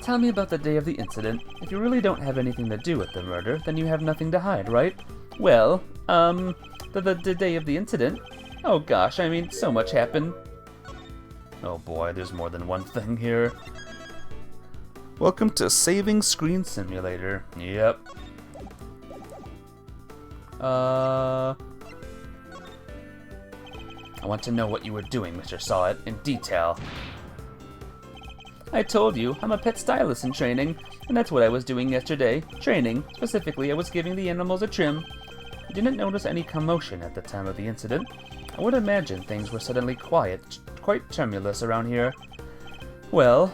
S1: Tell me about the day of the incident. If you really don't have anything to do with the murder, then you have nothing to hide, right? Well, the day of the incident? Oh gosh, I mean, so much happened. Oh boy, there's more than one thing here. Welcome to Saving Screen Simulator. Yep. I want to know what you were doing, Mr. Sawit, in detail. I told you, I'm a pet stylist in training, and that's what I was doing yesterday. Training. Specifically, I was giving the animals a trim. I didn't notice any commotion at the time of the incident. I would imagine things were suddenly quiet, quite tremulous around here. Well,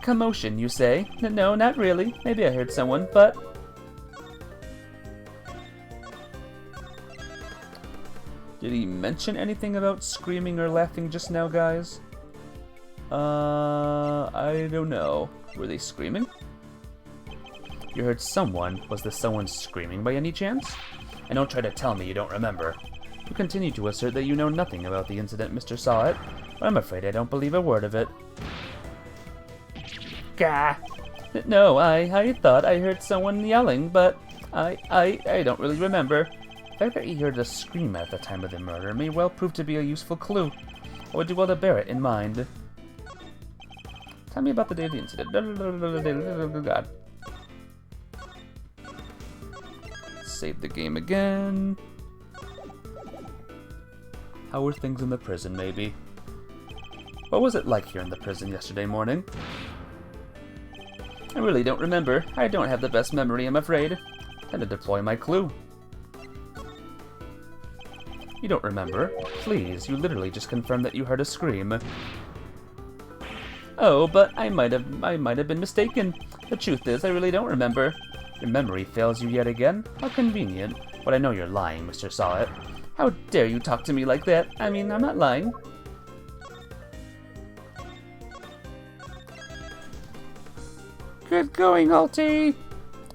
S1: commotion, you say? No, not really. Maybe I heard someone, but... Did he mention anything about screaming or laughing just now, guys? I don't know. Were they screaming? You heard someone. Was this someone screaming by any chance? And don't try to tell me you don't remember. You continue to assert that you know nothing about the incident, Mr. Sawit, but I'm afraid I don't believe a word of it. Gah! No, I thought I heard someone yelling, but I don't really remember. The fact that he heard a scream at the time of the murder may well prove to be a useful clue. I would do well to bear it in mind. Tell me about the day of the incident. God. Save the game again. How were things in the prison, maybe? What was it like here in the prison yesterday morning? I really don't remember. I don't have the best memory, I'm afraid. Time to deploy my clue. You don't remember? Please, you literally just confirmed that you heard a scream. Oh, but I might have been mistaken. The truth is, I really don't remember. Your memory fails you yet again? How convenient. But I know you're lying, Mr. Sawit. How dare you talk to me like that? I mean, I'm not lying. Good going, Alti!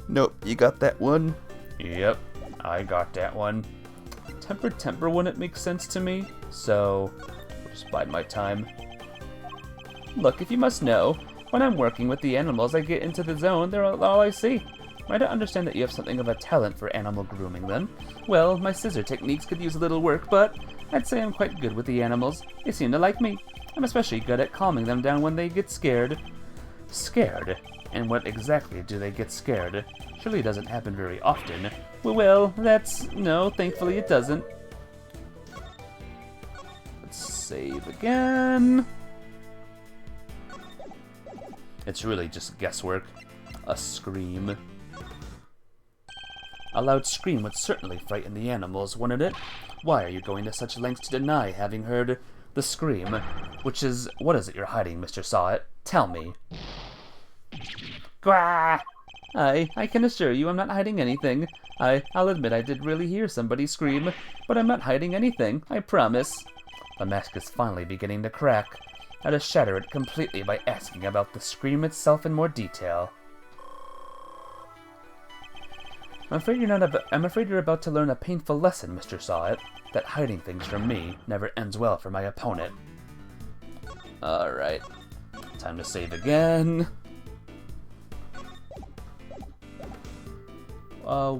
S1: Nope, you got that one? Yep, I got that one. Temper wouldn't make sense to me, so I'll just bide my time. Look, if you must know, when I'm working with the animals, I get into the zone, they're all I see. I don't understand that you have something of a talent for animal grooming then. Well, my scissor techniques could use a little work, but I'd say I'm quite good with the animals. They seem to like me. I'm especially good at calming them down when they get scared. Scared? And what exactly do they get scared? Surely it doesn't happen very often. Well, no, thankfully it doesn't. Let's save again. It's really just guesswork. A scream. A loud scream would certainly frighten the animals, wouldn't it? Why are you going to such lengths to deny having heard the scream? What is it you're hiding, Mr. Sawit? Tell me. Gwah! I can assure you I'm not hiding anything. I'll admit I did really hear somebody scream, but I'm not hiding anything, I promise. The mask is finally beginning to crack. How to shatter it completely by asking about the scream itself in more detail. I'm afraid you're about to learn a painful lesson, Mr. Sawit. That hiding things from me never ends well for my opponent. Alright. Time to save again.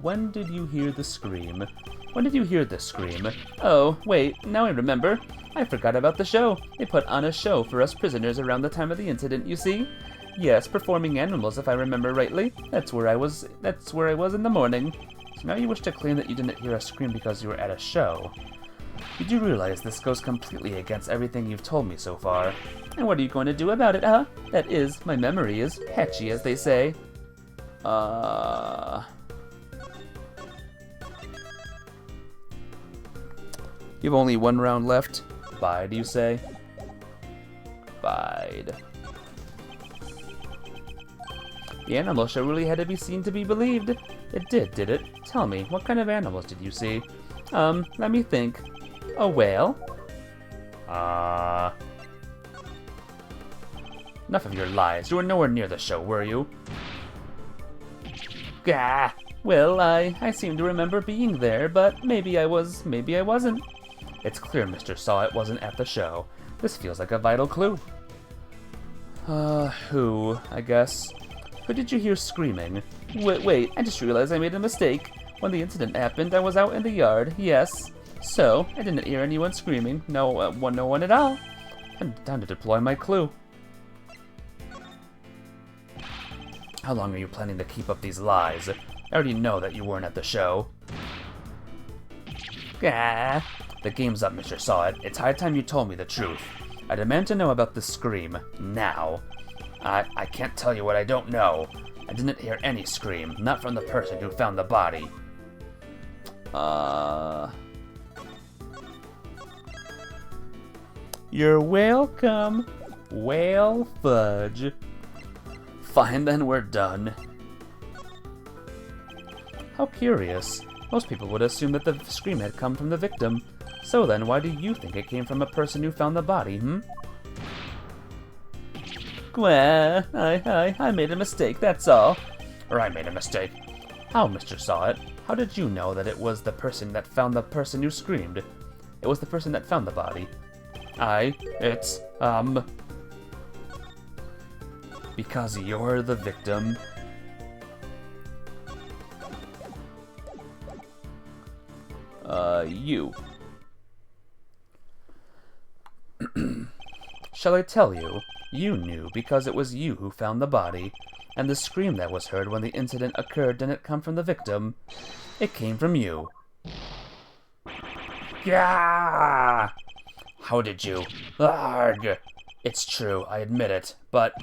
S1: When did you hear the scream? When did you hear this scream? Oh, wait, now I remember. I forgot about the show. They put on a show for us prisoners around the time of the incident, you see? Yes, performing animals, if I remember rightly. That's where I was in the morning. So now you wish to claim that you didn't hear a scream because you were at a show. You do realize this goes completely against everything you've told me so far. And what are you going to do about it, huh? That is, my memory is patchy, as they say. You have only one round left. Bye, do you say? terrified. The animal show really had to be seen to be believed. It did it? Tell me, what kind of animals did you see? Let me think. A whale? Enough of your lies. You were nowhere near the show, were you? Gah! Well, I seem to remember being there, but maybe I was, maybe I wasn't. It's clear Mr. Sawet wasn't at the show. This feels like a vital clue. Who, I guess. Who did you hear screaming? Wait, I just realized I made a mistake. When the incident happened, I was out in the yard, yes. So, I didn't hear anyone screaming. No one at all. I'm time to deploy my clue. How long are you planning to keep up these lies? I already know that you weren't at the show. Ah, the game's up, Mr. Sawet. It's high time you told me the truth. I demand to know about this scream, now. I can't tell you what I don't know. I didn't hear any scream, not from the person who found the body. You're welcome, whale fudge. Fine, then we're done. How curious. Most people would assume that the scream had come from the victim. So then, why do you think it came from a person who found the body, Well, I made a mistake, that's all.
S2: Or I made a mistake.
S1: How, Mr. Sawet? How did you know that it was the person that found the person who screamed? It was the person that found the body.
S2: It's,
S1: Because you're the victim. You. Shall I tell you? You knew because it was you who found the body, and the scream that was heard when the incident occurred didn't come from the victim. It came from you.
S2: yeah! How did you? Arg! It's true, I admit it, but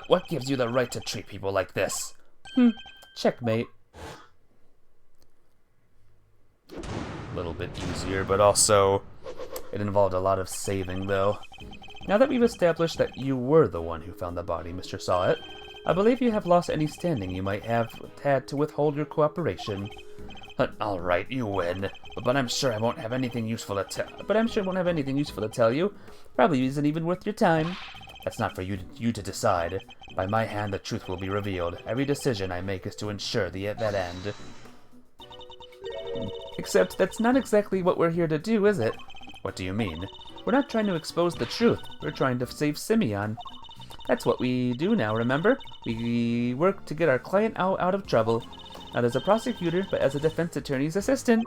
S2: what gives you the right to treat people like this?
S1: Checkmate. A little bit easier, but also it involved a lot of saving, though. Now that we've established that you were the one who found the body, Mr. Sawet, I believe you have lost any standing you might have had to withhold your cooperation.
S2: All right, you win, but I'm sure I won't have anything useful to tell.
S1: But I'm sure I won't have anything useful to tell you. Probably isn't even worth your time. That's not for you to decide. By my hand, the truth will be revealed. Every decision I make is to ensure that end. Except that's not exactly what we're here to do, is it? What do you mean? We're not trying to expose the truth. We're trying to save Simeon. That's what we do now, remember? We work to get our client out of trouble. Not as a prosecutor, but as a defense attorney's assistant.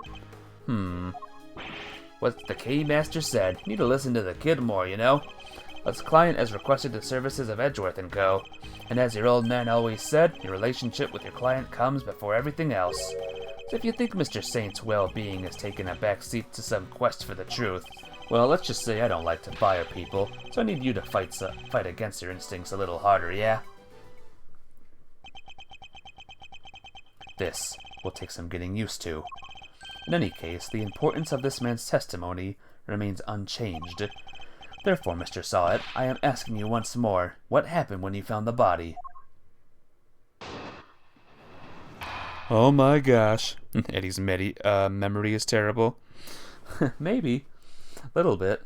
S2: What the K-Master said. You need to listen to the kid more, you know? This client has requested the services of Edgeworth & Co. And as your old man always said, your relationship with your client comes before everything else. So if you think Mr. Saint's well-being has taken a back seat to some quest for the truth, well, let's just say I don't like to fire people, so I need you to fight against your instincts a little harder, yeah? This will take some getting used to. In any case, the importance of this man's testimony remains unchanged. Therefore, Mr. Sawet, I am asking you once more, what happened when you found the body?
S1: Oh my gosh. Eddie's memory is terrible. Maybe. Little bit.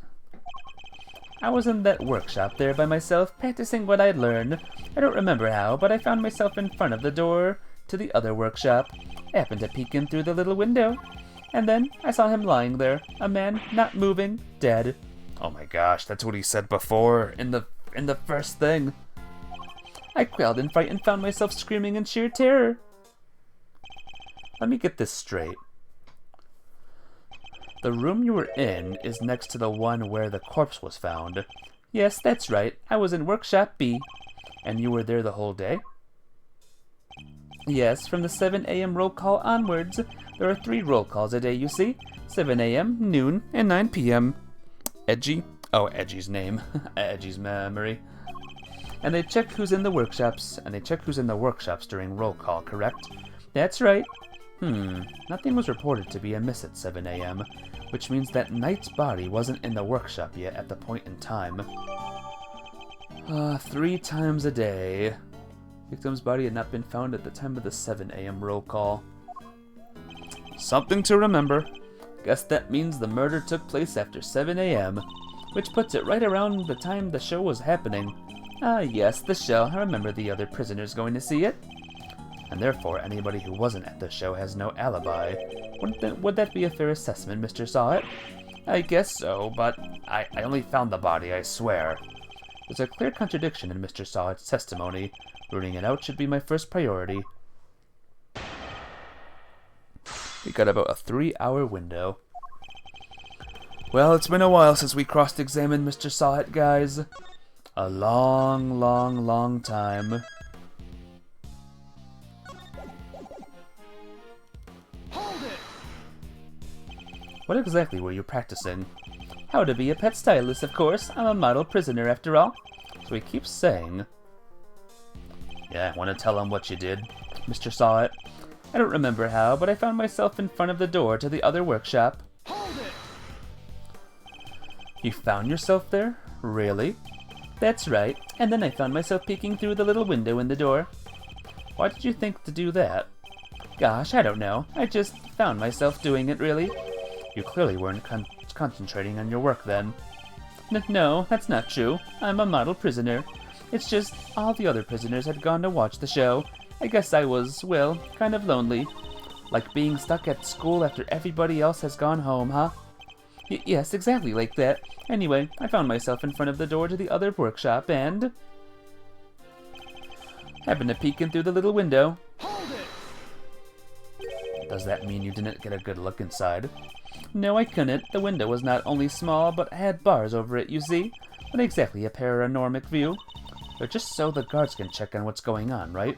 S1: I was in that workshop there by myself, practicing what I'd learned. I don't remember how, but I found myself in front of the door to the other workshop. I happened to peek in through the little window. And then I saw him lying there, a man not moving, dead. Oh my gosh, that's what he said before, in the first thing. I quailed in fright and found myself screaming in sheer terror. Let me get this straight. The room you were in is next to the one where the corpse was found. Yes, that's right. I was in Workshop B. And you were there the whole day? Yes, from the 7 a.m. roll call onwards. There are 3 roll calls a day, you see. 7 a.m., noon, and 9 p.m. Edgy? Oh, Edgy's name. Edgy's memory. And they check who's in the workshops, during roll call, correct? That's right. Nothing was reported to be amiss at 7 a.m., which means that Knight's body wasn't in the workshop yet at the point in time. 3 times a day. Victim's body had not been found at the time of the 7 a.m. roll call. Something to remember. Guess that means the murder took place after 7 a.m., which puts it right around the time the show was happening. Ah, yes, the show. I remember the other prisoners going to see it. And therefore, anybody who wasn't at the show has no alibi. Would that be a fair assessment, Mr. Sawit? I guess so, but I only found the body, I swear. There's a clear contradiction in Mr. Sawit's testimony. Rooting it out should be my first priority. We got about a 3-hour window. Well, it's been a while since we cross-examined Mr. Sawit, guys. A long, long, long time.
S4: Hold it!
S1: What exactly were you practicing? How to be a pet stylist, of course. I'm a model prisoner, after all. So he keeps saying... Yeah, want to tell him what you did, Mr. Sawit? I don't remember how, but I found myself in front of the door to the other workshop.
S4: Hold it!
S1: You found yourself there? Really? That's right, and then I found myself peeking through the little window in the door. Why did you think to do that? Gosh, I don't know. I just found myself doing it, really. You clearly weren't concentrating on your work then. No, that's not true. I'm a model prisoner. It's just all the other prisoners had gone to watch the show. I guess I was, well, kind of lonely. Like being stuck at school after everybody else has gone home, huh? Yes, exactly like that. Anyway, I found myself in front of the door to the other workshop and... happened to peek in through the little window.
S4: Hold it!
S1: Does that mean you didn't get a good look inside? No, I couldn't. The window was not only small, but had bars over it, you see? Not exactly a panoramic view. They're just so the guards can check on what's going on, right?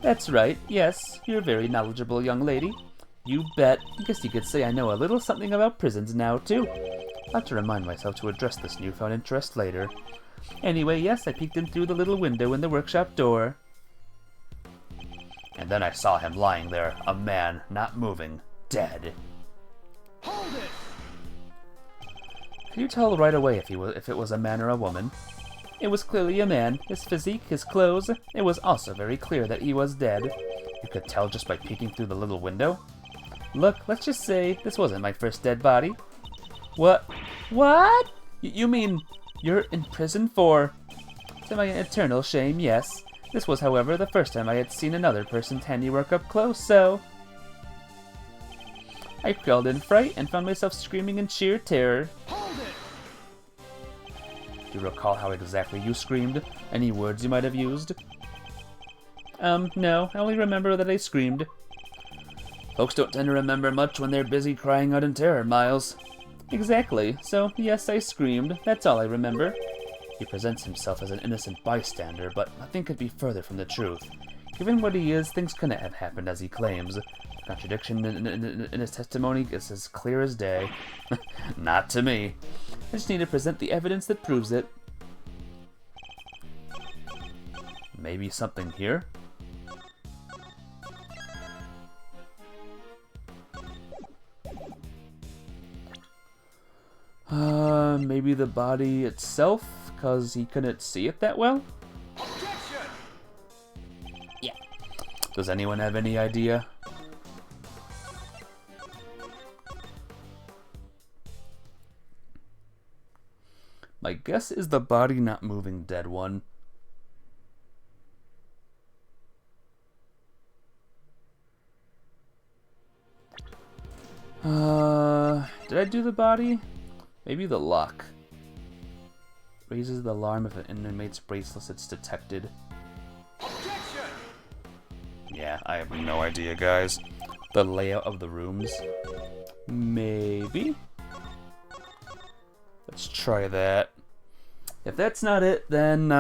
S1: That's right, yes. You're a very knowledgeable young lady. You bet. I guess you could say I know a little something about prisons now, too. I'll have to remind myself to address this newfound interest later. Anyway, yes, I peeked in through the little window in the workshop door. And then I saw him lying there, a man, not moving, dead.
S4: Hold it!
S1: Could you tell right away if it was a man or a woman? It was clearly a man. His physique, his clothes. It was also very clear that he was dead. You could tell just by peeking through the little window. Look, let's just say this wasn't my first dead body. What? What? You mean you're in prison for... To my eternal shame, yes. This was, however, the first time I had seen another person's handiwork up close, so... I crawled in fright and found myself screaming in sheer terror.
S4: Hold it!
S1: Do you recall how exactly you screamed? Any words you might have used? No, I only remember that I screamed. Folks don't tend to remember much when they're busy crying out in terror, Miles. Exactly, so yes, I screamed. That's all I remember. He presents himself as an innocent bystander, but nothing could be further from the truth. Given what he is, things couldn't have happened as he claims. Contradiction in his testimony is as clear as day. Not to me. I just need to present the evidence that proves it. Maybe something here? Maybe the body itself, because he couldn't see it that well?
S4: Objection!
S3: Yeah.
S1: Does anyone have any idea? My guess is the body not moving dead one. Did I do the body? Maybe the lock. Raises the alarm if an inmate's bracelet's detected.
S4: Objection!
S1: Yeah, I have no idea, guys. The layout of the rooms. Maybe? Let's try that. If that's not it, then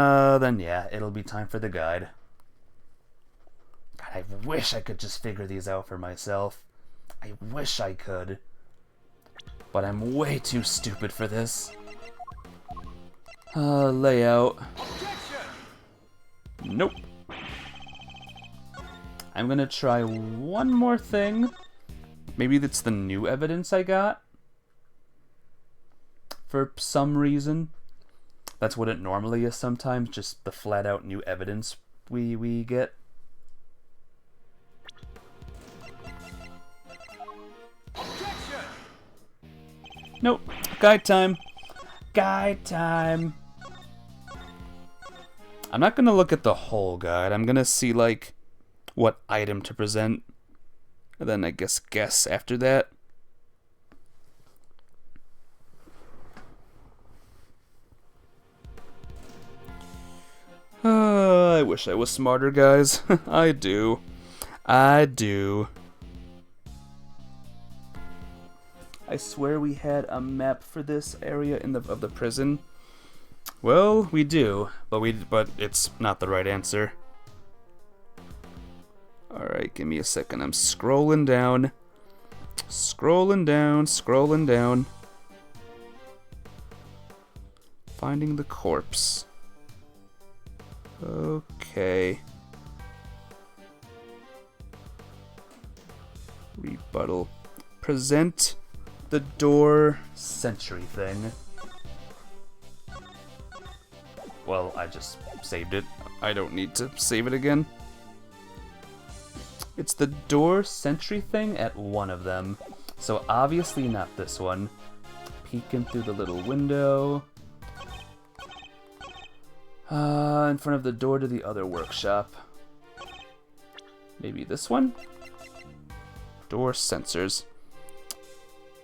S1: yeah, it'll be time for the guide. God, I wish I could just figure these out for myself. I wish I could. But I'm way too stupid for this. Layout.
S4: Objection!
S1: Nope. I'm gonna try one more thing. Maybe that's the new evidence I got. For some reason. That's what it normally is sometimes, just the flat out new evidence we get.
S4: Objection!
S1: Nope. Guide time. Guide time. I'm not gonna look at the whole guide. I'm gonna see, like, what item to present. And then I guess after that. I wish I was smarter, guys. I do. I do. I swear we had a map for this area of the prison. Well, we do, but it's not the right answer. Alright, give me a second. I'm scrolling down. Scrolling down. Finding the corpse. Okay. Rebuttal. Present the door sentry thing. Well, I just saved it. I don't need to save it again. It's the door sentry thing at one of them. So obviously not this one. Peeking through the little window. In front of the door to the other workshop. Maybe this one? Door sensors.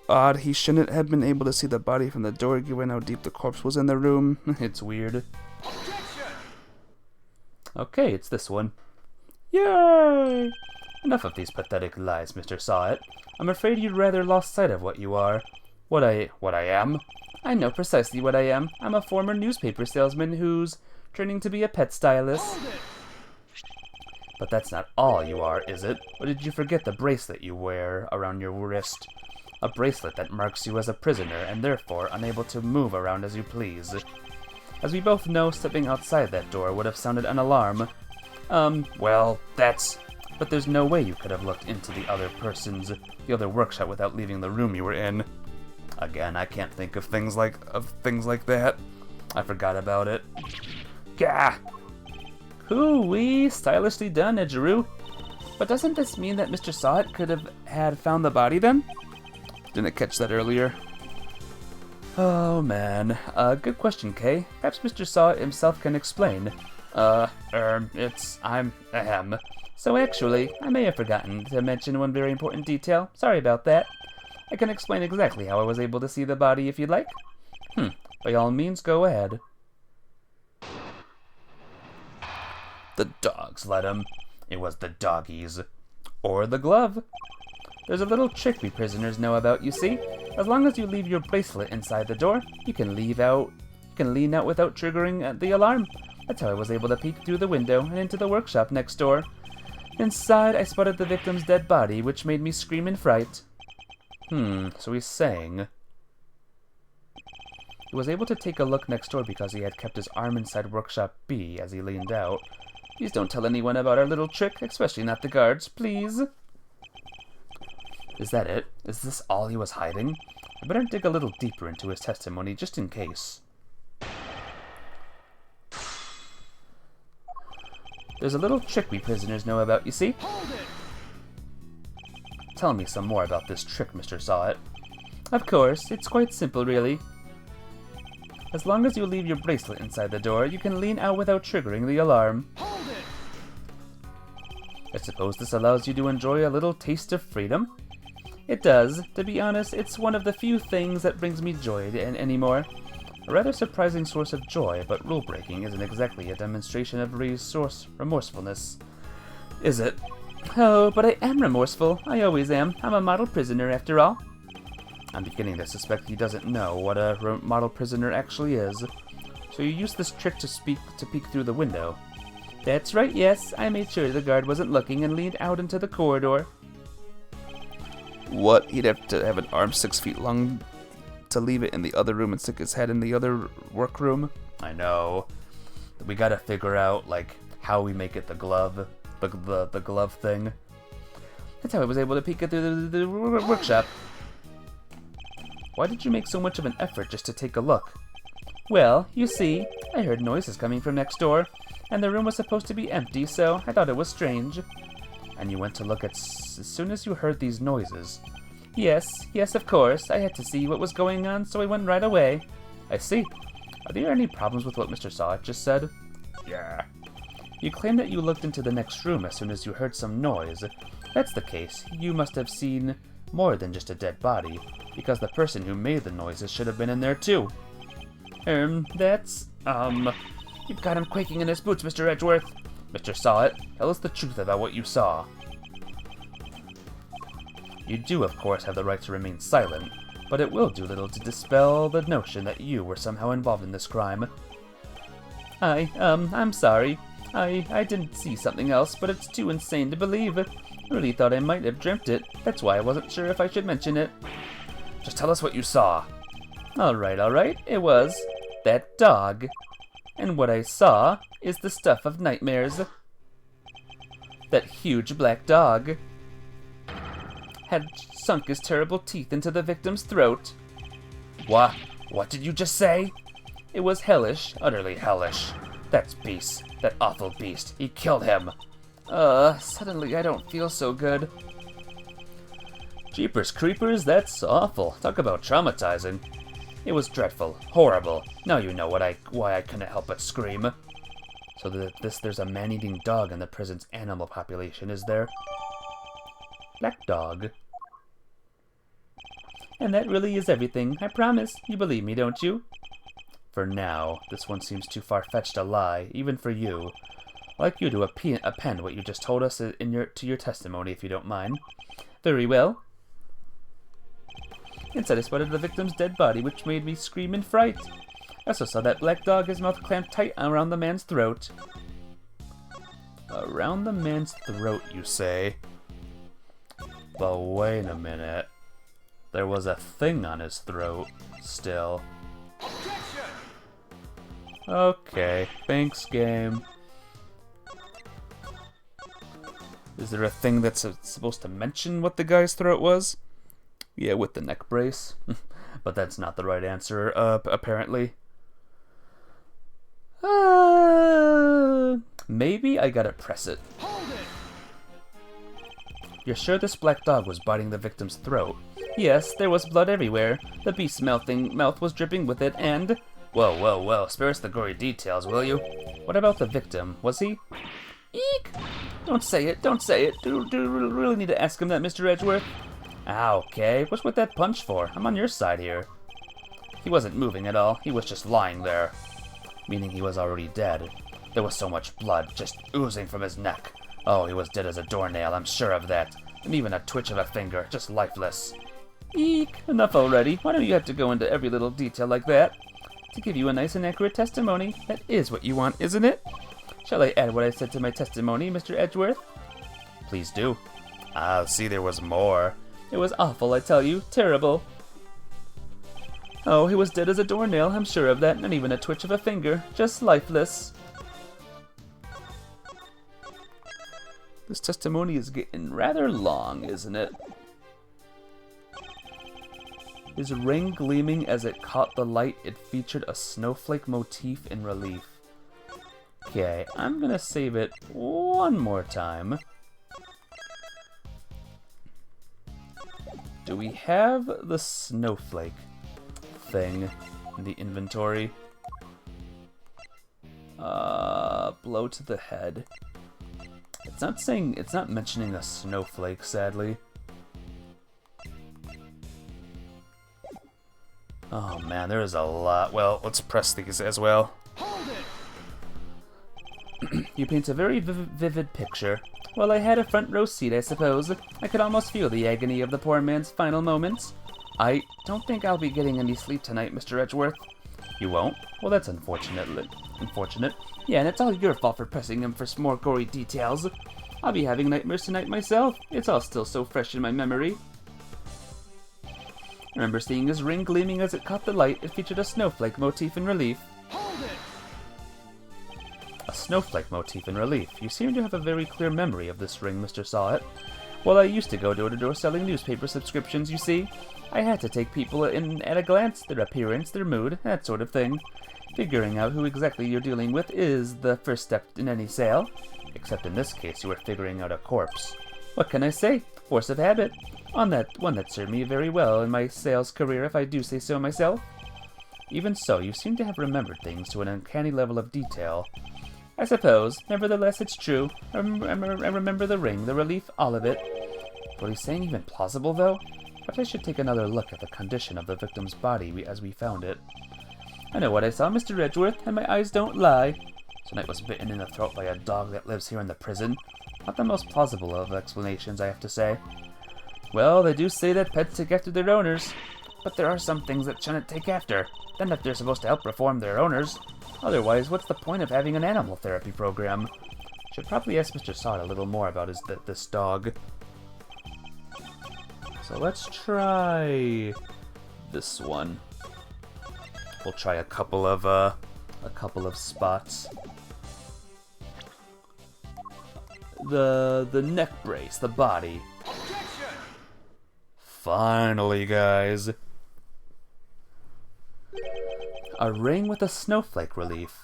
S1: Odd, he shouldn't have been able to see the body from the door given how deep the corpse was in the room. It's weird.
S4: Objection!
S1: Okay, it's this one. Yay! Enough of these pathetic lies, Mr. Sawit. I'm afraid you'd rather lost sight of what you are. What I am? I know precisely what I am. I'm a former newspaper salesman who's turning to be a pet stylist.
S4: Hold it!
S1: But that's not all you are, is it? Or did you forget the bracelet you wear around your wrist? A bracelet that marks you as a prisoner and therefore unable to move around as you please. As we both know, stepping outside that door would have sounded an alarm. Well, that's... But there's no way you could have looked into the other workshop without leaving the room you were in. Again, I can't think of things like that. I forgot about it. Gah! Hoo-wee, stylishly done, Edgeru. But doesn't this mean that Mr. Sawit could have had found the body then? Didn't catch that earlier. Oh man, good question, Kay. Perhaps Mr. Sawit himself can explain. I'm ahem. So actually, I may have forgotten to mention one very important detail. Sorry about that. I can explain exactly how I was able to see the body if you'd like. By all means, go ahead. The dogs let him. It was the doggies. Or the glove. There's a little trick we prisoners know about, you see. As long as you leave your bracelet inside the door, you can lean out without triggering the alarm. That's how I was able to peek through the window and into the workshop next door. Inside, I spotted the victim's dead body, which made me scream in fright. So he's saying... He was able to take a look next door because he had kept his arm inside workshop B as he leaned out. Please don't tell anyone about our little trick, especially not the guards, please. Is that it? Is this all he was hiding? I better dig a little deeper into his testimony just in case. There's a little trick we prisoners know about, you see?
S4: Hold it!
S1: Tell me some more about this trick, Mr. Sawit. Of course, it's quite simple, really. As long as you leave your bracelet inside the door, you can lean out without triggering the alarm.
S4: Hold it!
S1: I suppose this allows you to enjoy a little taste of freedom? It does. To be honest, it's one of the few things that brings me joy anymore. A rather surprising source of joy, but rule-breaking isn't exactly a demonstration of remorsefulness. Is it? Oh, but I am remorseful. I always am. I'm a model prisoner, after all. I'm beginning to suspect he doesn't know what a model prisoner actually is. So you used this trick to peek through the window. That's right, yes. I made sure the guard wasn't looking and leaned out into the corridor. What? He'd have to have an arm 6 feet long to leave it in the other room and stick his head in the other workroom? I know. We gotta figure out, like, how we make it the glove. The glove thing. That's how I was able to peek through the workshop. Why did you make so much of an effort just to take a look? Well, you see, I heard noises coming from next door, and the room was supposed to be empty, so I thought it was strange. And you went to look as soon as you heard these noises? Yes, of course. I had to see what was going on, so I went right away. I see. Are there any problems with what Mr. Sawit just said?
S2: Yeah.
S1: You claim that you looked into the next room as soon as you heard some noise. If that's the case, you must have seen more than just a dead body, because the person who made the noises should have been in there too. You've got him quaking in his boots, Mr. Edgeworth. Mr. Sawit, tell us the truth about what you saw. You do, of course, have the right to remain silent, but it will do little to dispel the notion that you were somehow involved in this crime. I'm sorry. I didn't see something else, but it's too insane to believe. I really thought I might have dreamt it. That's why I wasn't sure if I should mention it.
S2: Just tell us what you saw.
S1: Alright. It was that dog. And what I saw is the stuff of nightmares. That huge black dog had sunk his terrible teeth into the victim's throat.
S2: What? What did you just say?
S1: It was hellish.
S2: Utterly hellish. That beast. That awful beast. He killed him.
S1: Suddenly I don't feel so good. Jeepers creepers, that's awful. Talk about traumatizing. It was dreadful, horrible. Now you know why I couldn't help but scream. So there's a man-eating dog in the prison's animal population, is there? Black dog. And that really is everything, I promise. You believe me, don't you? For now, this one seems too far-fetched a lie, even for you. I'd like you to append what you just told us to your testimony, if you don't mind. Very well. Instead, I spotted the victim's dead body, which made me scream in fright. I also saw that black dog, his mouth clamped tight around the man's throat. Around the man's throat, you say? But wait a minute. There was a thing on his throat, still.
S4: Objection!
S1: Okay, thanks, game. Is there a thing that's supposed to mention what the guy's throat was? Yeah, with the neck brace. But that's not the right answer, apparently. Maybe I gotta press it.
S4: Hold it!
S1: You're sure this black dog was biting the victim's throat? Yes, there was blood everywhere. The beast's mouth was dripping with it, and...
S2: Whoa, spare us the gory details, will you?
S1: What about the victim? Was he... Eek! Don't say it. Do you really need to ask him that, Mr. Edgeworth? Okay, what's with that punch for? I'm on your side here. He wasn't moving at all. He was just lying there. Meaning he was already dead. There was so much blood just oozing from his neck. Oh, he was dead as a doornail, I'm sure of that. And even a twitch of a finger, just lifeless. Eek! Enough already. Why don't you have to go into every little detail like that? To give you a nice and accurate testimony, that is what you want, isn't it? Shall I add what I said to my testimony, Mr. Edgeworth? Please do.
S2: See, there was more.
S1: It was awful, I tell you. Terrible. Oh, he was dead as a doornail, I'm sure of that. Not even a twitch of a finger. Just lifeless. This testimony is getting rather long, isn't it? His ring gleaming as it caught the light, it featured a snowflake motif in relief. Okay, I'm gonna save it one more time. Do we have the snowflake thing in the inventory? Blow to the head. It's not mentioning a snowflake, sadly. Oh man, there is a lot. Well, let's press these as well.
S4: Hold it!
S1: You paint a very vivid picture. Well, I had a front row seat, I suppose. I could almost feel the agony of the poor man's final moments. I don't think I'll be getting any sleep tonight, Mr. Edgeworth. You won't? Well, that's unfortunate. Yeah, and it's all your fault for pressing him for some more gory details. I'll be having nightmares tonight myself. It's all still so fresh in my memory. I remember seeing his ring gleaming as it caught the light. It featured a snowflake motif in relief.
S4: Hold it!
S1: A snowflake motif in relief. You seem to have a very clear memory of this ring, Mr. Sawit. Well, I used to go door-to-door selling newspaper subscriptions, you see. I had to take people in at a glance, their appearance, their mood, that sort of thing. Figuring out who exactly you're dealing with is the first step in any sale. Except in this case, you were figuring out a corpse. What can I say? Force of habit. One that served me very well in my sales career, if I do say so myself. Even so, you seem to have remembered things to an uncanny level of detail. I suppose. Nevertheless, it's true. I remember the ring, the relief, all of it. What he's saying even plausible, though? Perhaps I should take another look at the condition of the victim's body as we found it. I know what I saw, Mr. Edgeworth, and my eyes don't lie. Tonight was bitten in the throat by a dog that lives here in the prison. Not the most plausible of explanations, I have to say. Well, they do say that pets take after their owners, but there are some things that shouldn't take after. Then if they're supposed to help reform their owners. Otherwise, what's the point of having an animal therapy program? Should probably ask Mr. Sod a little more about this dog. So let's try this one. We'll try a couple of spots. The neck brace, the body.
S4: Objection!
S1: Finally, guys. A ring with a snowflake relief.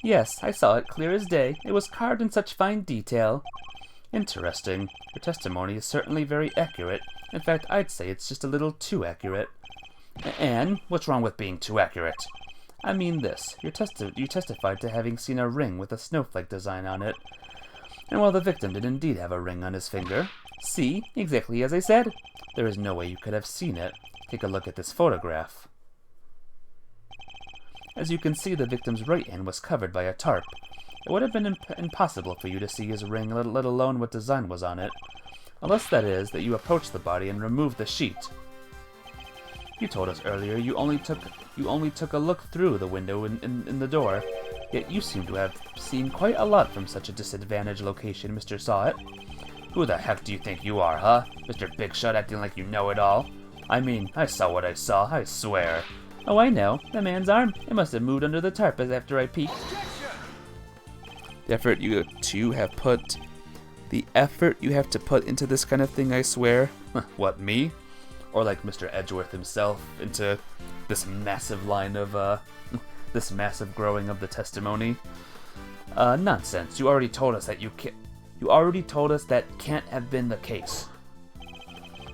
S1: Yes, I saw it clear as day. It was carved in such fine detail. Interesting. Your testimony is certainly very accurate. In fact, I'd say it's just a little too accurate. And what's wrong with being too accurate? I mean this. You testified to having seen a ring with a snowflake design on it. And while the victim did indeed have a ring on his finger, see, exactly as I said, there is no way you could have seen it. Take a look at this photograph. As you can see, the victim's right hand was covered by a tarp. It would have been impossible for you to see his ring, let alone what design was on it. Unless that is, that you approached the body and removed the sheet. You told us earlier you only took a look through the window in the door, yet you seem to have seen quite a lot from such a disadvantaged location, Mr. Sawit. Who the heck do you think you are, huh? Mr. Big Shot acting like you know it all? I mean, I saw what I saw, I swear. Oh, I know. The man's arm. It must have moved under the tarp as after I peeked. The effort you have to put into this kind of thing, I swear. What, me? Or like Mr. Edgeworth himself into this massive line of, this massive growing of the testimony? Nonsense. You already told us that that can't have been the case.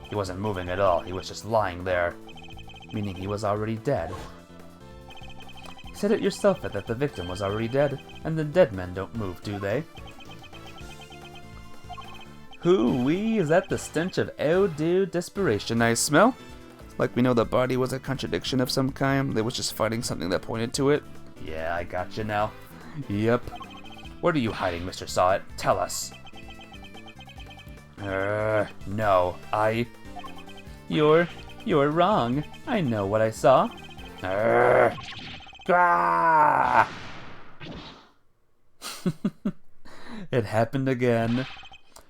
S1: He wasn't moving at all. He was just lying there. Meaning he was already dead. You said it yourself that the victim was already dead, and the dead men don't move, do they? Hoo-wee, is that the stench of oh-dude desperation I smell? Like we know the body was a contradiction of some kind, they was just fighting something that pointed to it? Yeah, I gotcha now. Yep. What are you hiding, Mr. Sawit? Tell us. No, You're wrong. I know what I saw. It happened again.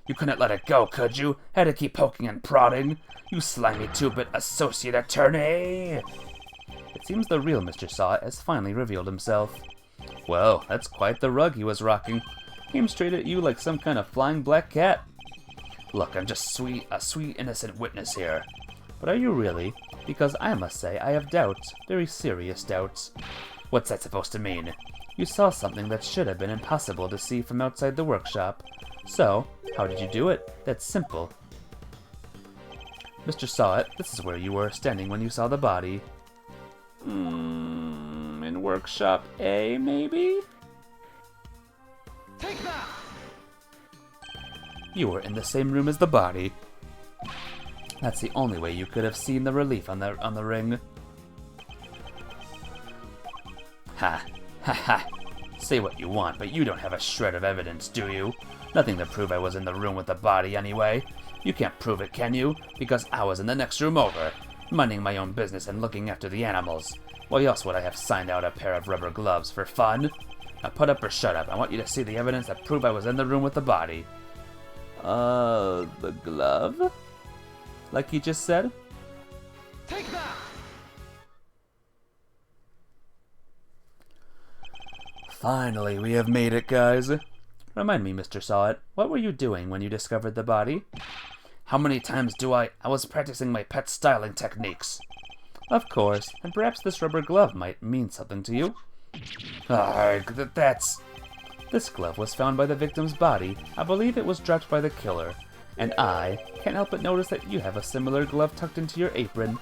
S1: You couldn't let it go, could you? Had to keep poking and prodding. You slimy two-bit associate attorney! It seems the real Mr. Sawit has finally revealed himself. Well, that's quite the rug he was rocking. Came straight at you like some kind of flying black cat. Look, I'm just a sweet innocent witness here. But are you really? Because I must say I have doubts, very serious doubts. What's that supposed to mean? You saw something that should have been impossible to see from outside the workshop. So, how did you do it? That's simple. Mr. Sawit, this is where you were standing when you saw the body. In workshop A, maybe?
S4: Take that!
S1: You were in the same room as the body. That's the only way you could have seen the relief on the ring. Ha! Ha ha! Say what you want, but you don't have a shred of evidence, do you? Nothing to prove I was in the room with the body anyway. You can't prove it, can you? Because I was in the next room over, minding my own business and looking after the animals. Why else would I have signed out a pair of rubber gloves for fun? Now put up or shut up. I want you to see the evidence that prove I was in the room with the body. The glove? Like he just said?
S4: Take that!
S1: Finally, we have made it, guys. Remind me, Mr. Sawit, what were you doing when you discovered the body? How many times I was practicing my pet styling techniques. Of course, and perhaps this rubber glove might mean something to you. That's... This glove was found by the victim's body. I believe it was dropped by the killer. And I can't help but notice that you have a similar glove tucked into your apron.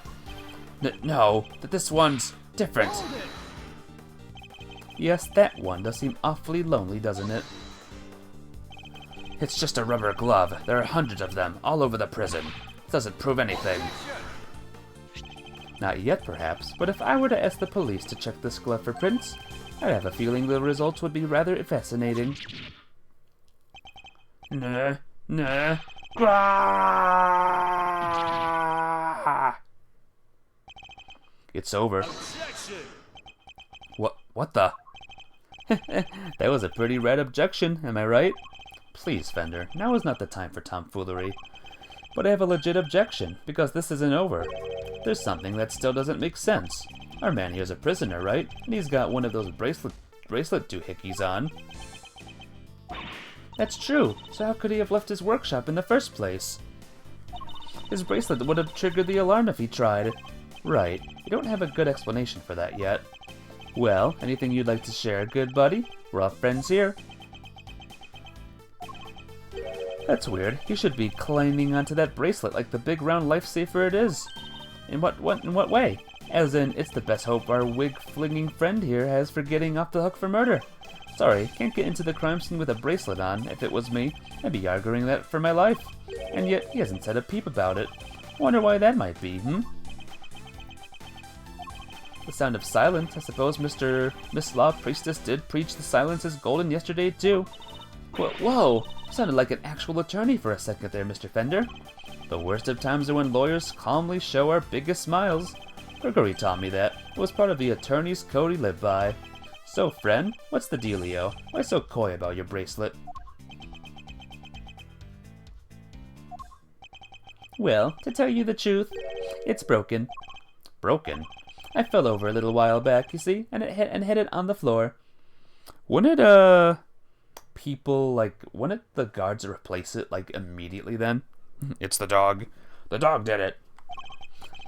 S2: No, that this one's different.
S4: Hold it!
S1: Yes, that one does seem awfully lonely, doesn't it?
S2: It's just a rubber glove. There are hundreds of them all over the prison. It doesn't prove anything.
S1: Not yet, perhaps, but if I were to ask the police to check this glove for prints, I'd have a feeling the results would be rather fascinating.
S2: Nah. Grah!
S1: It's over.
S4: Objection!
S1: What the? That was a pretty rad objection, am I right? Please, Fender, now is not the time for tomfoolery. But I have a legit objection, because this isn't over. There's something that still doesn't make sense. Our man here's a prisoner, right? And he's got one of those bracelet doohickeys on. That's true. So how could he have left his workshop in the first place? His bracelet would have triggered the alarm if he tried. Right. You don't have a good explanation for that yet. Well, anything you'd like to share, good buddy? We're all friends here. That's weird. He should be climbing onto that bracelet like the big round lifesaver it is. In what way? As in, it's the best hope our wig-flinging friend here has for getting off the hook for murder. Sorry, can't get into the crime scene with a bracelet on. If it was me, I'd be arguing that for my life. And yet, he hasn't said a peep about it. Wonder why that might be, The sound of silence. I suppose Miss Law Priestess did preach the silence is golden yesterday, too. Whoa! Sounded like an actual attorney for a second there, Mr. Fender. The worst of times are when lawyers calmly show our biggest smiles. Gregory taught me that. It was part of the attorney's code he lived by. So, friend, what's the dealio? Why so coy about your bracelet? Well, to tell you the truth, it's broken. Broken? I fell over a little while back, you see, and hit it on the floor. Wouldn't the guards replace it, immediately then?
S2: It's the dog. The dog did it.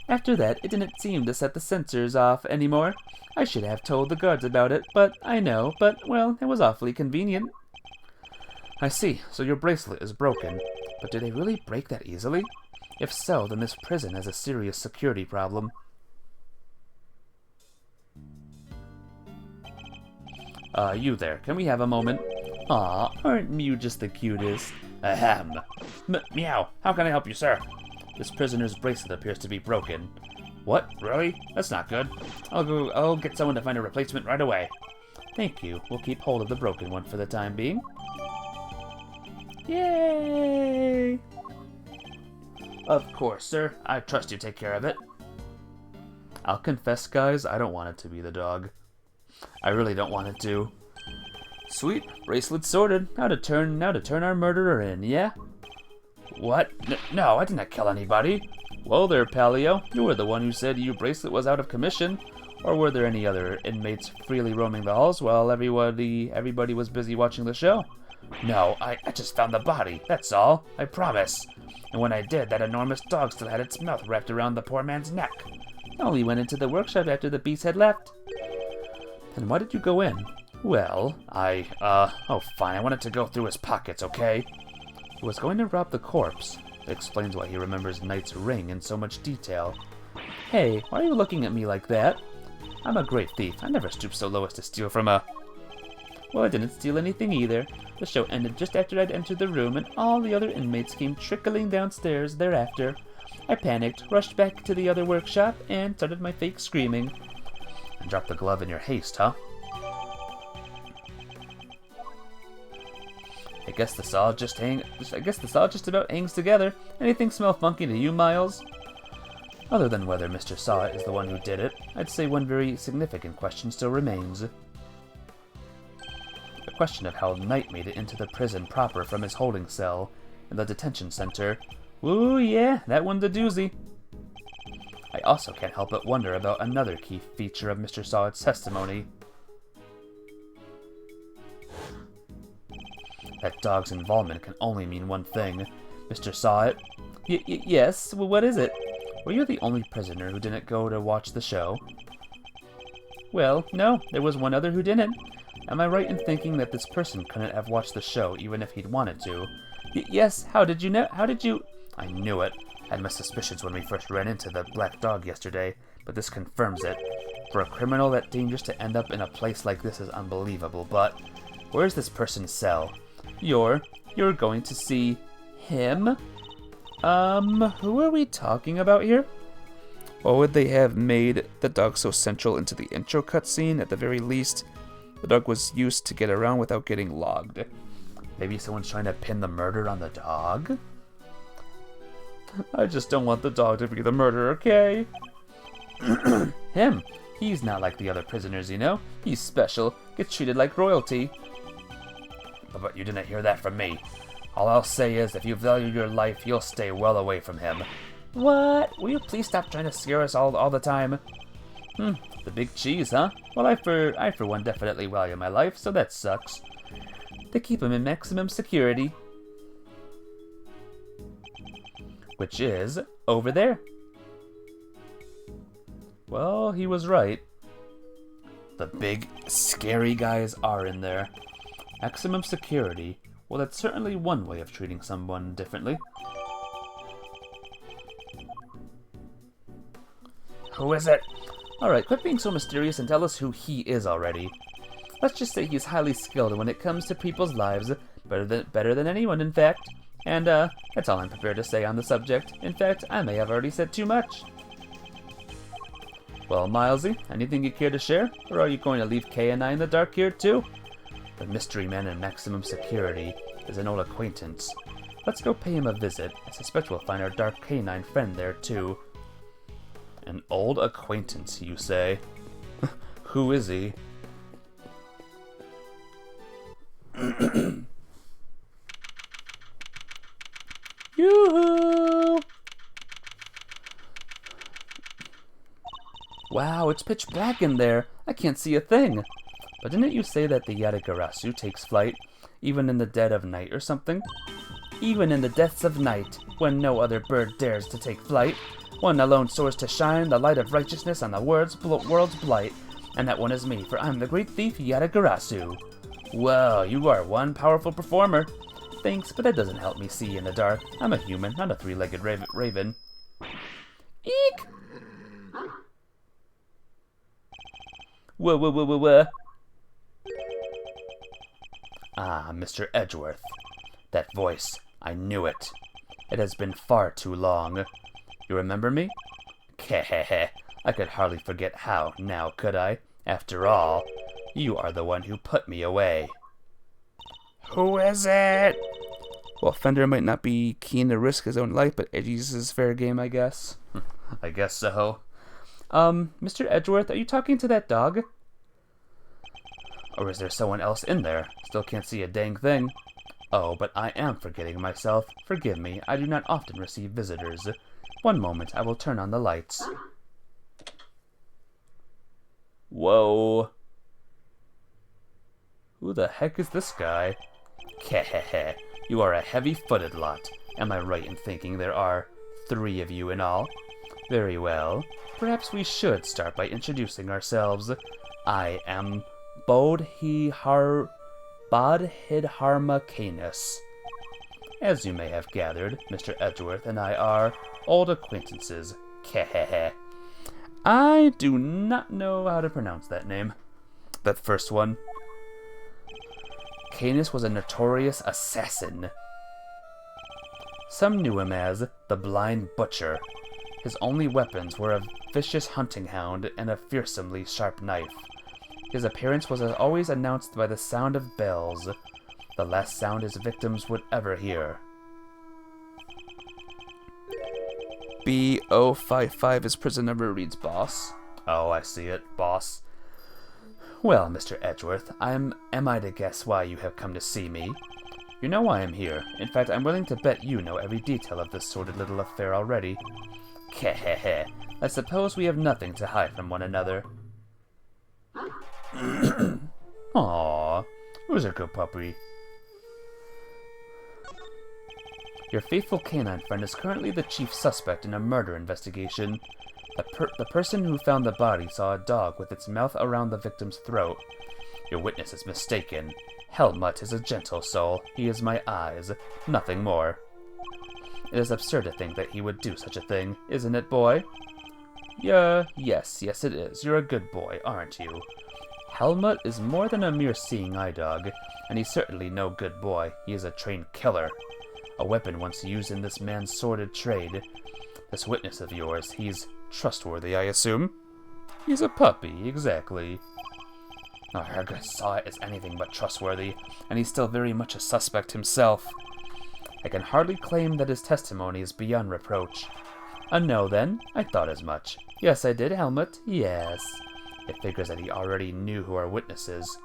S1: After that, it didn't seem to set the sensors off anymore. I should have told the guards about it, well, it was awfully convenient. I see, so your bracelet is broken. But do they really break that easily? If so, then this prison has a serious security problem. You there, can we have a moment? Aw, aren't you just the cutest?
S2: Ahem. Meow, how can I help you, sir?
S1: This prisoner's bracelet appears to be broken. What?
S2: Really? That's not good.
S1: I'll get someone to find a replacement right away. Thank you. We'll keep hold of the broken one for the time being. Yay!
S2: Of course, sir. I trust you take care of it.
S1: I'll confess, guys, I don't want it to be the dog. I really don't want it to. Sweet, bracelet sorted. Now to turn our murderer in, yeah?
S2: What? No, I didn't kill anybody.
S1: Well there, Palio. You were the one who said your bracelet was out of commission. Or were there any other inmates freely roaming the halls while everybody was busy watching the show?
S2: No, I just found the body, that's all. I promise. And when I did, that enormous dog still had its mouth wrapped around the poor man's neck.
S1: Only went into the workshop after the beast had left. Then why did you go in?
S2: Well, oh fine, I wanted to go through his pockets, okay?
S1: He was going to rob the corpse. That explains why he remembers Knight's ring in so much detail. Hey, why are you looking at me like that? I'm a great thief. I never stooped so low as to steal from a... Well, I didn't steal anything either. The show ended just after I'd entered the room, and all the other inmates came trickling downstairs thereafter. I panicked, rushed back to the other workshop, and started my fake screaming.
S2: And dropped the glove in your haste, huh?
S1: I guess this all just about hangs together. Anything smell funky to you, Miles? Other than whether Mr. Sawit is the one who did it, I'd say one very significant question still remains. The question of how Knight made it into the prison proper from his holding cell in the detention center. Ooh, yeah, that one's a doozy. I also can't help but wonder about another key feature of Mr. Sawit's testimony. That dog's involvement can only mean one thing. Mr. Sawit? Yes, well, what is it? Were you the only prisoner who didn't go to watch the show? Well, no, there was one other who didn't. Am I right in thinking that this person couldn't have watched the show even if he'd wanted to? Yes, how did you know? How did you... I knew it. I had my suspicions when we first ran into the black dog yesterday, but this confirms it. For a criminal that dangerous to end up in a place like this is unbelievable, but... Where's this person's cell? You're going to see... him? Who are we talking about here? Or would they have made the dog so central into the intro cutscene at the very least? The dog was used to get around without getting logged. Maybe someone's trying to pin the murder on the dog? I just don't want the dog to be the murderer, okay? Him. He's not like the other prisoners, you know? He's special, gets treated like royalty. But you didn't hear that from me. All I'll say is, if you value your life, you'll stay well away from him. What? Will you please stop trying to scare us all the time? The big cheese, huh? Well, I for one definitely value my life, so that sucks. They keep him in maximum security. Which is over there. Well, he was right. The big, scary guys are in there. Maximum security. Well, that's certainly one way of treating someone differently.
S2: Who is it?
S1: Alright, quit being so mysterious and tell us who he is already. Let's just say he's highly skilled when it comes to people's lives. Better than anyone, in fact. And, that's all I'm prepared to say on the subject. In fact, I may have already said too much. Well, Milesy, anything you care to share? Or are you going to leave Kay and I in the dark here, too? The mystery man in maximum security is an old acquaintance. Let's go pay him a visit. I suspect we'll find our dark canine friend there, too. An old acquaintance, you say? Who is he? Yoo-hoo! Wow, it's pitch black in there. I can't see a thing. But didn't you say that the Yatagarasu takes flight, even in the dead of night or something? Even in the depths of night, when no other bird dares to take flight, one alone soars to shine the light of righteousness on the world's blight, and that one is me, for I'm the great thief Yatagarasu. Well, you are one powerful performer. Thanks, but that doesn't help me see in the dark. I'm a human, not a three-legged raven. Eek! Whoa. Ah, Mr. Edgeworth. That voice. I knew it. It has been far too long. You remember me? Kehehe. I could hardly forget how, now could I? After all, you are the one who put me away.
S2: Who is it?
S1: Well, Fender might not be keen to risk his own life, but Edgy's is fair game, I guess. I guess so. Mr. Edgeworth, are you talking to that dog? Or is there someone else in there? Still can't see a dang thing. Oh, but I am forgetting myself. Forgive me, I do not often receive visitors. One moment, I will turn on the lights. Whoa. Who the heck is this guy? Kehehe, you are a heavy-footed lot. Am I right in thinking there are 3 of you in all? Very well. Perhaps we should start by introducing ourselves. I am Bodhidharma Canis. As you may have gathered, Mr. Edgeworth and I are old acquaintances. Kehehe. I do not know how to pronounce that name. That first one. Canis was a notorious assassin. Some knew him as the Blind Butcher. His only weapons were a vicious hunting hound and a fearsomely sharp knife. His appearance was always announced by the sound of bells, the last sound his victims would ever hear. B055 is prison number, reads boss. Oh, I see it, boss. Well, Mr. Edgeworth, am I to guess why you have come to see me? You know why I'm here. In fact, I'm willing to bet you know every detail of this sordid little affair already. Kehehe. I suppose we have nothing to hide from one another. Aww, who's a good puppy? Your faithful canine friend is currently the chief suspect in a murder investigation. The person who found the body saw a dog with its mouth around the victim's throat. Your witness is mistaken. Helmut is a gentle soul. He is my eyes, nothing more. It is absurd to think that he would do such a thing, isn't it, boy? Yes, it is. You're a good boy, aren't you? Helmut is more than a mere seeing eye dog, and he's certainly no good boy. He is a trained killer. A weapon once used in this man's sordid trade. This witness of yours, he's trustworthy, I assume? He's a puppy, exactly. Arg saw it as anything but trustworthy, and he's still very much a suspect himself. I can hardly claim that his testimony is beyond reproach. No, then. I thought as much. Yes, I did, Helmut. Yes. It figures that he already knew who our witness is.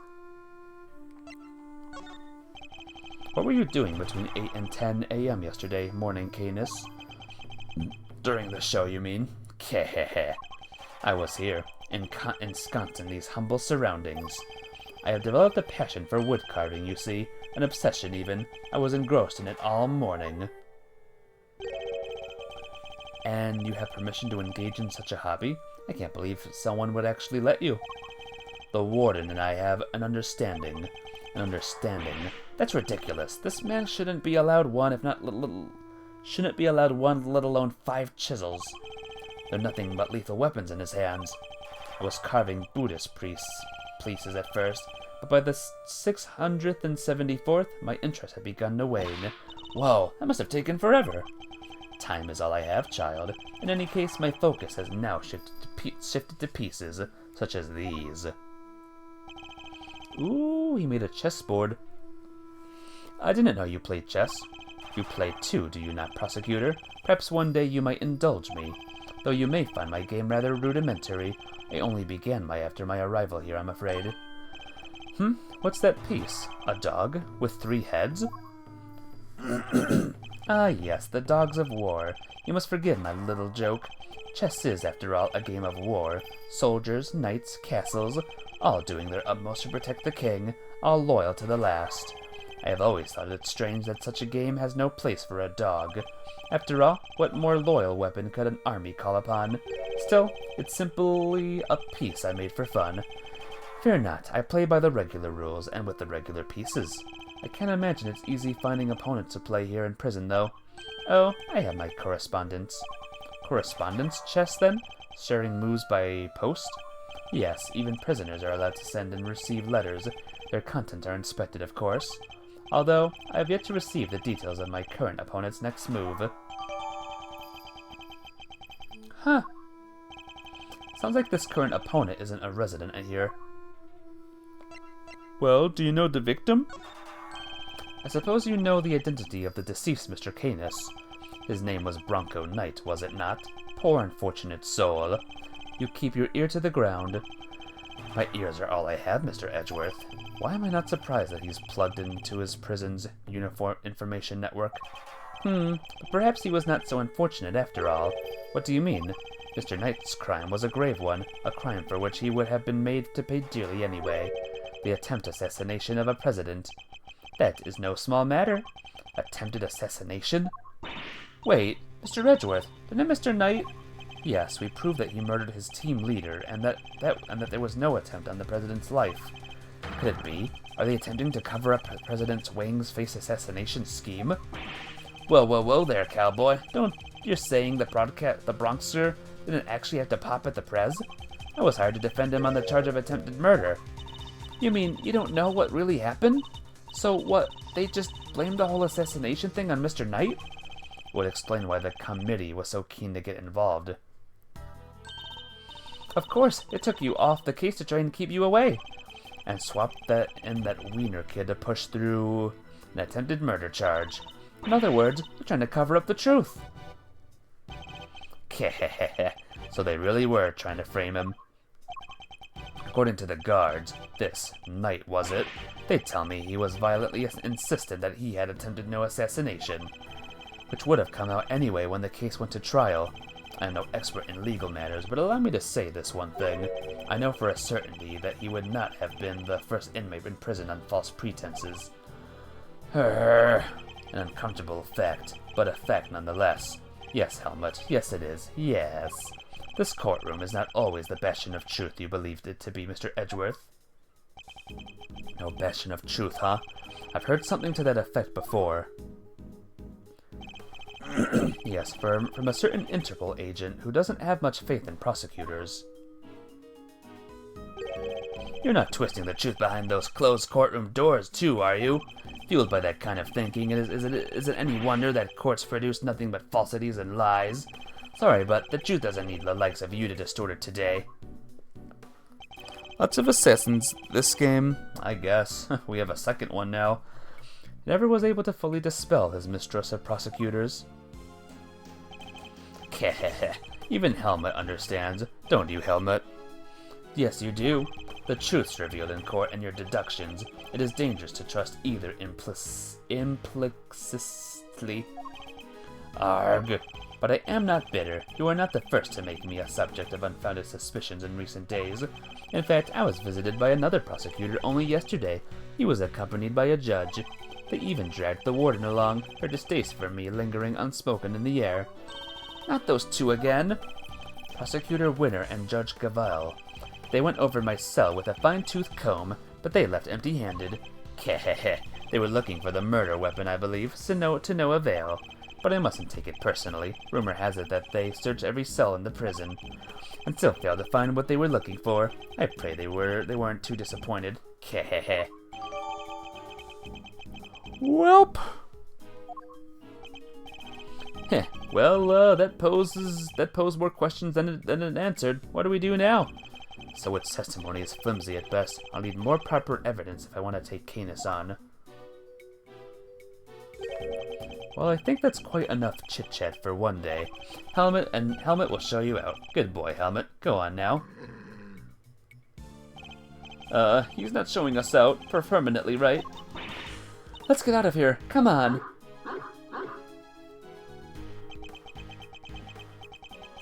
S1: What were you doing between 8 and 10 a.m. yesterday morning, Canis? During the show, you mean? Kehehe. I was here, ensconced in these humble surroundings. I have developed a passion for wood carving, you see. An obsession, even. I was engrossed in it all morning. And you have permission to engage in such a hobby? I can't believe someone would actually let you. The warden and I have an understanding. An understanding? That's ridiculous. This man shouldn't be allowed one, if not shouldn't be allowed one, let alone 5 chisels. They're nothing but lethal weapons in his hands. I was carving Buddhist pieces at first, but by the 674th, my interest had begun to wane. Whoa, that must have taken forever. Time is all I have, child. In any case, my focus has now shifted to pieces, such as these. Ooh, he made a chessboard. I didn't know you played chess. You play too, do you not, prosecutor? Perhaps one day you might indulge me. Though you may find my game rather rudimentary. I only began after my arrival here, I'm afraid. What's that piece? A dog? With 3 heads? Ah, yes, the dogs of war. You must forgive my little joke. Chess is, after all, a game of war. Soldiers, knights, castles, all doing their utmost to protect the king, all loyal to the last. I have always thought it strange that such a game has no place for a dog. After all, what more loyal weapon could an army call upon? Still, it's simply a piece I made for fun. Fear not, I play by the regular rules and with the regular pieces. I can't imagine it's easy finding opponents to play here in prison, though. Oh, I have my correspondence. Correspondence chess, then? Sharing moves by post? Yes, even prisoners are allowed to send and receive letters. Their contents are inspected, of course. Although, I have yet to receive the details of my current opponent's next move. Huh. Sounds like this current opponent isn't a resident here. Well, do you know the victim? I suppose you know the identity of the deceased Mr. Canis. His name was Bronco Knight, was it not? Poor unfortunate soul. You keep your ear to the ground. My ears are all I have, Mr. Edgeworth. Why am I not surprised that he's plugged into his prison's uniform information network? But perhaps he was not so unfortunate after all. What do you mean? Mr. Knight's crime was a grave one, a crime for which he would have been made to pay dearly anyway. The attempted assassination of a president. That is no small matter. Attempted assassination? Wait, Mr. Edgeworth, didn't Mr. Knight... Yes, we proved that he murdered his team leader, and that there was no attempt on the president's life. Could it be? Are they attempting to cover up President Wang's face assassination scheme? Whoa there, cowboy. You're saying the Bronxer didn't actually have to pop at the Prez? I was hired to defend him on the charge of attempted murder. You mean you don't know what really happened? So what, they just blamed the whole assassination thing on Mr. Knight? Would explain why the committee was so keen to get involved. Of course, it took you off the case to try and keep you away. And swapped that Wiener kid to push through an attempted murder charge. In other words, they're trying to cover up the truth. So they really were trying to frame him. According to the guards, this Knight, was it? They tell me he was violently insistent that he had attempted no assassination, which would have come out anyway when the case went to trial. I am no expert in legal matters, but allow me to say this one thing. I know for a certainty that he would not have been the first inmate in prison on false pretenses. An uncomfortable fact, but a fact nonetheless. Yes, Helmut, yes it is, yes. This courtroom is not always the bastion of truth you believed it to be, Mr. Edgeworth. No bastion of truth, huh? I've heard something to that effect before. Yes, from a certain Interpol agent who doesn't have much faith in prosecutors. You're not twisting the truth behind those closed courtroom doors, too, are you? Fueled by that kind of thinking, is it any wonder that courts produce nothing but falsities and lies? Sorry, but the truth doesn't need the likes of you to distort it today. Lots of assassins this game, I guess. We have a second one now. Never was able to fully dispel his mistrust of prosecutors. Keh, even Helmut understands, don't you, Helmut? Yes, you do. The truth's revealed in court and your deductions. It is dangerous to trust either implicitly. Arg. But I am not bitter. You are not the first to make me a subject of unfounded suspicions in recent days. In fact, I was visited by another prosecutor only yesterday. He was accompanied by a judge. They even dragged the warden along, her distaste for me lingering unspoken in the air. Not those two again. Prosecutor Winner and Judge Gavile. They went over my cell with a fine-tooth comb, but they left empty-handed. Kehehe. They were looking for the murder weapon, I believe, to no avail. But I mustn't take it personally. Rumor has it that they searched every cell in the prison, and still failed to find what they were looking for. I pray they weren't too disappointed. Kehehe. Welp. Heh. Well, that posed more questions than it answered. What do we do now? So its testimony is flimsy at best. I'll need more proper evidence if I want to take Canis on. Well, I think that's quite enough chit-chat for one day. Helmut will show you out. Good boy, Helmut. Go on now. He's not showing us out permanently, right? Let's get out of here. Come on.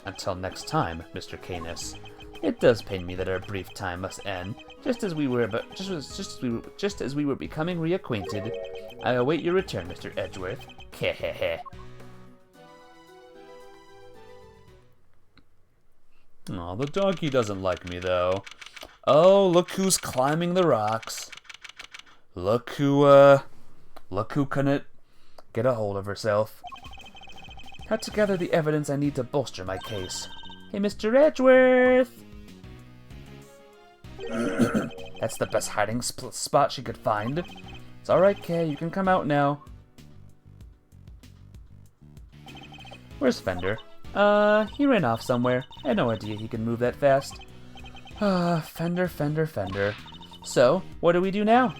S1: Until next time, Mr. Canis. It does pain me that our brief time must end, just as we were becoming reacquainted. I await your return, Mr. Edgeworth. Kehehe. Aw, the donkey doesn't like me though. Oh, look who's climbing the rocks. Look who couldn't get a hold of herself. Got together the evidence I need to bolster my case. Hey, Mr. Edgeworth! That's the best hiding spot she could find. It's alright, Kay, you can come out now. Where's Fender? He ran off somewhere. I had no idea he could move that fast. Fender. So, what do we do now?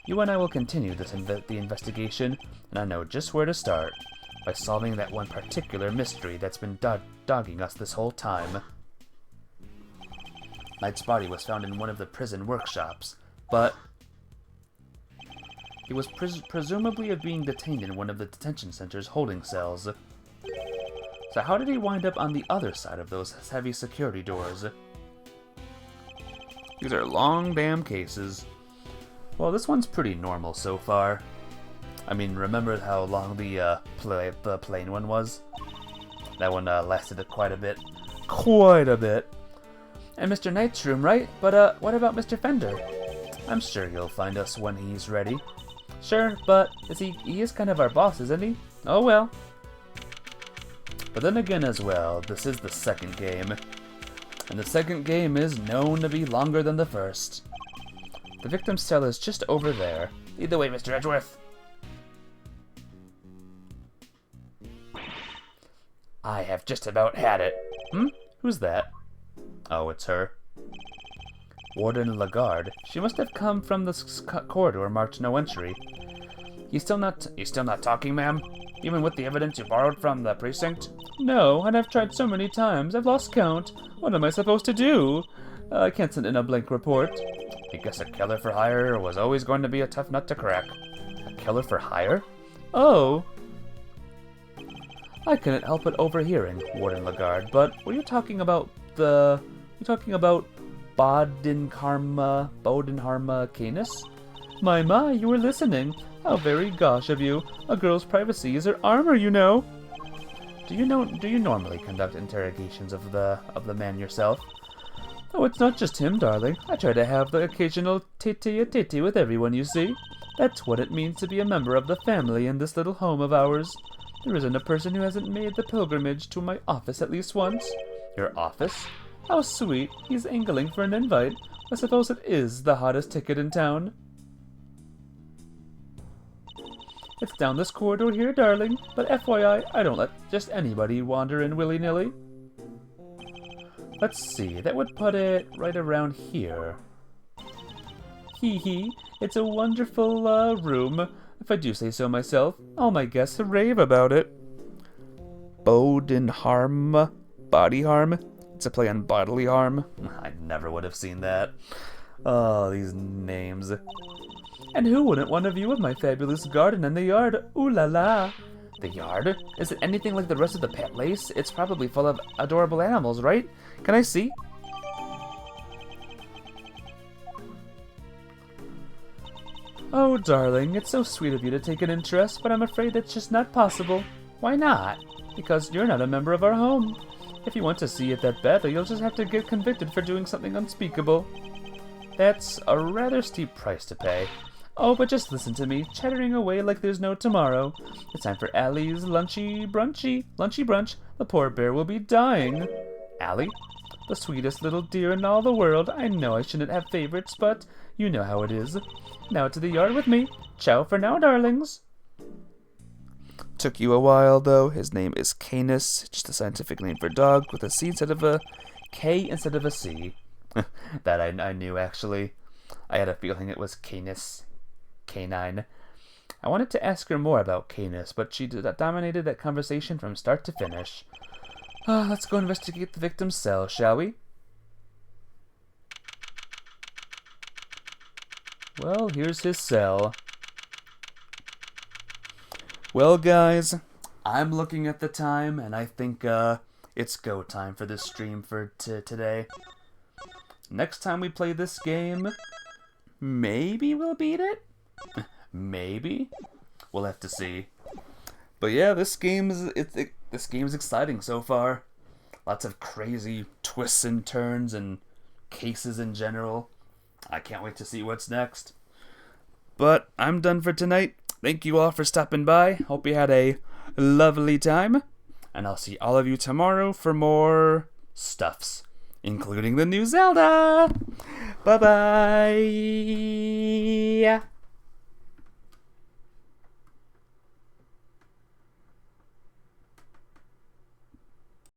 S1: You and I will continue the investigation, and I know just where to start. By solving that one particular mystery that's been dogging us this whole time. Knight's body was found in one of the prison workshops, but he was presumably being detained in one of the detention center's holding cells. So how did he wind up on the other side of those heavy security doors? These are long damn cases. Well, this one's pretty normal so far. I mean, remember how long the plane one was? That one lasted quite a bit. And Mr. Knight's room, right? But what about Mr. Fender? I'm sure he'll find us when he's ready. Sure, but he is kind of our boss, isn't he? Oh well. But then again as well, this is the second game. And the second game is known to be longer than the first. The victim's cell is just over there. Lead the way, Mr. Edgeworth. I have just about had it. Who's that? Oh, it's her. Warden Lagarde. She must have come from the corridor marked no entry. You still not talking, ma'am? Even with the evidence you borrowed from the precinct? No, and I've tried so many times, I've lost count. What am I supposed to do? I can't send in a blank report. I guess a killer for hire was always going to be a tough nut to crack. A killer for hire? Oh. I couldn't help but overhearing, Warden Lagarde, but were you talking about Bodenharma Canis? My, you were listening. How very gosh of you. A girl's privacy is her armor, you know. Do you normally conduct interrogations of the man yourself? Oh, it's not just him, darling. I try to have the occasional titty-a-titty with everyone, you see. That's what it means to be a member of the family in this little home of ours. There isn't a person who hasn't made the pilgrimage to my office at least once. Your office? How sweet. He's angling for an invite. I suppose it is the hottest ticket in town. It's down this corridor here, darling, but FYI, I don't let just anybody wander in willy-nilly. Let's see, that would put it right around here. Hee hee, it's a wonderful, room, if I do say so myself. All my guests rave about it. Bodenharm? Body harm? It's a play on bodily harm. I never would have seen that. Oh, these names. And who wouldn't want a view of my fabulous garden and the yard? Ooh la la! The yard? Is it anything like the rest of the palace? It's probably full of adorable animals, right? Can I see? Oh, darling, it's so sweet of you to take an interest, but I'm afraid that's just not possible. Why not? Because you're not a member of our home. If you want to see it that badly, you'll just have to get convicted for doing something unspeakable. That's a rather steep price to pay. Oh, but just listen to me, chattering away like there's no tomorrow. It's time for Allie's lunchy brunch. The poor bear will be dying. Allie? The sweetest little dear in all the world. I know I shouldn't have favorites, but you know how it is. Now to the yard with me. Ciao for now, darlings. Took you a while, though. His name is Canis, just a scientific name for dog, with a C instead of a K instead of a C. That I knew, actually. I had a feeling it was Canis. Canine. I wanted to ask her more about Canis, but she dominated that conversation from start to finish. Let's go investigate the victim's cell, shall we? Well, here's his cell. Well, guys, I'm looking at the time, and I think it's go time for this stream for today. Next time we play this game, maybe we'll beat it? Maybe? We'll have to see. But yeah, this game's exciting so far. Lots of crazy twists and turns and cases in general. I can't wait to see what's next. But I'm done for tonight. Thank you all for stopping by. Hope you had a lovely time. And I'll see all of you tomorrow for more stuffs, including the new Zelda. Bye-bye.